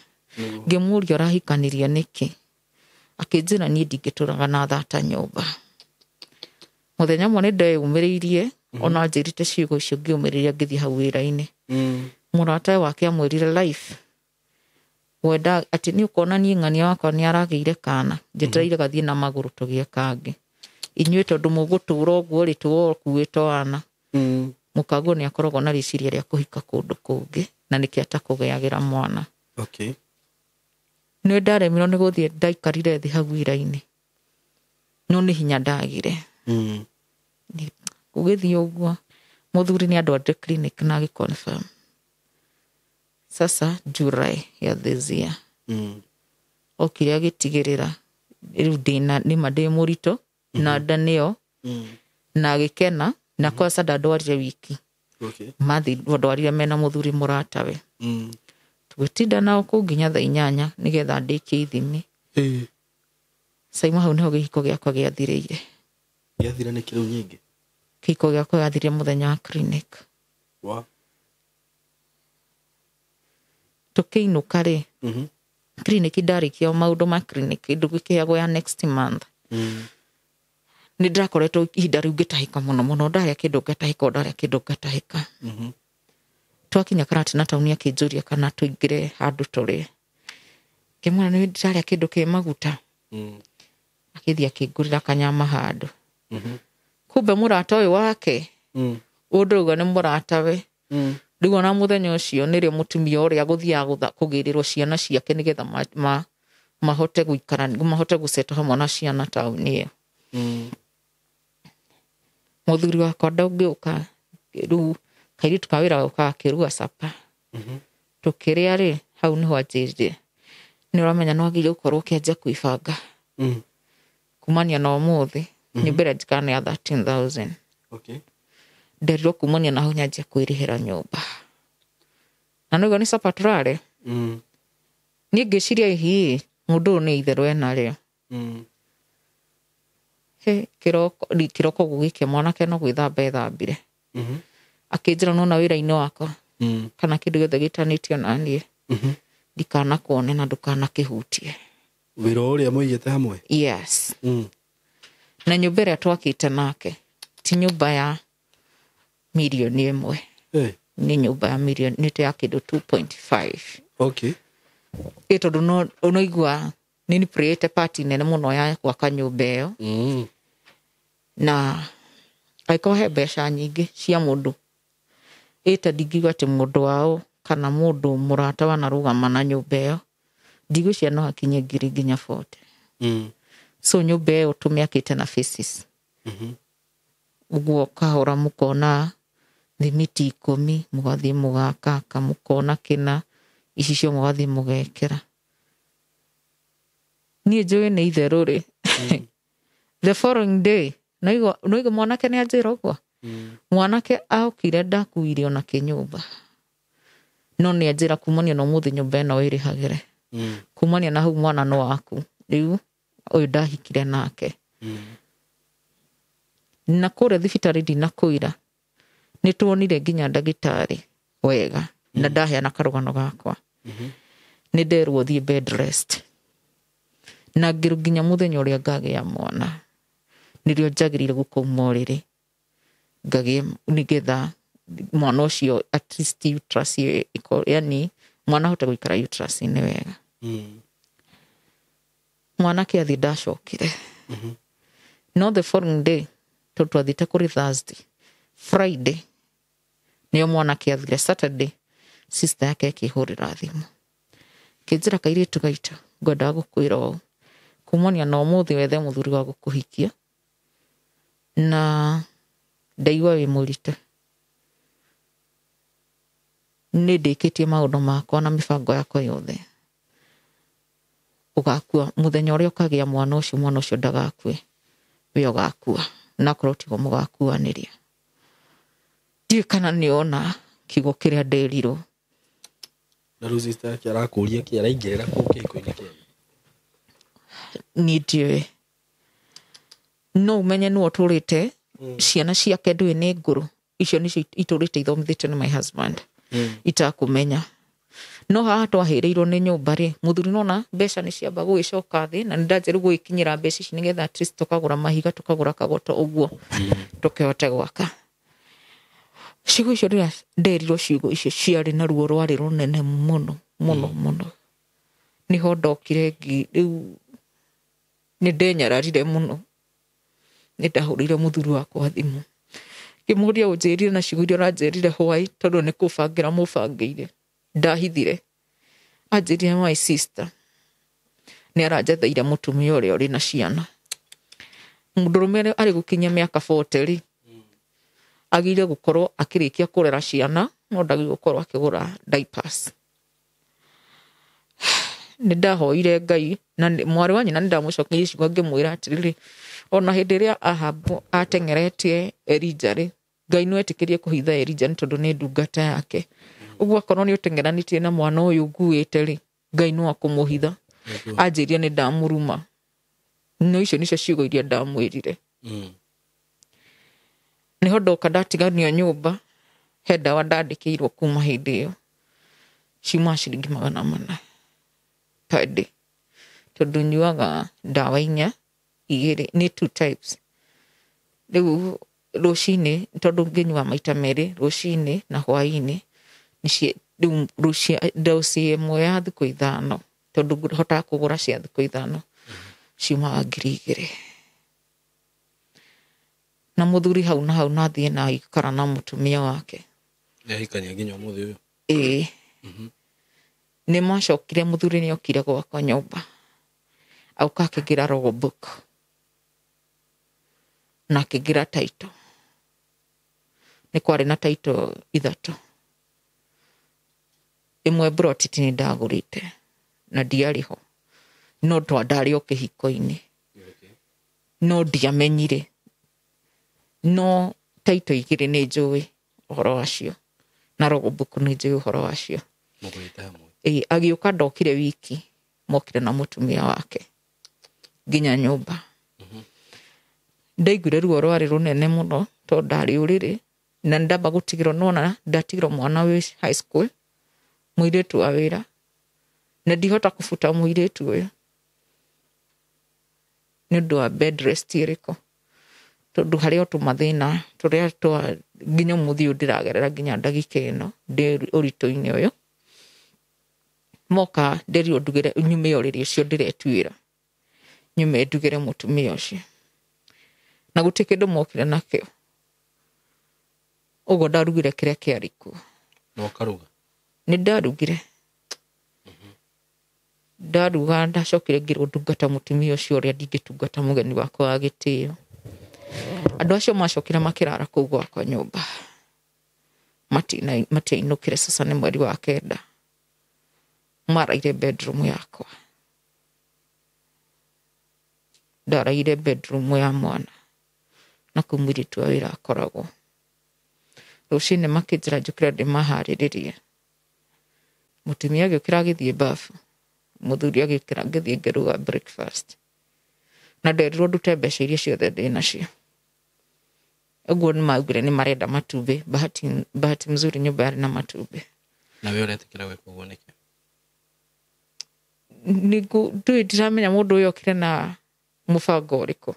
ngĩmũria ũrahikanirie nĩkĩ akĩnjĩra niĩ ndingĩtũraga na thata nyũmba mũthenya ũmwe nĩndeyumĩrĩirie ona njĩrĩte ciugo icio ngĩumĩrĩria ngĩthiĩ hau wĩra-inĩ mũrata wake amwĩrire life wenda atĩ nĩ ũkona niĩ ng'ania wakwa nĩ aragĩire kana njetereire gathiĩ na magũrũ tũgĩe kangĩ inyuĩ tondũ mũgũtũra ũguo rĩ tũkuĩtwo wana mũkaguo nĩ akoragwo na rĩciria rĩa kũhika kũndũ kũngĩ na nĩkĩ atakũgĩagĩra mwana nĩ ndaremirwo nĩ gũthiĩ ndaikarire thĩ hau wĩra-inĩ no nĩ hinya ndagire gũgĩthiĩ ũguo mũthuri nĩ andũ a clinic na agĩconfirm sasa July ya this year okire agĩtigĩrĩra rĩu nĩma ndĩ mũritũ na nda nĩyo na agĩkena na kwanza ndandwarire wiki mathi ndwarire mena mũthuri mũratawe tũgĩtinda nao kũu nginya thaa 8 nĩgetha ndĩkie ithimi Saimo hau nĩho gĩhiko gĩakwa gĩathirĩire gĩathira nĩ kĩrĩu nyingĩ kĩhiko gĩakwa gĩathire mũthenya wa clinic tũkĩinũka rĩ clinic ndarĩkia maũndũ ma clinic ndũgĩkĩagwo ya next month nĩ ndakoretwo ihinda rĩu ngĩtahĩka mũno ndarĩa kĩndũ ngatahĩka twakinya Karatina town akĩnjũria kana tũingĩre handũ tũrĩe kĩmwana nĩ ndarĩa kĩndũ kĩ maguta akĩthiĩ akĩngũrĩra kanyama handũ kumbe mũrata ũyũ wake ũndũrauga nĩ mũratawe rĩu ona mũthenya ũcio nĩrĩo mũtumia ũrĩa gũthiaga kũgĩrĩrwo ciana ciake nĩgetha mahote gũikara mahote gũcetwo hamwe na ciana taũni ĩyo muthuri wakwa ndangĩũka rĩu kairĩtu ka wĩra gũka akĩruga capa tũkĩrĩa rĩ hau nĩho anjĩrire nĩ ũramenya no nginya ũkorwo ũkĩanjia kwĩbanga kumania na ũmũthĩ nyũmba ĩrĩa njikara nĩ ya 13,000 nderirwo kumania na hau nyanjia kwĩrĩhĩra nyũmba na nĩguo nĩ capa tũrarĩa niĩ ngĩciria hihi mũndũ ũyũ nĩ itherũ enarĩo kĩroko gũgĩkia mwanake no gwĩthamba ethambire akĩnjĩra nona wĩra-inĩ wakwa kana kĩndũ gĩothe gĩtanĩtio na niĩ ndikanakuone na ndũkanakĩhutie wĩra ũrĩa mũigĩte hamwe yes na nyũmba ĩrĩa twakĩte nake ti nyũmba ya mirioni 1 nĩ nyũmba ya mirioni nĩ ya kĩndũ 2.5 tondũ no igua nĩ create party nene mũno ya gwaka nyũmba ĩyo na angĩkorwo he mbeca nyingĩ cia mũndũ ndingiuga atĩ mũndũ wao kana mũndũ mũrata wanarũgama na nyũmba ĩyo ndigũcia no hakinye 1,000 nginya 40 so nyũmba ĩyo tũmĩakĩte na faces ũguo kahora mũkona thimiti 10 mũgathiĩ mũgaka kamũkona kĩna ici cio mũgathiĩ mũgekĩra niĩ njũĩ nĩ itherũ rĩ the following day noigo mwanake nĩ anjĩra ũguo mwanake aokire ndakuire ona kĩnyũmba no nĩ anjĩra kumania na ũmũthĩ nyũmba ĩno ĩrĩhagĩre kumania na hau mwana no waku rĩu ũyũ ndahikire nake na kũrĩa thibitarĩ ndinakũira nĩ tuonire nginya ndagĩtarĩ wega na ndaheana karũgano gakwa nĩ nderwo thiĩ bed rest na ngĩrũ nginya mũthenya ũrĩa ngagĩa mwana nĩrĩo njagĩrĩire gũkauma ũrĩrĩ ngagĩa nĩgetha mwana ũcio at least uterus yani mwana ahote gũikara uterus-inĩ wega mwanake athiĩ ndacokire no the following day tondũ twathiĩte kũrĩ Thursday Friday nĩyo mwanake athire Saturday sister yake akĩhũrĩra thimũ kĩnjĩra kairĩtu gaitũ ngwendaga gũkwĩra ũũ kumania na ũmũthĩ wethe mũthuri wa gũkũhikia na ndaigua wĩ mũritũ nĩ ndĩkĩtie maũndũ makwa na mĩbango yakwa yothe ũgakua mũthenya ũrĩa ũkagĩa mwana ũcio ndagakue we ũgakua na korwo tigo mũgakuanĩria ndiĩ kana nĩona kiugo kĩrĩa nderirwo na rĩu sister yake arakũria kĩ araingĩrĩra kĩhiko-inĩ kĩu niĩ ndiũĩ no ũmenye nĩwe ũtũrĩte ciana ciake ndũĩ nĩ ngũrũ icio nĩcio itũrĩte ithomithĩtio nĩ my husband itakũmenya no haha twahĩrĩirwo nĩ nyũmba rĩ mũthuri nona mbeca nĩ ciamba gũgĩcoka thĩ na nĩndanjĩrwo gũgĩkinyĩra mbeca ici nĩgetha at least tũkagũra mahiga tũkagũra kagoto ũguo tũkĩhote gwaka ciugo icio rĩrĩa nderirwo ciugo icio ciarĩ na ruo rwarĩ rũnene mũno mũno mũno nĩho ndokire rĩu nĩ ndenyararire mũno nĩ ndahũrĩire mũthuri wakwa thimũ ngĩmũria ũnjĩrire na ciugo iria ũranjĩrire hwaĩ tondũ nĩ kũbangĩra mũbangĩire ndahithire anjĩrire my sister nĩ aranjetheire mũtumia ũrĩa ũrĩ na ciana mũndũrũme arĩ gũkinyia mĩaka 40 rĩ agire gũkorwo akĩrĩkia kũrera ciana no ndagĩrĩirwo gũkorwo akĩgũra diapers nĩ ndahoire Ngai na mwarĩ wa nyina nĩ ndamũcokeria ciugo ngĩmwĩra atĩrĩrĩ ona hĩndĩ ĩrĩa Ahabu ateng'eretie Elija rĩ Ngai nĩ etĩkĩrie kũhitha Elija nĩ tondũ nĩ ndungata yake ũguo akorwo nĩ ũteng'eranĩtie na mwana ũyũ nguĩte rĩ Ngai no akũmũhitha anjĩrire nĩ ndamũruma no icio nĩcio ciugo iria ndamwĩrire nĩho ndoka ndatiganio nyũmba he ndawa ndandĩkĩirwo kuma hĩndĩ ĩyo ciuma ciringi 400 per day tondũ nyuaga ndawa 4 igĩrĩ nĩ 2 types rĩu rũcinĩ tondũ ngĩnyua maita merĩ rũcinĩ na hwaĩ-inĩ dosi ĩmwe ya thikũ 5 tondũ hotaga kũgũra cia thikũ 5 ciumaga 2,000 na mũthuri hau na hau nathiĩ na ikara na mũtumia wake ahikania nginya ũmũthĩ ũyũ nĩ macokire mũthuri nĩ okire gwakwa nyũmba auka akĩgĩra logbook na akĩgĩra title nĩ kwarĩ na taito ithatũ. Ĩmwe brotiti nĩ ndagũrĩte na ndiarĩ ho, no twandarĩ o kĩhiko-inĩ, no ndiamenyire, no taito igĩrĩ nĩ njũĩ ũhoro wacio na logbook nĩ njũĩ ũhoro wacio. Agĩũka ndokire wiki, mokire na mũtumia wake nginya nyũmba. Ndaiguire ruo rwarĩ rũnene mũno tondũ ndarĩ ũrĩrĩ na ndamba gũtigĩrwo, nona ndatigĩrwo mwana wĩ high school, mũirĩtu wa wĩra, na ndihota kũbuta mũirĩtu ũyũ nĩ ũndũ wa bed rest ĩrĩkũ, tondũ harĩ o tũmathĩna tũrĩa nginya mũthĩ ndĩragerera nginya ndagĩka ĩno ndĩ ũritũ-inĩ ũyũ. Moka nderirwo ndugĩre, nyume ũrĩrĩ ũcio ndĩretuĩra, nyume ndugĩre mũtumia ũcio, na gũtirĩ kĩndũ mokire nakĩo. Ũguo ndarugire kĩrĩa kĩarĩ kuo. No karuga? Nĩ ndarugire. Ndaruga, ndacokire ngĩrwo ndungata mũtumia ũcio ũrĩa ndingĩtungata mũgeni wakwa wa gĩtĩo. Andũ acio macokire makĩrara kũu gwakwa nyũmba, matiainũkire. Sasa nĩ mweri wa kenda, maraire bedroom yakwa, ndaraire bedroom ya mwana na kũu mũirĩtu wa wĩra akoragwo. Rũciinĩ makĩnjĩra njũkĩre ndĩmaharĩrĩrie. Mũtumia agĩũkĩra agĩthiĩ bafu, mũthuri agĩũkĩra ngĩthiĩ ngĩruga breakfast, na nderirwo ndute mbeca iria ciothe ndĩ nacio. Ũguo nĩ maugire nĩ marenda matumbĩ. Bahati mzuri nyũmba yarĩ na matumbĩ. Na we ũretĩkĩra gwĩka ũguo nĩkĩ? Ndũĩ ndiramenya mũndũ ũyũ okire na mũbango ũrĩkũ.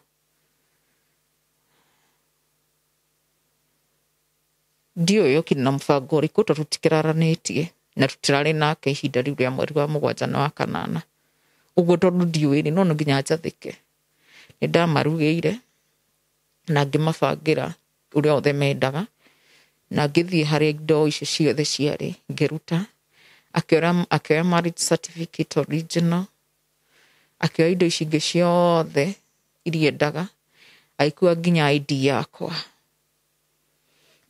Ndiũĩ okire na mũbango ũrĩkũ tondũ tũtikĩraranĩtie na tũtirarĩ nake ihinda rĩu rĩa mweri wa 7 na wa 8. Ũguo tondũ ndiũĩ no nginya njathĩke. Nĩ ndamarugĩire na ngĩmabangĩra ũrĩa othe mendaga, na ngĩthiĩ harĩa indo icio ciothe ciarĩ ngĩruta. Akĩoya marriage certificate original, akĩoya indo ici ingĩ ciothe iria endaga, agĩkua nginya ID yakwa.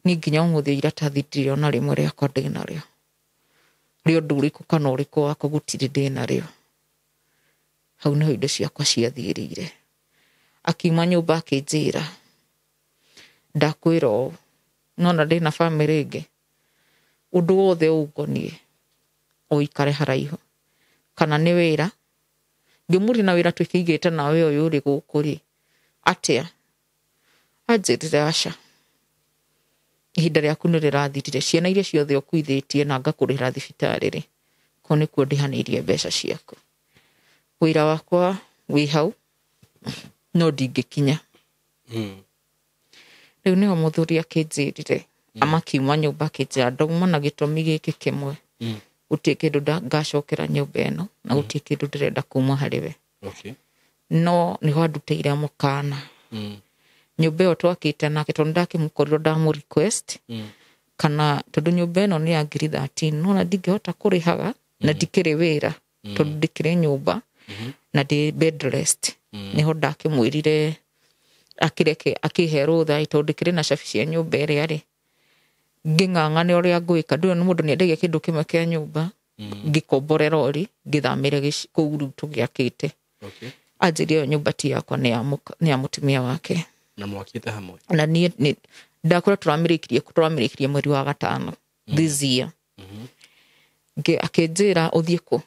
Ni nginya ũmũthĩ iratathi ndirĩ ona rĩmwe rĩakwa ndĩ narĩo, rĩo ũndũ ũrĩkũ kana ũrĩkũ wakwa gũtirĩ ndĩ narĩo. Hau nĩho indo ciakwa ciathirĩire. Akiuma nyũmba akĩnjĩra, ndakwĩra ũũ, nona ndĩna famĩlĩ ĩngĩ, ũndũ wothe ũngoniĩ ũikare haraihu, kana nĩ wĩra. Ngĩmũria na wĩra twĩkĩigĩte nawe ũyũ ũrĩ gũkũ rĩ atĩa? Anjĩrire aca, ihinda rĩaku nĩ rĩrathirire, ciana iria ciothe ũkuithĩtie na ngakũrĩhĩra thibitarĩ rĩ, ko nĩkuo ndĩhanĩirie mbeca ciaku. Wĩra wakwa wĩ hau no ndingĩkinya. Rĩu nĩho mũthuri akĩnjĩrire, amakiuma nyũmba akĩnjĩra ndauma na gĩtũmi gĩkĩ kĩmwe, gũtirĩ kĩndũ ngacokera nyũmba ĩno na gũtirĩ kĩndũ ndĩrenda kuma harĩ we. No nĩho andutĩire mũkana. Nyũmba ĩyo twakĩte nake tondũ ndakĩmũkorirwo ndamũ request kana tondũ nyũmba ĩno nĩ ya 13, nona ndingĩhota kũrĩhaga na ndikĩrĩ wĩra tondũ ndikĩrĩ nyũmba na ndĩ bed rest. Nĩho ndakĩmwĩrire akĩhe rũtha tondũ ndikĩrĩ na cabi cia nyũmba ĩrĩa rĩ, ngĩng'ang'ane ũrĩa ngwĩka. Ndũĩ nĩ mũndũ nĩendagia kĩndũ kĩmwe kĩa nyũmba, ngĩkomborera ũri ngĩthamĩre kũu rĩu tũgĩakĩte. Anjĩrire nyũmba ti yakwa, nĩ ya mũtumia wake. Na mwakĩte hamwe? Na niĩ ndakora tũramĩrĩkirie mweri wa 5 this year. Akĩnjĩra ũthiĩ kũ,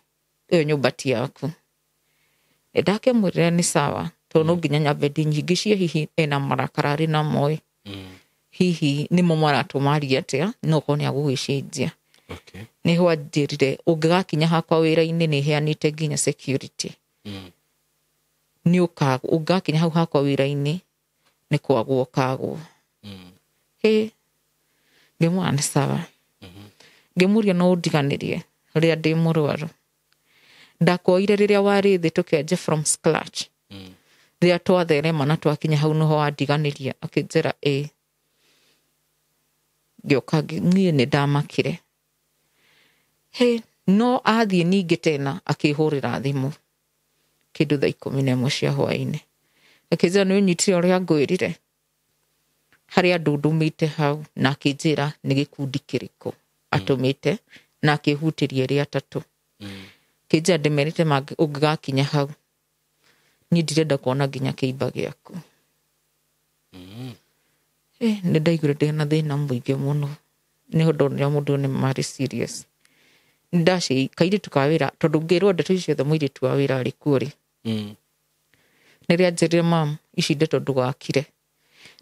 ĩyo nyũmba ti yaku. Ndakĩmwĩrire nĩ sawa tondũ no nginya nyambe nyingĩ cia hihi ena marakara arĩ na moĩ, hihi nĩmo maratũmaria atĩa, no korwo nĩ agũgĩcenjia. Nĩho anjĩrire ũngĩgakinya hakwa wĩra-inĩ nĩ heanĩte nginya security, ũngĩgakinya hau hakwa wĩra-inĩ nĩ kwagwo kagwo. Ngĩmwĩra nĩ sawa. Ngĩmũria no ũndiganĩrie rĩrĩa ndĩ mũrwaru. Ndakuoire rĩrĩa warĩ thĩ tũkĩanjia from scratch, rĩrĩa twatherema na twakinya hau nĩho wandiganĩria. Akĩnjĩra ĩĩ. Ngĩoka niĩ nĩ ndamakire. No athiĩ ningĩ tena akĩhũrĩra thimũ kĩndũ thaa 11 cia hwaĩ-inĩ, akĩnjĩra nĩ ũnyitire ũrĩa ngwĩrire. harĩa andũ ndũmĩte hau na akĩnjĩra nĩ gĩkundi kĩrĩkũ atũmĩte na akĩhutĩria erĩ atatũ kĩnjĩra ndĩmerĩte ũngĩgakinya hau niĩ ndirenda kuona nginya kĩimba gĩaku nĩ ndaiguire ndĩna thĩna mũingĩ mũno nĩ ũndũ ũrĩa mũndũ nĩ marĩ serious ndaci kairĩtu ka wĩra tondũ ngĩrwo ndeto icio ciothe mũirĩtu wa wĩra arĩ kuo rĩ nĩrĩa njĩrire mam ici ndeto ndũgakire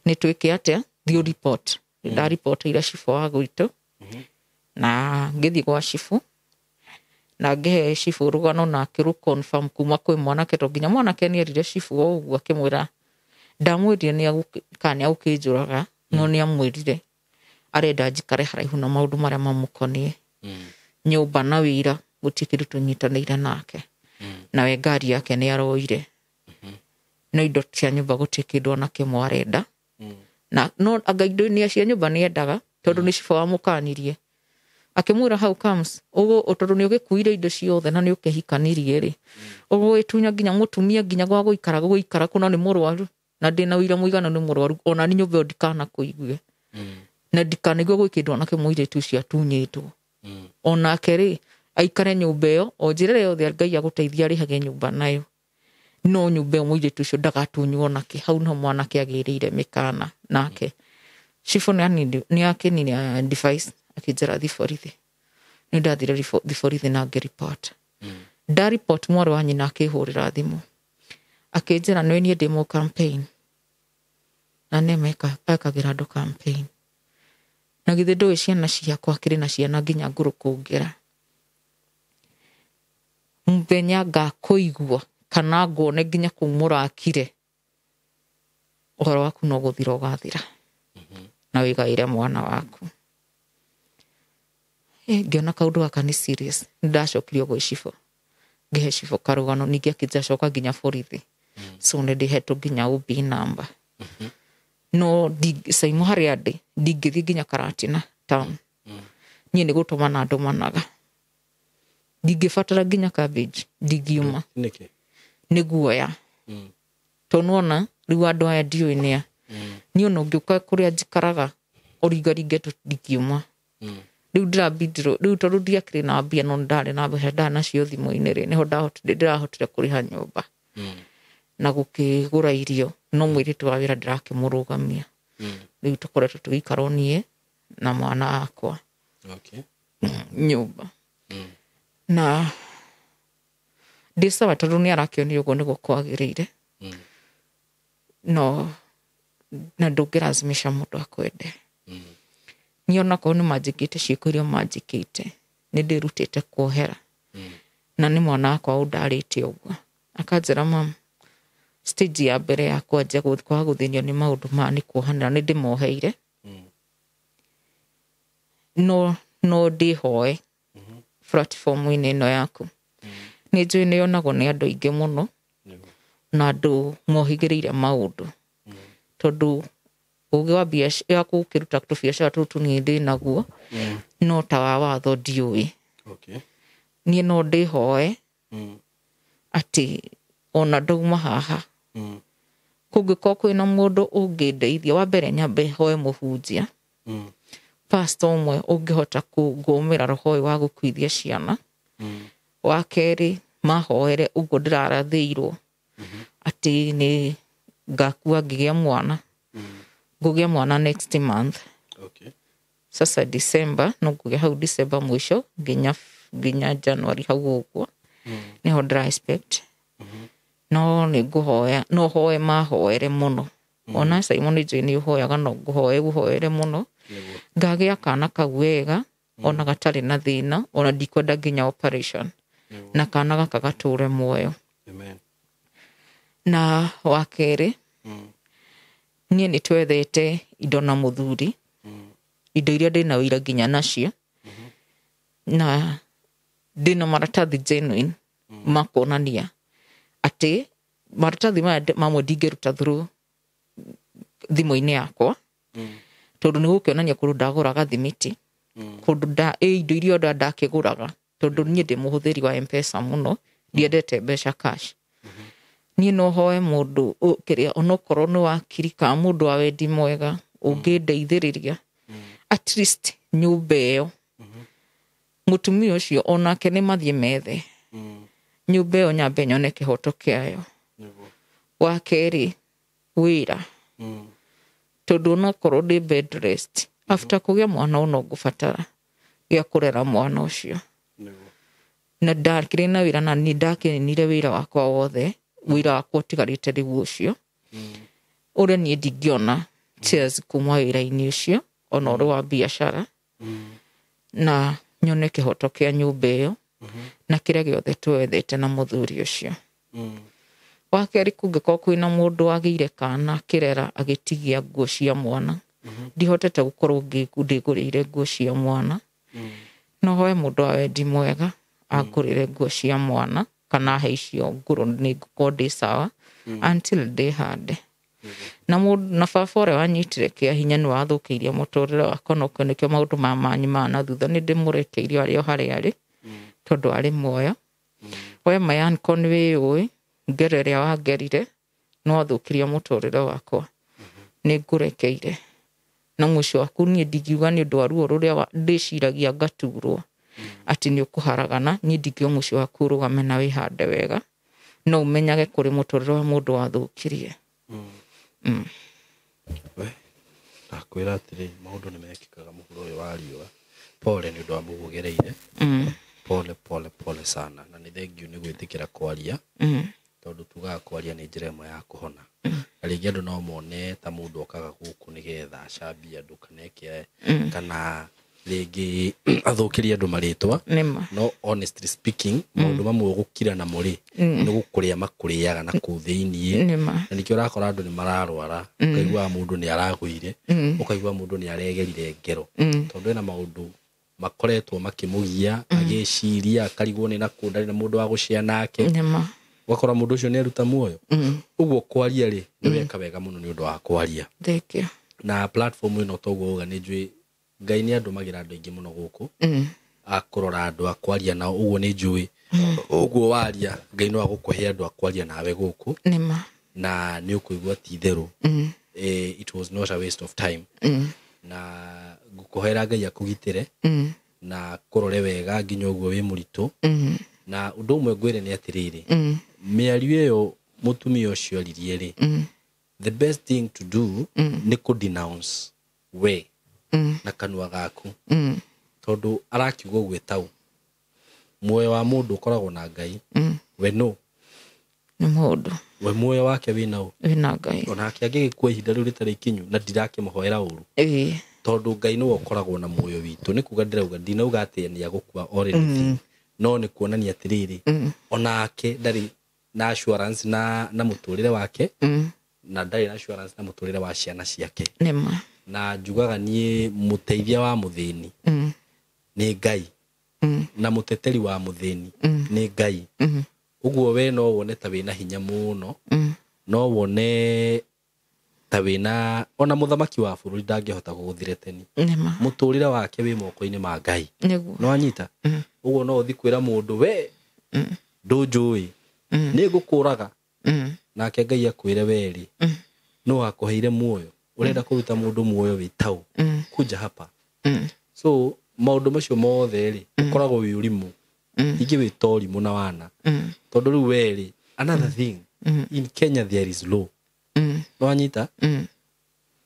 nĩ twĩke atĩa thiĩ report ndaripotĩire cibũ wa gwitũ na ngĩthiĩ gwa cibũ na ngĩhe cibũ rũgano na akĩrũ confirm kuma kwĩ mwanake to nginya mwanake nĩ erire cibũ o ũguo akĩmwĩra ndamwĩrire kana nĩagũkĩnjũraga no nĩamwĩrire arenda njikare haraihu na maũndũ marĩa mamũkoniĩ nyũmba na wĩra gũtirĩ kĩndũ tũnyitanĩire nake nawe ngari yake nĩ aroire no indo cia nyũmba gũtirĩ kĩndũ ona kĩmwe arenda na no anga indo nĩ cia nyũmba nĩ endaga tondũ nĩ cibũ wamũkanirie akĩmwĩra how comes ũguo tondũ nĩ ũgĩkuire indo ciothe na nĩ ũkĩhikanirie rĩ ũguo ĩtunya nginya mũtumia nginya gwa gũikara kuna nĩ mũrwaru na ndĩna ũira mũigana nĩ mũrwaru ona ni nyũmba ĩyo ndikanakũigue na ndikanaigua gwĩ kĩndũ ona kĩmwe mũirĩtu ũcio atunyĩtwo onake rĩ aikare nyũmba ĩyo o njĩra yothe Ngai agũteithia arĩhage nyũmba nayo no nyũmba ĩyo mũirĩtu ũcio ndagatunywo nake hau no mwanake agĩrĩire mĩkana nake cibũ nĩ akĩnini device akĩnjĩra thiborithi nĩ ndathire thiborithi na ngĩripoti ndaripoti mwarĩ wa nyina akĩhũrĩra thimũ akĩnjĩra nĩ niĩ ndĩmo campaign na nĩ ekagĩra andũ campaign na githĩ ndũĩ ciana ciakwa kĩrĩ na ciana nginya ngũrũkũngĩra mũthenya ngakũigua kana ngone nginya kũu mũrakire ũhoro waku no gũthira ũgathira na wĩgaĩre mwana waku ngĩona kaũndũ gaka nĩ serious ndacokirio gwĩ cibũ ngĩhe cibũ karũgano ningĩ akĩnjacoka nginya borithi so nĩ ndĩhetwo nginya OB number no Saimo harĩa ndĩ ndingĩthiĩ nginya Karatina town niĩ nĩ gũtũma na ndũmanaga ndingĩbatara nginya cabbage ndingiuma nĩ guoya to nona rĩu andũ aya ndiũĩ nĩa niĩ ona ũngĩũka kũrĩa njikaraga ũringaringe ndingiuma rĩu ndĩrabindirwo rĩu tondũ ndiakĩrĩ na mbia no ndarĩ na mbeca ndarĩ nacio thimũ-inĩ rĩ nĩho ndĩrahotire kũrĩha nyũmba na gũkĩgũra irio no mũirĩtu wa wĩra ndĩrakĩmũrũgamia rĩu tũkoretwo tũgĩikara niĩ na mwana wakwa nyũmba na ndĩsawa tondũ nĩ arakĩonire ũguo nĩguo kwagĩrĩire no na ndũngĩrazimisha mũndũ akwende niĩ onakorwo nĩ manjĩkĩte ciĩko iria manjĩkĩte nĩ ndĩrutĩte kuohera na nĩ mwana wakwa ũndarĩte ũguo akanjĩra mama stage ya mbere ya kwanja kwaga gũthĩnio nĩ maũndũ ma nĩ kuohanĩra nĩ ndĩmoheire no ndĩhoe platform-inĩ ĩno yaku nĩ njũĩ nĩ yonagwo nĩ andũ aingĩ mũno na andũ mohĩgĩrĩire maũndũ tondũ ũgĩ wa biacara gũkĩruta tũbiacara tũtũ niĩ ndĩ naguo no ta wa watho ndiũĩ niĩ no ndĩhoe atĩ ona ndauma haha kũngĩkorwo kwĩna mũndũ ũngĩndeithia wa mbere nyambe hoe mũhunjia pastor ũmwe ũngĩhota kũngũmĩra roho ũyũ wa gũkuithia ciana wa kerĩ mahoere ũguo ndĩrarathĩirwo atĩ nĩ ngakua ngĩgĩa mwana ngũgĩa mwana next month sasa December no ngũgĩa hau December mũico nginya January hau ũguo nĩho ndĩra expect no nĩ ngũhoya no hoe mahoere mũno ona Simon nĩ nĩ ũhoyaga no ngũhoere mũno ngagĩa kana kau wega ona gatarĩ na thĩna ona ndikwenda nginya operation na kana gaka gatũre muoyo na wa kerĩ niĩ nĩ twethete indo na mũthuri indo iria ndĩna ũira nginya nacio na ndĩna maratathi genuine makuonania atĩ maratathi maya mamwe ndingĩruta through thimũ-inĩ yakwa tondũ nĩ gũkĩonania kũndũ ndagũraga thimiti kũndũ indo iria ndakĩgũraga tondũ niĩ ndĩ mũhũthĩri wa M-Pesa mũno ndiendete mbeca cash niĩ no hoe mũndũ kĩrĩa onokorwo nĩ wakiri kana mũndũ wa wendi mwega ũngĩndeithĩrĩria at least nyũmba ĩyo mũtumia ũcio onake nĩ mathiĩ methe nyũmba ĩyo nyambe nyone kĩhoto kĩayo. Wa kerĩ wĩra tondũ onokorwo ndĩ bed rest after kũgĩa mwana no ngũbatara gĩa kũrera mwana ũcio na ndakĩrĩ na wĩra na nĩ ndakĩninire wĩra wakwa wothe wĩra wakwa ũtigarĩte rĩu ũcio ũrĩa niĩ ndingĩona shares kuma wĩra-inĩ ũcio ona ũrĩ wa biacara na nyone kĩhoto kĩa nyũmba ĩyo na kĩrĩa gĩothe twethete na mũthuri ũcio. Wa kerĩ kũngĩkorwo kwĩna mũndũ agĩire kana kĩrera agĩtigia nguo cia mwana ndihotete gũkorwo ndĩgũrĩire nguo cia mwana no hoe mũndũ wa wendi mwega agũrĩre nguo cia mwana kana he icio ngũrũ nĩ ngũkorwo ndĩ sawa until ndĩhande. Na baba ũrĩa wanyitire kĩa hinya nĩ wathũkĩirie mũtũrĩre wakwa na ũkĩo nĩkĩo maũndũ manyi na thutha nĩ ndĩmũrekeirie arĩ o harĩa arĩ tondũ arĩ muoyo. We mayanko nĩ wĩũĩ ngero ĩrĩa wangerire no wathũkirie mũtũrĩre wakwa nĩ ngũrekeire na mũico waku niĩ ndingiuga nĩ ũndũ wa ruo rũrĩa ndĩciragia ngaturwo atĩ nĩ ũkũharagana niĩ ndingiuga mũico waku ũrũgame na wĩhande wega no ũmenyage kũrĩ mũtũrĩre wa mũndũ wathũkirie. Ndakwĩra atĩrĩ maũndũ nĩ mekĩkaga mũhuro ũyũ wa riũa. Pole nĩ ũndũ wa mũgereire pole sana na nĩ thengiũ nĩ gwĩtĩkĩra kwaria tondũ tugaga kwaria nĩ njĩra ĩmwe ya kũhona. Na rĩngĩ andũ no mone ta mũndũ okaga gũkũ nĩgetha acambie andũ kana rĩngĩ athũkĩrie andũ marĩtwa no honestly speaking maũndũ mamwe ũgũkira na mũrĩ nĩ gũkũrĩa makũrĩaga na kũu thĩiniĩ na nĩkĩo ũrakora andũ nĩ mararwara ũkaigua mũndũ nĩ aragũire ũkaigua mũndũ nĩ aregerire ngero tondũ ena maũndũ makoretwo makĩmũgia agĩciria akarigwo nĩ nakũ ndarĩ na mũndũ wa gũcea nake wakora mũndũ ũcio nĩ aruta muoyo. Ũguo kwaria rĩ nĩ weka wega mũno nĩ ũndũ wa kwaria na platform ĩno toguo ũga nĩ njũĩ Ngai nĩ andũmagĩra andũ aingĩ mũno gũkũ akũrora andũ akwaria nao ũguo nĩ njũĩ ũguo waria Ngai no agũkũhe andũ akwaria nawe gũkũ na nĩ ũkũigua ti therũ. It was not a waste of time na ngũkũhoera Ngai akũgitĩre na kũrore wega nginya ũguo wĩ mũritũ na ũndũ ũmwe ngwĩre nĩ atĩrĩrĩ mĩario ĩyo mũtumia ũcio aririe rĩ the best thing to do nĩ kũ-denounce we na kanua gaku tondũ arakiuga ũguo tau muoyo wa mũndũ ũkoragwo na Ngai we no nĩ mũndũ we muoyo wake wĩna Ngai onake angĩgĩkua ihinda rĩu rĩtarĩ ikinyu na ndirakĩmũhoera ũru tondũ Ngai nĩwe ũkoragwo na muoyo witũ nĩ kuga ndĩrauga ndinauga atĩ nĩ agũkua already no nĩ kuonania atĩrĩrĩ onake ndarĩ na assurance na mũtũrĩre wake na ndarĩ na assurance na mũtũrĩre wa ciana ciake na njugaga niĩ mũteithia wa mũthĩni nĩ Ngai na mũteteri wa mũthĩni nĩ Ngai. Ũguo we no wone ta wĩna hinya mũno no wone ta wĩna ona mũthamaki wa bũrũri ndangĩhota gũgũthire teni mũtũrĩre wake wĩ moko-inĩ ma Ngai no anyita. Ũguo no ũthi kwĩra mũndũ we ndũnjũĩ nĩ ngũkũraga nake Ngai akwĩre we rĩ no akũheire muoyo urenda kũruta mũndũ muoyo wĩtau kuja hapa. So maũndũ macio mothe rĩ ũkoragwo wĩ ũrimũ ingĩ wĩ torimũ na wana tondũ rĩu we rĩ another thing in Kenya there is law no anyita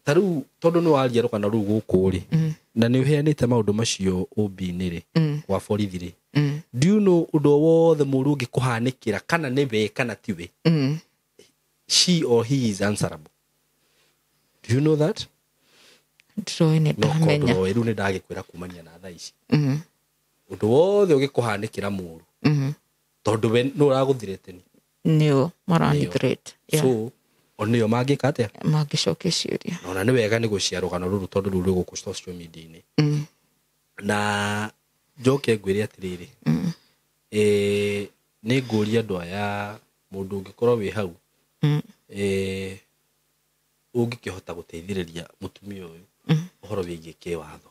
ta rĩu tondũ nĩ waria rũgano rũu gũkũ rĩ na nĩ ũheanĩte maũndũ macio ũmbi-inĩ rĩ wa borithi rĩ do you know ũndũ wothe mũru ũngĩkũhanĩkĩra kana nĩ we kana ti we she or he is answerable. Do you know that? Ndamenya. No rĩu nĩ ndagĩkwĩra kumania na thaa ici ũndũ wothe ũgĩkũhanĩkĩra mũru tondũ we nĩ ũragũthire teni nĩo maranyithirĩte so onĩo mangĩka atĩa mangĩcokia ciũria ona nĩ wega nĩ gũcia rũgano rũrũ tondũ rũu rwĩ gũkũ social media-inĩ na njoke ngwĩre atĩrĩrĩ nĩ ngũria andũ aya mũndũ ũngĩkorwo wĩ hau ũngĩkĩhota gũteithĩrĩria mũtumia ũyũ ũhoro wĩgiĩ kĩwatho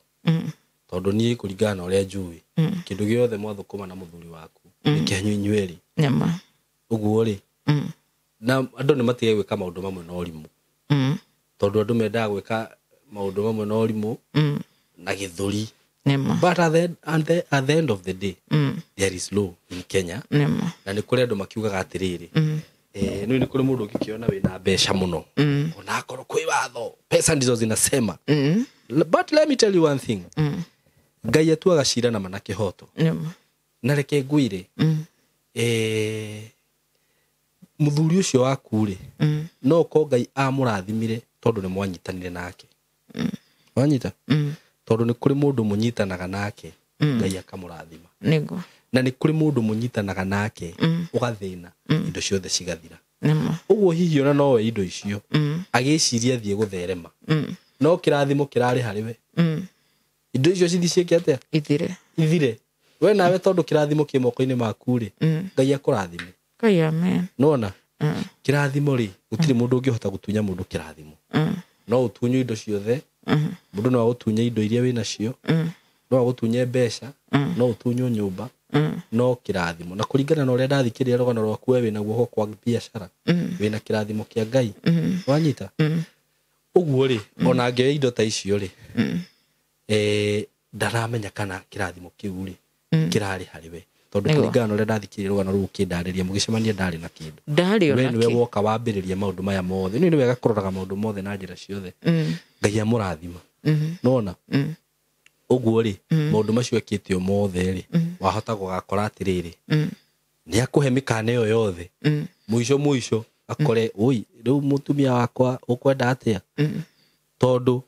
tondũ niĩ kũringana na ũrĩa njũĩ kĩndũ gĩothe mwathũkũma na mũthuri waku nĩ kĩanyu inyuerĩ ũguo rĩ na andũ nĩ matige gwĩka maũndũ mamwe na ũrimũ tondũ andũ mendaga gwĩka maundu mamwe na ũrimũ na gĩthũri. Nema. But at the end of the day, there is law in Kenya. Nema. Na nĩ kũrĩ andũ makiugaga atĩrĩrĩ. Nĩ kũrĩ mũndũ ũngĩkĩona wĩna mbeca mũno. Ona akorwo kwĩ watho, pesa ndizo zinasema. But let me tell you one thing. Ngai atuaga cira na mana kĩhoto. Na reke ngwĩre. Mũthuri ũcio waku rĩ, no ko Ngai amũrathimire tondũ nĩ mwanyitanire nake. Wanyita? Tondũ nĩ kũrĩ mũndũ mũnyitanaga nake, Ngai akamũrathima. Nego. Na nĩ kũrĩ mũndũ mũnyitanaga nake, ũgathĩna, indo ciothe cigathira. Nema. Ũguo hihi ona nowe indo icio, agĩciria thiĩ gũtherema. No kĩrathimo kĩrarĩ harĩwe. Indo icio cithiciĩke atĩa? Ithire. We nawe tondũ kĩrathimo kĩ moko-inĩ maku rĩ, Ngai akũrathime. Ngai amen. Nona? Kĩrathimo rĩ, gũtirĩ mũndũ ũngĩhota gũtunya mũndũ kĩrathimo. No ũtunywo indo ciothe, mũndũ no agũtunye indo iria wĩ nacio, no agũtunye mbeca, no ũtunywo nyũmba, no kĩrathimo. Na kũringana na ũrĩa ndathikĩrĩria rũgano rwaku we wĩna guoko kwa biacara, wĩna kĩrathimo kĩa Ngai. Wanyita? Ũguo rĩ, ona angĩoya indo ta icio rĩ, ndaramenya kana kĩrathimo kĩu rĩ, kĩrarĩ harĩwe. Tondũ kũringana na ũrĩa ndathikĩrĩria rũgano rũu ũkĩndarĩria mũgĩcemania ndarĩ na kĩndũ. We nĩwe woka wambĩrĩria maũndũ maya mothe. Nĩ wega kũroraga maũndũ mothe na njĩra ciothe. Ngai amũrathima. Nona? Ũguo rĩ, maũndũ macio ekĩte mothe rĩ, wahota gũgakora atĩrĩrĩ. Nĩ akũhe mĩkana ĩyo yothe. Mũico akore, oi, rĩu mũtumia wakwa ũkwenda atĩa? Tondũ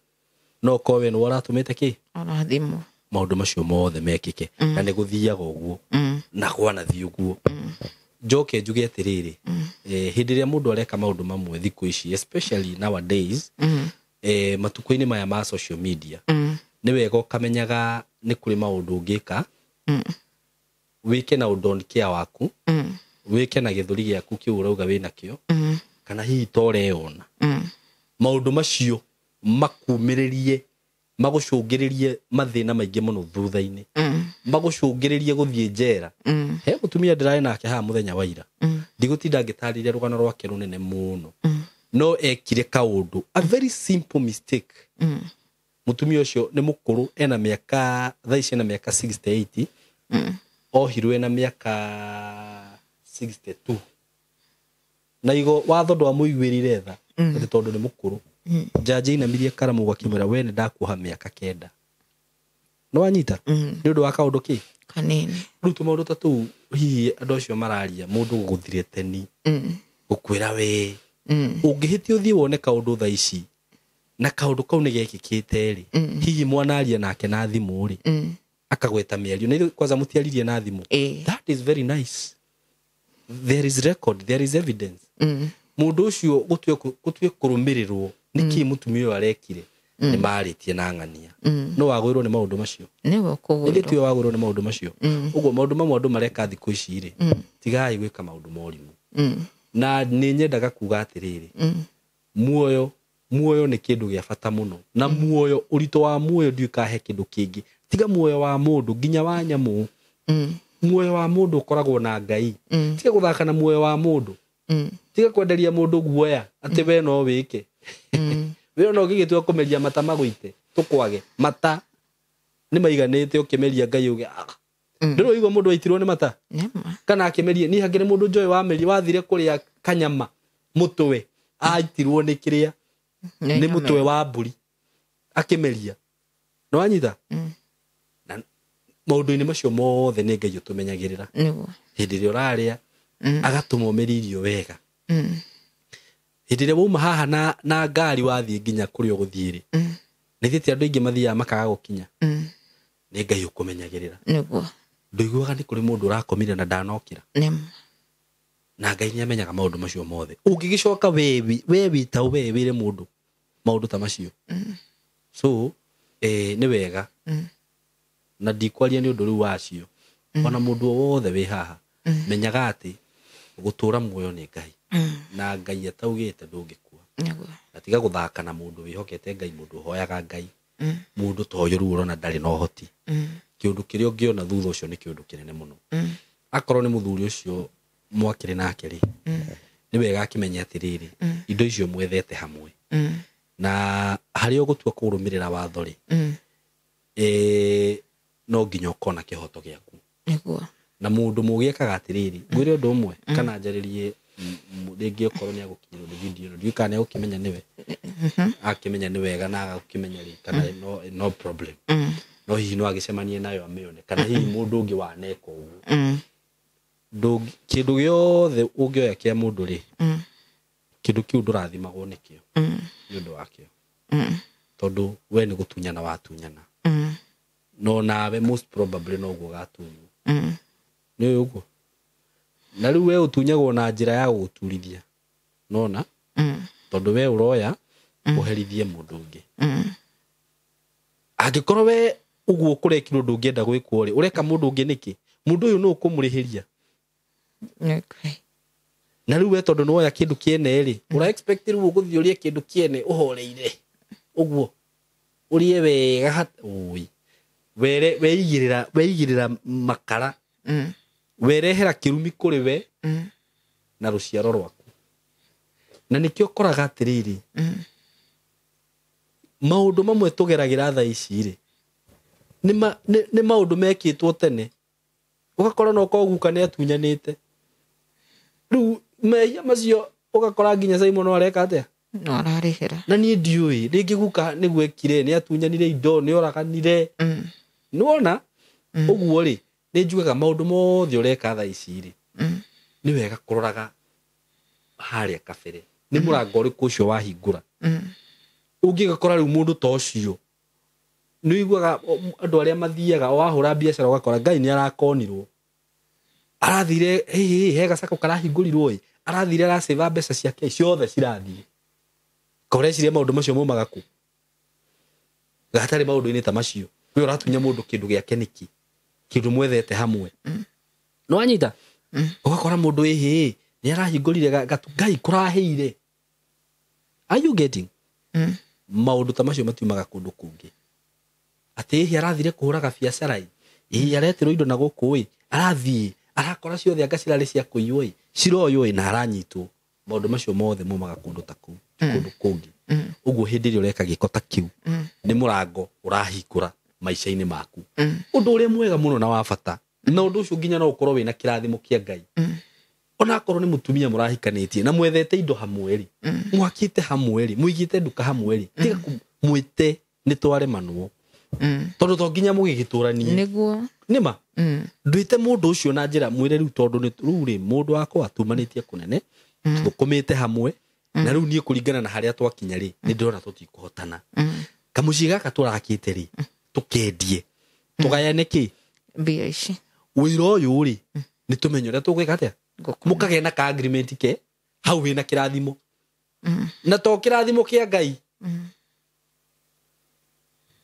no ko we nĩ waratũmĩte kĩ? Arathimo. Maũndũ macio mothe mekĩke. Na nĩ gũthiaga ũguo. Na kwanathiĩ ũguo. Njoke njuge atĩrĩrĩ. Hĩndĩ ĩrĩa mũndũ areka maũndũ mamwe thikũ ici, especially nowadays, matukũ-inĩ maya ma social media, nĩ wega ũkamenyaga nĩ kũrĩ maũndũ ũngĩka, wĩke na ũndonkia waku, wĩke na gĩthũri gĩaku kĩu ũrauga wĩ nakĩo, kana hihi ta ũreyona. Maũndũ macio makumĩrĩrie, magũcũngĩrĩrie mathĩna maingĩ mũno thutha-inĩ, magũcũngĩrĩrie gũthiĩ njera. He mũtumia ndĩrarĩ nake haha mũthenya wa ira, ndigũtinda ngĩtarĩria rũgano rwake rũnene mũno, no ekire kaũndũ, a very simple mistake. Mũtumia ũcio nĩ mũkũrũ, ena mĩaka, thaa ici ena mĩaka 68, ohirwe na mĩaka 62. Na igo watho ndwamũiguĩrĩre tha, atĩ tondũ nĩ mũkũrũ. Jaji inamirie karamu gakĩmwĩra we nĩ ndakuoha mĩaka 9. No wanyita? Nĩ ũndũ wa kaũndũ kĩ? Kanini. Rĩu tũmaũndũ ta tũu hihi andũ acio mararia, mũndũ gũthire teni, gũkwĩra we, ũngĩhĩtia ũthiĩ wone kaũndũ thaa ici, na kaũndũ kau nĩ gekĩkĩte rĩ, hihi mwanaria nake na thimũ rĩ, akagweta mĩario. Na kwanza mũtiaririe na thimũ. That is very nice. There is record, there is evidence. Mũndũ ũcio gũtue kũrũmĩrĩrwo nĩkĩ mũtumia ũyũ arekire, nĩ marĩtie na ng'ania. No wagwĩrwo nĩ maũndũ macio. Nĩwe kũgwĩrwo. Nĩ tuo wagwĩrwo nĩ maũndũ macio. Ũguo maũndũ mamwe andũ mareka thikũ ici rĩ, tigai gwĩka maũndũ morimũ. Na nĩ nyendaga kuga atĩrĩrĩ, muoyo nĩ kĩndũ gĩa bata mũno. Na muoyo, ũritũ wa muoyo ndiũkahe kĩndũ kĩngĩ. Tiga muoyo wa mũndũ, nginya wa nyamũ. Muoyo wa mũndũ ũkoragwo na Ngai. Tiga gũthaka na muoyo wa mũndũ. Tiga kwenderia mũndũ guoya atĩ we no wĩke. We no ũgĩgĩtua kũmeria mata magũite, tũkwage. Mata nĩ maiganĩte ũkĩmeria Ngai uge. Ndĩrĩ igua mũndũ aitirwo nĩ mata. Kana akĩmeria ni hangĩrĩ mũndũ njoe wameria wathire kũrĩa kanyama mũtwe aitirwo nĩ kĩrĩa. Nĩ mũtwe wa mbũri akĩmeria. No wanyita? Na maũndũ-inĩ macio mothe nĩ Ngai ũtũmenyagĩrĩra. Hĩndĩ ĩrĩa ũrarĩa agatũma ũmerie irio wega. Hĩndĩ ĩrĩa wauma haha na ngari wathiĩ nginya kũrĩa ũgũthiĩ rĩ, nĩ thĩti andũ aingĩ mathiaga makaga gũkinya. Nĩ Ngai ũkũmenyagĩrĩra. Ndũiguaga nĩ kũrĩ mũndũ ũrakomire na ndanokĩra. Na Ngai nĩ amenyaga maũndũ macio mothe. Ũngĩgĩcoka we wita we wĩre mũndũ maũndũ ta macio. So nĩ wega. Na ndikwaria nĩ ũndũ rĩu wacio. Ona mũndũ wothe wĩ haha menyaga atĩ gũtũra muoyo nĩ Ngai. Na Ngai ataugĩte ndũngĩkua. Na tiga gũthaka na mũndũ wĩhokete Ngai, mũndũ ũhoyaga Ngai. Mũndũ ta ũyũ rĩu ũrona ndarĩ na ũhoti. Kĩũndũ kĩrĩa ũngĩona thutha ũcio nĩ kĩũndũ kĩnene mũno. Akorwo nĩ mũthuri ũcio mwakĩrĩ nake rĩ, nĩ wega akĩmenya atĩrĩrĩ, indo icio mwethete hamwe. Na hari ugutua kurumirira watho ri no nginya ukona kihoto giaku niguo na mundu mugiekaga atiriri gwire undu umwe kana njaririe ringi okorwo ni agukinyirwo ni video no ndikane ukimenya niwe akimenya ni wega na agukimenya ri kana no problem no hihi no agicemanie nayo amione kana hihi mundu ungi waneka uguo kindu giothe ungioya kia mundu ri kindu kiu ndurathimagwo nikio ni undu wakio tondu we ni gutunyana watunyana no nawe most probably no guo gatunywo ni uguo na riu we utunyagwo na njira ya guturithia nona tondu we uroya uherithie mundu ungi angikorwo we uguo kurekirwo ndungienda gwikwo ri ureka mundu ungi niki mundu uyu no ukumurihiria okay na riu we tondu no ya kindu kiene ri ura expect riu guthiuria kindu kiene uhoreire uguo urie wega ui weigirira makara werehera kirumi kuri we na ruciaro rwaku na nikio koraga atiriri maundu mamwe tugeragira tha ici ri ni maundu mekitwo tene ugakora no koguka ni atunyanite riu meya macio ugakora nginya Simon areka atia no ararihira na ni ndiui ringi guka ni gwekire ni atunyanire indo ni oraganire nuona uguo ri ni njugaga maundu mothe ureka tha ici ri ni wega kuroraga haria kabere ni murango uriku ucio wahingura ungigakora riu mundu ta ucio ni iguaga andu aria mathiaga wahura biacara ugakora Ngai ni arakonirwo arathire he gacako karahingurirwo arathire araseva mbeca ciake ciothe cirathie koreciria maundu macio mumaga ku gatari maundu ini ta macio we uratunya mundu kindu giake niki kindu mwethete hamwe no anyita ugakora mundu ni arahingurire gatu Ngai kuraheire are you getting maundu ta macio matiumaga kundu kungi ati hi arathire kuhuraga biacara aretirwo indo na guku arathie arakora ciothe anga cirari cia kuiywo ciroywo na aranyitwo maundu macio mothe mumaga kundu ta ku kundu kungi uguo hindi ri ureka giko ta kiu ni murango urahingura maisha-ini maku undu uria mwega muno na wa bata na undu ucio nginya no ukorwo wina kirathimo kia Ngai ona akorwo ni mutumia murahikanitie na mwethete indo hamwe ri mwakite hamwe ri muigite nduka hamwe ri tiga mwite ni tware manwo tondu to nginya mugigituranie niguo nima nduite mundu ucio na njira mwire riu tondu ni riu ri mundu wako atumanitie kunene tukumite hamwe na riu nie kuringana na haria twakinya ri ni ndona tutikuhotana kamuci gaka turakite ri tukendie tugayane ki mbia ici wira uyu ri ni tumenyore tugwika atia mukage na ka agreement ke hau wina kirathimo na to kirathimo kia Ngai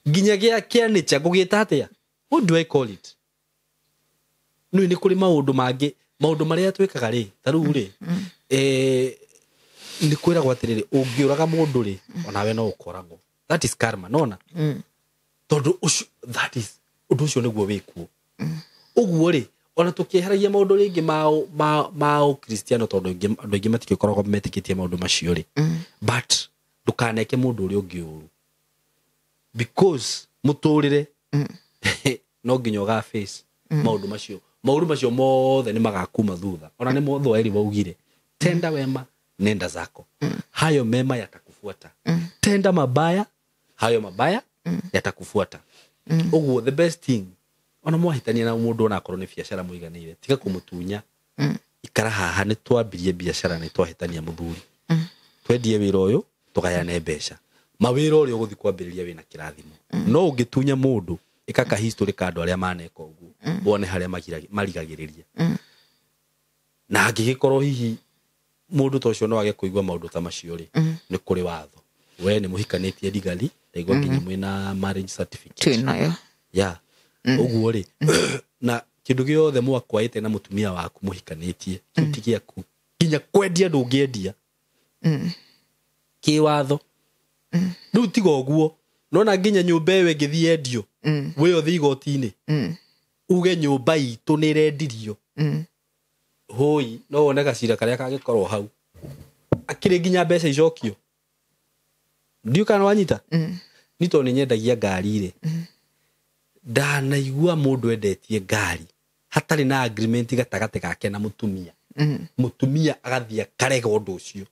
ginya kia nature gugita atia what do I call it ni kuri maundu mangi maundu maria twikaga ri taru ri ni kwira gwatiriri ungiuraga mundu ri onawe no ukoragwo that is karma nona tondu that is undu ucio niguo wikuo uguo ri ona tukiheragia maundu ringi mao Kristiano tondu andu aingi matikikoragwo metikitie maundu macio ri but ndukaneke mundu uri ungi uru because muturire no nginya ga face maundu macio mothe ni magakuma thutha ona ni mothe eri waugire tenda wema nenda zako hayo mema yatakufuata tenda mabaya hayo mabaya yatakufuata uguo the best thing ona mwahitania na mundu ona akorwo ni biacara muiganire tiga kumutunya ikara haha ni twambirie biacara ni twahitania muthuri twendie wira uyu tugayane mbeca mawira uri uguthi kwambiriria wina kirathimo no ungitunya mundu ikaka history kando aria maneka uguo bone haria marigagiriria na angigikorwo hihi mundu ta ucio no age kuigwa maundu ta macio ri ni kuri watho we ni muhikanitie legally ndaigwa nginya mwina marriage certificate tunayo ya uguo ri na kindu giothe mwakwaite na mutumia waku muhikanitie kiti giaku nginya kwendia ndungiendia ki watho riu tiga uguo nona nginya nyumba ewe ngithie endio we othi igoti-ini uge nyumba itu ni rendirio hoi no wone gacira karia kagikorwo hau akire nginya mbeca icokio ndiu kana wanyita ni to ni nyendagia ngari ri ndanaigua mundu endetie ngari hatari na agreement gatagate gake na mutumia mutumia agathia karega undu ucio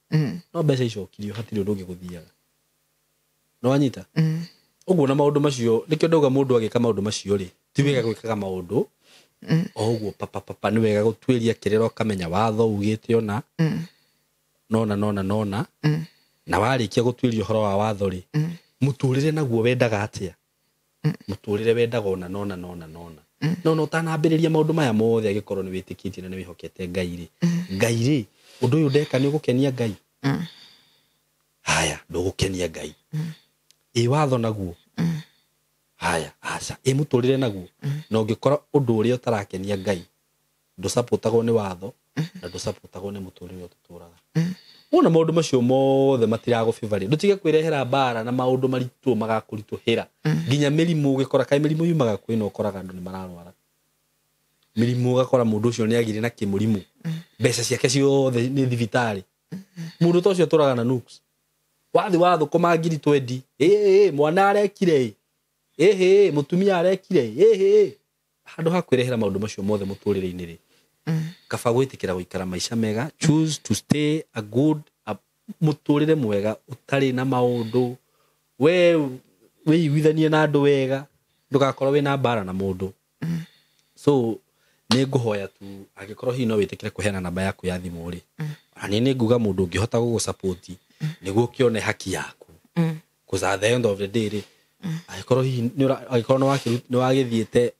no mbeca icokirio hatiri undu ngiguthiaga no wanyita uguo na maundu macio nikio ndauga mundu agika maundu macio ri ti wega gwikaga maundu oguo papa ni wega gutwiria kirero kamenya watho ugite ona nona na warikia gutwiria horo wa watho ri muturire naguo wendaga atia muturire wendaga ona nona no utanambiriria maundu maya mothe agikorwo ni witikitie na ni wihokete Ngai ri undu uyu ndeka ni ugukenia Ngai haya ndugukenia Ngai watho naguo haya aca muturire naguo no ngikora undu uria utarakenia Ngai ndu supportagwo ni watho na ndu supportagwo ni muturire ututuraga wona maundu macio mothe matiragubivari ndutige kwirehera bara na maundu maritu magakurituhira nginya mirimu ugikora kai mirimu yumaga kwino ukoraga andu ni mararwara mirimu ugakora mundu ucio ni agire na kimurimu mbeca ciake ciothe ni thibitari mundu tocio turaga na nuks watho koma ngiri 20 mwana arekire mutumia arekire handu hakwirehera maundu macio mothe muturire-ini ri kaba gwitikira guikara maisha mega choose to stay a good muturire mwega utari na maundu we iguithanie na andu wega ndugakorwo wina bara na mundu so ni nguhoya tu agikorwo hino witikire kuheana namba yaku ya thimu ri ani ni nguga mundu ngihota gugusupport niguo kione haki yaku kuza the end of the day ri agikorwo ni wagithiete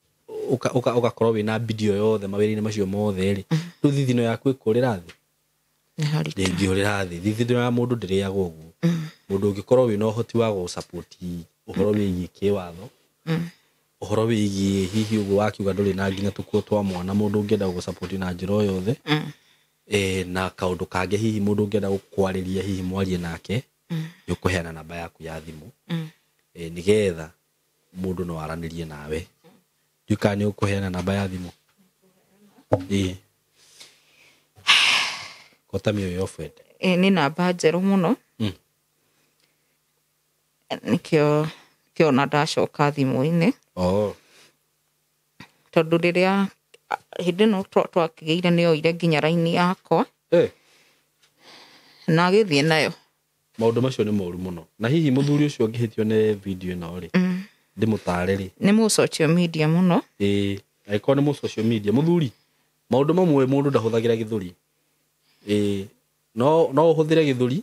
ugakorwo wina video yothe mawiri-ini macio mothe ri ru thithino yaku ikurira thi ndingihurira thi thithino ya mundu ndiriagwo uguo mundu ungikorwo wina uhoti wa gusupport uhoro wigie kiwatho uhoro wigie hihi uguo wakiuga nduri na nginya tukuo twa mwana mundu ungienda gusupport na njira yothe na kaundu kange hihi mundu ungienda gukwariria hihi mwarie nake yukuheana namba yaku ya thimu nigetha mundu no aranirie nawe yukani ukuheana namba ya thimu kota mio yofed ni namba njeru muno nikio na ndacoka thimu-ini tondu riria hindi no twakigeire ni oire nginya raini yakwa na agithie nayo maundu macio ni moru muno na hihi muthuri ucio ngihitio ne video ino ri ndimutare ri ni mu social media muno aiko ni mu social media muthuri maundu mamwe mundu ndahuthagira githuri no uhuthire githuri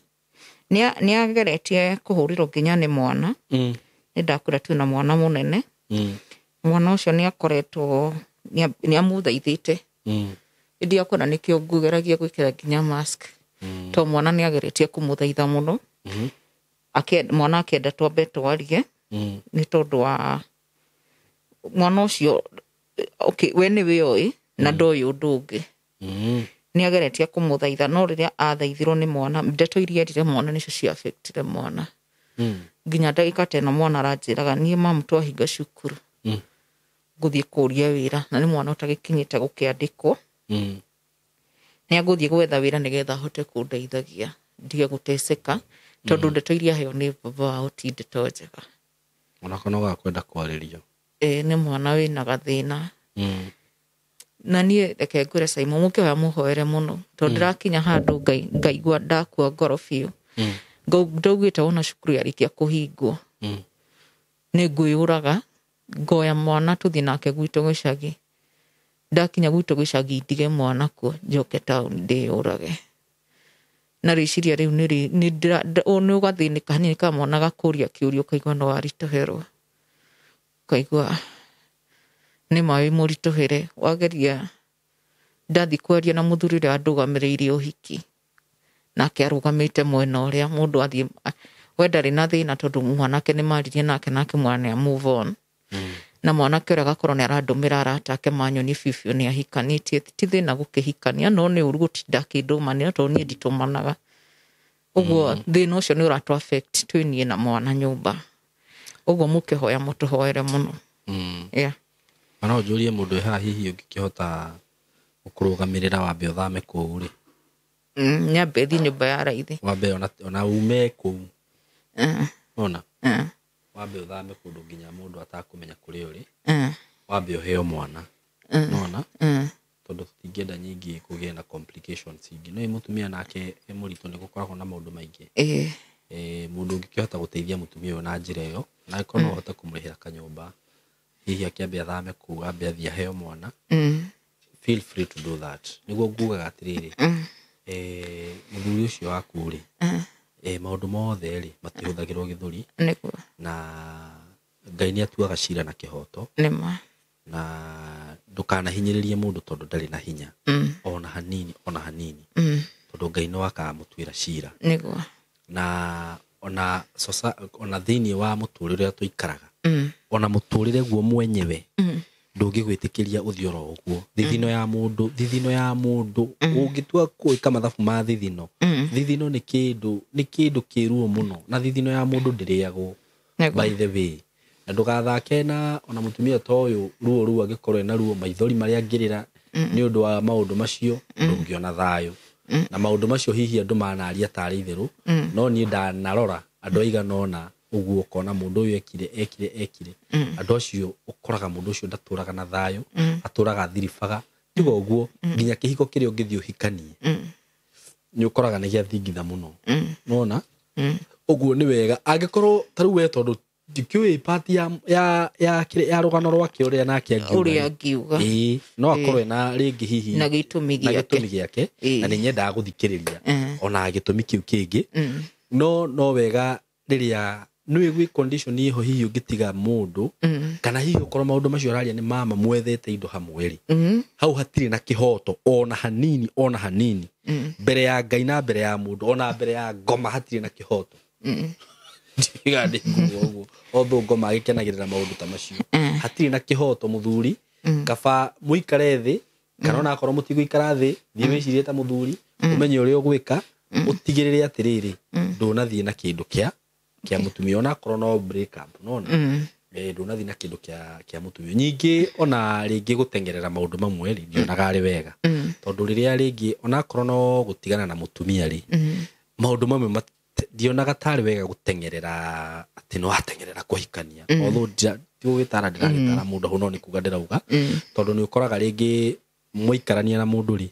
ni ageretie kuhurirwo nginya ni mwana ni ndakura tu na mwana munene mwana ucio ni akoretwo ni amuthaithite ndi akona nikio ngugeragia gwikira nginya mask to mwana ni ageretie kumuthaitha muno mwana akenda twambe twarie ni tondu wa mwana ucio we ni wioi na ndoi undu ungi ni ageretie kumuthaitha no riria athaithirwo ni mwana ndeto iria erire mwana nicio cia affectire mwana nginya ndagika tena mwana aranjiraga nie mamu twahinga cukuru nguthie kuria wira na ni mwana utagikinyite gukiandikwo ni aguthie gwetha wira nigetha hote kundeithagia ndige guteseka tondu ndeto iria heo ni baba wao ti ndeto njega ona kono gakwenda kwaririo ni mwana wina gathina na nie reke ngure Simon muke wa muhoere muno tondu ndirakinya handu ngaigua ndakua ngoro biu ndaugite ona cukuru yarikia kuhingwo ni ngwiyuraga ngoya mwana tuthi nake gwitu gicagi ndakinya gwitu gicagi ndige mwana kuo njoke town ndiyurage na riciria riu ni ugathinika hanini ka mwana gakuria kiurio kaigua no aritoherwo kaigua ni mai muritohere wageria ndathi kwaria na muthurire andugamiriire uhiki nake arugamite mwena uria mundu athie wendari na thina tondu mwanake ni maririe nake mwana move on na mwanake ura gakorwo ni arandumira aratake manyoni bibio ni ahikanitie ti thina gukihikania no ni uru gutinda kindumania tondu ni nditumanaga uguo thina ucio ni uratu affect twinie na mwana nyumba uguo mukihoya mutuhoere muno ana ujurie mundu ha hihi ungikihota ukurugamirira wambe uthame kuu ri nyambe thi nyumba ya raithi wambe ona ume kuu ona wambe uthame kundu nginya mundu atakumenya kuri uri wambe uheo mwana ona tondu tutingenda nyingi kugia na complications ingi no mutumia nake emurito ni gukoragwo na maundu maingi mundu ungikihota guteithia mutumia uyu na njira iyo na ikono hota kumurihira kanyumba hihi akiambia thame ku ambia thia heo mwana feel free to do that niguo ngugaga atiriri muthuri ucio waku ri maundu mothe ri matihuthagirwo githuri niguo na Ngai ni atuaga cira na kihoto nima na ndukanahinyiririe mundu tondu ndari na hinya ona hanini tondu Ngai no akamutuira cira niguo na ona thini wa muturire uria tuikaraga ona muturire guo mwenyewe ndungigwitikiria uthioro uguo thithino ya mundu ungitua kuika mathabu ma thithino ni kindu kiruo muno na thithino ya mundu ndiriagwo by the way na ndugathake na ona mutumia toyo ruo agikorwo na ruo maithori maria ngirira ni undu wa maundu macio ndungiona thayo na maundu macio hihi andu manaria tari itheru no ni ndanarora andu aiganona uguo kona mundu uyu ekire andu acio ukoraga mundu ucio ndaturaga na thayo aturaga thirifaga tigo uguo nginya kihiko kiri ungithio hikanie ni ukoraga ni giathingitha muno nona uguo ni wega angikorwo taru we tondu dikiwe party ya rugano rwake uria nake angiuga no akorwe na ringi hihi na gitumi giake na ni nyenda guthikiriria ona gitumi kiu kingi no wega riria nui gwi condition iho hihi ungitiga mundu kana hihi ukorwo maundu macio raria ni mama mwethete indo hamwe ri hau hatiri na kihoto ona hanini mbere ya Ngai na mbere ya mundu ona mbere ya ngoma hatiri na kihoto ndiga ndinguo otho ngoma agikenagirira maundu ta macio hatiri na kihoto muthuri kaba muikare thi kana ona akorwo mutiguikara thi thie wicirie ta muthuri umenye uria ugwika utigirire atiriri ndunathie na kindu kia mutumia ona akorwo no break up nona ndunathie na kindu kia mutumia nyingi ona ringi gutengerera maundu mamwe ri ndionaga ari wega tondu riria ringi ona akorwo no gutigana na mutumia ri maundu mamwe ndionaga tari wega gutengerera ati no atengerera kuhikania although tigugitara ndiragitara mundu huno ni kuga ndirauga tondu ni ukoraga ringi muikarania na mundu ri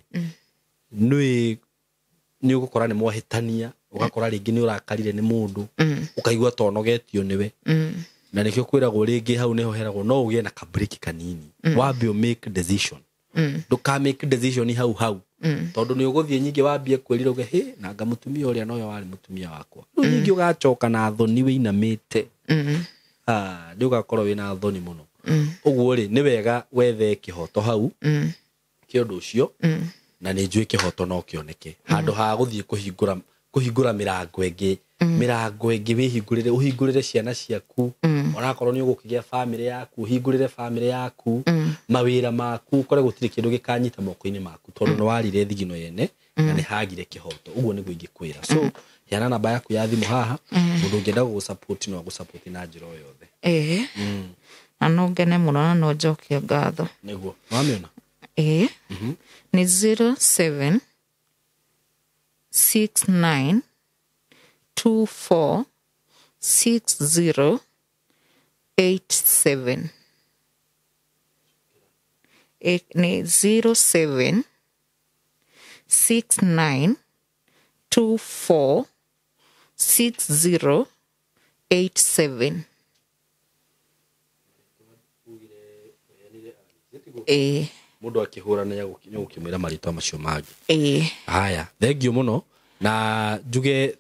ni ugukora ni mwahitania ugakora ringi ni urakarire ni mundu ukaigua tonogetio niwe na nikio kwiragwo ringi hau neho heragwo no ugie na kabriki kanini wambe make decision nduka make decision hau tondu ni uguthie nyingi wambie kwirira uge he na ngamutumia uria noyo wari mutumia wakwa nyingi ugachoka na thoni we inamite ndi ugakorwo wina thoni muno uguo ri ni wega wethe kihoto hau kiundu ucio na ni njui kihoto no kioneke handu ha guthie kuhingura mirango ingi wihingurire ciana ciaku ona akorwo ni ugukigia family yaku uhingurire family yaku mawira maku kore gutiri kindu gikanyita moko-ini maku tondu no warire thigino yene na ni hagire kihoto uguo ni gwingikwira so yana namba yaku ya thimu haha mundu ngenda gusupport no gusupport na njiro yothe na no ngene muno na no njokie ngatho niguo wamiona ni 07 69 24 60 87 ni 07 69 24 60 87 mundu akihura na gukimira marito macio magi haya thank you muno na njuge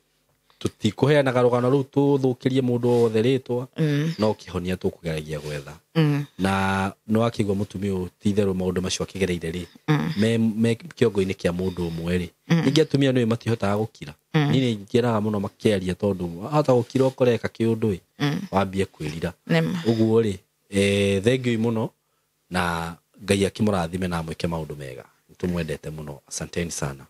tutikuheanaga rugano ru tuthukirie mundu wothe ritwa no kihonia tukugeragia gwetha na no akigwa mutumia titheru maundu macio akigereire ri me kiongo-ini kia mundu umwe ri ningi atumia no matihotaga gukira nini ngiraga muno makiaria tondu hata gukira ukoreka kiundu wambie kwirira uguo ri thank you muno na Ngai akimurathime na mwike maundu mega tumwendete muno asanteni sana.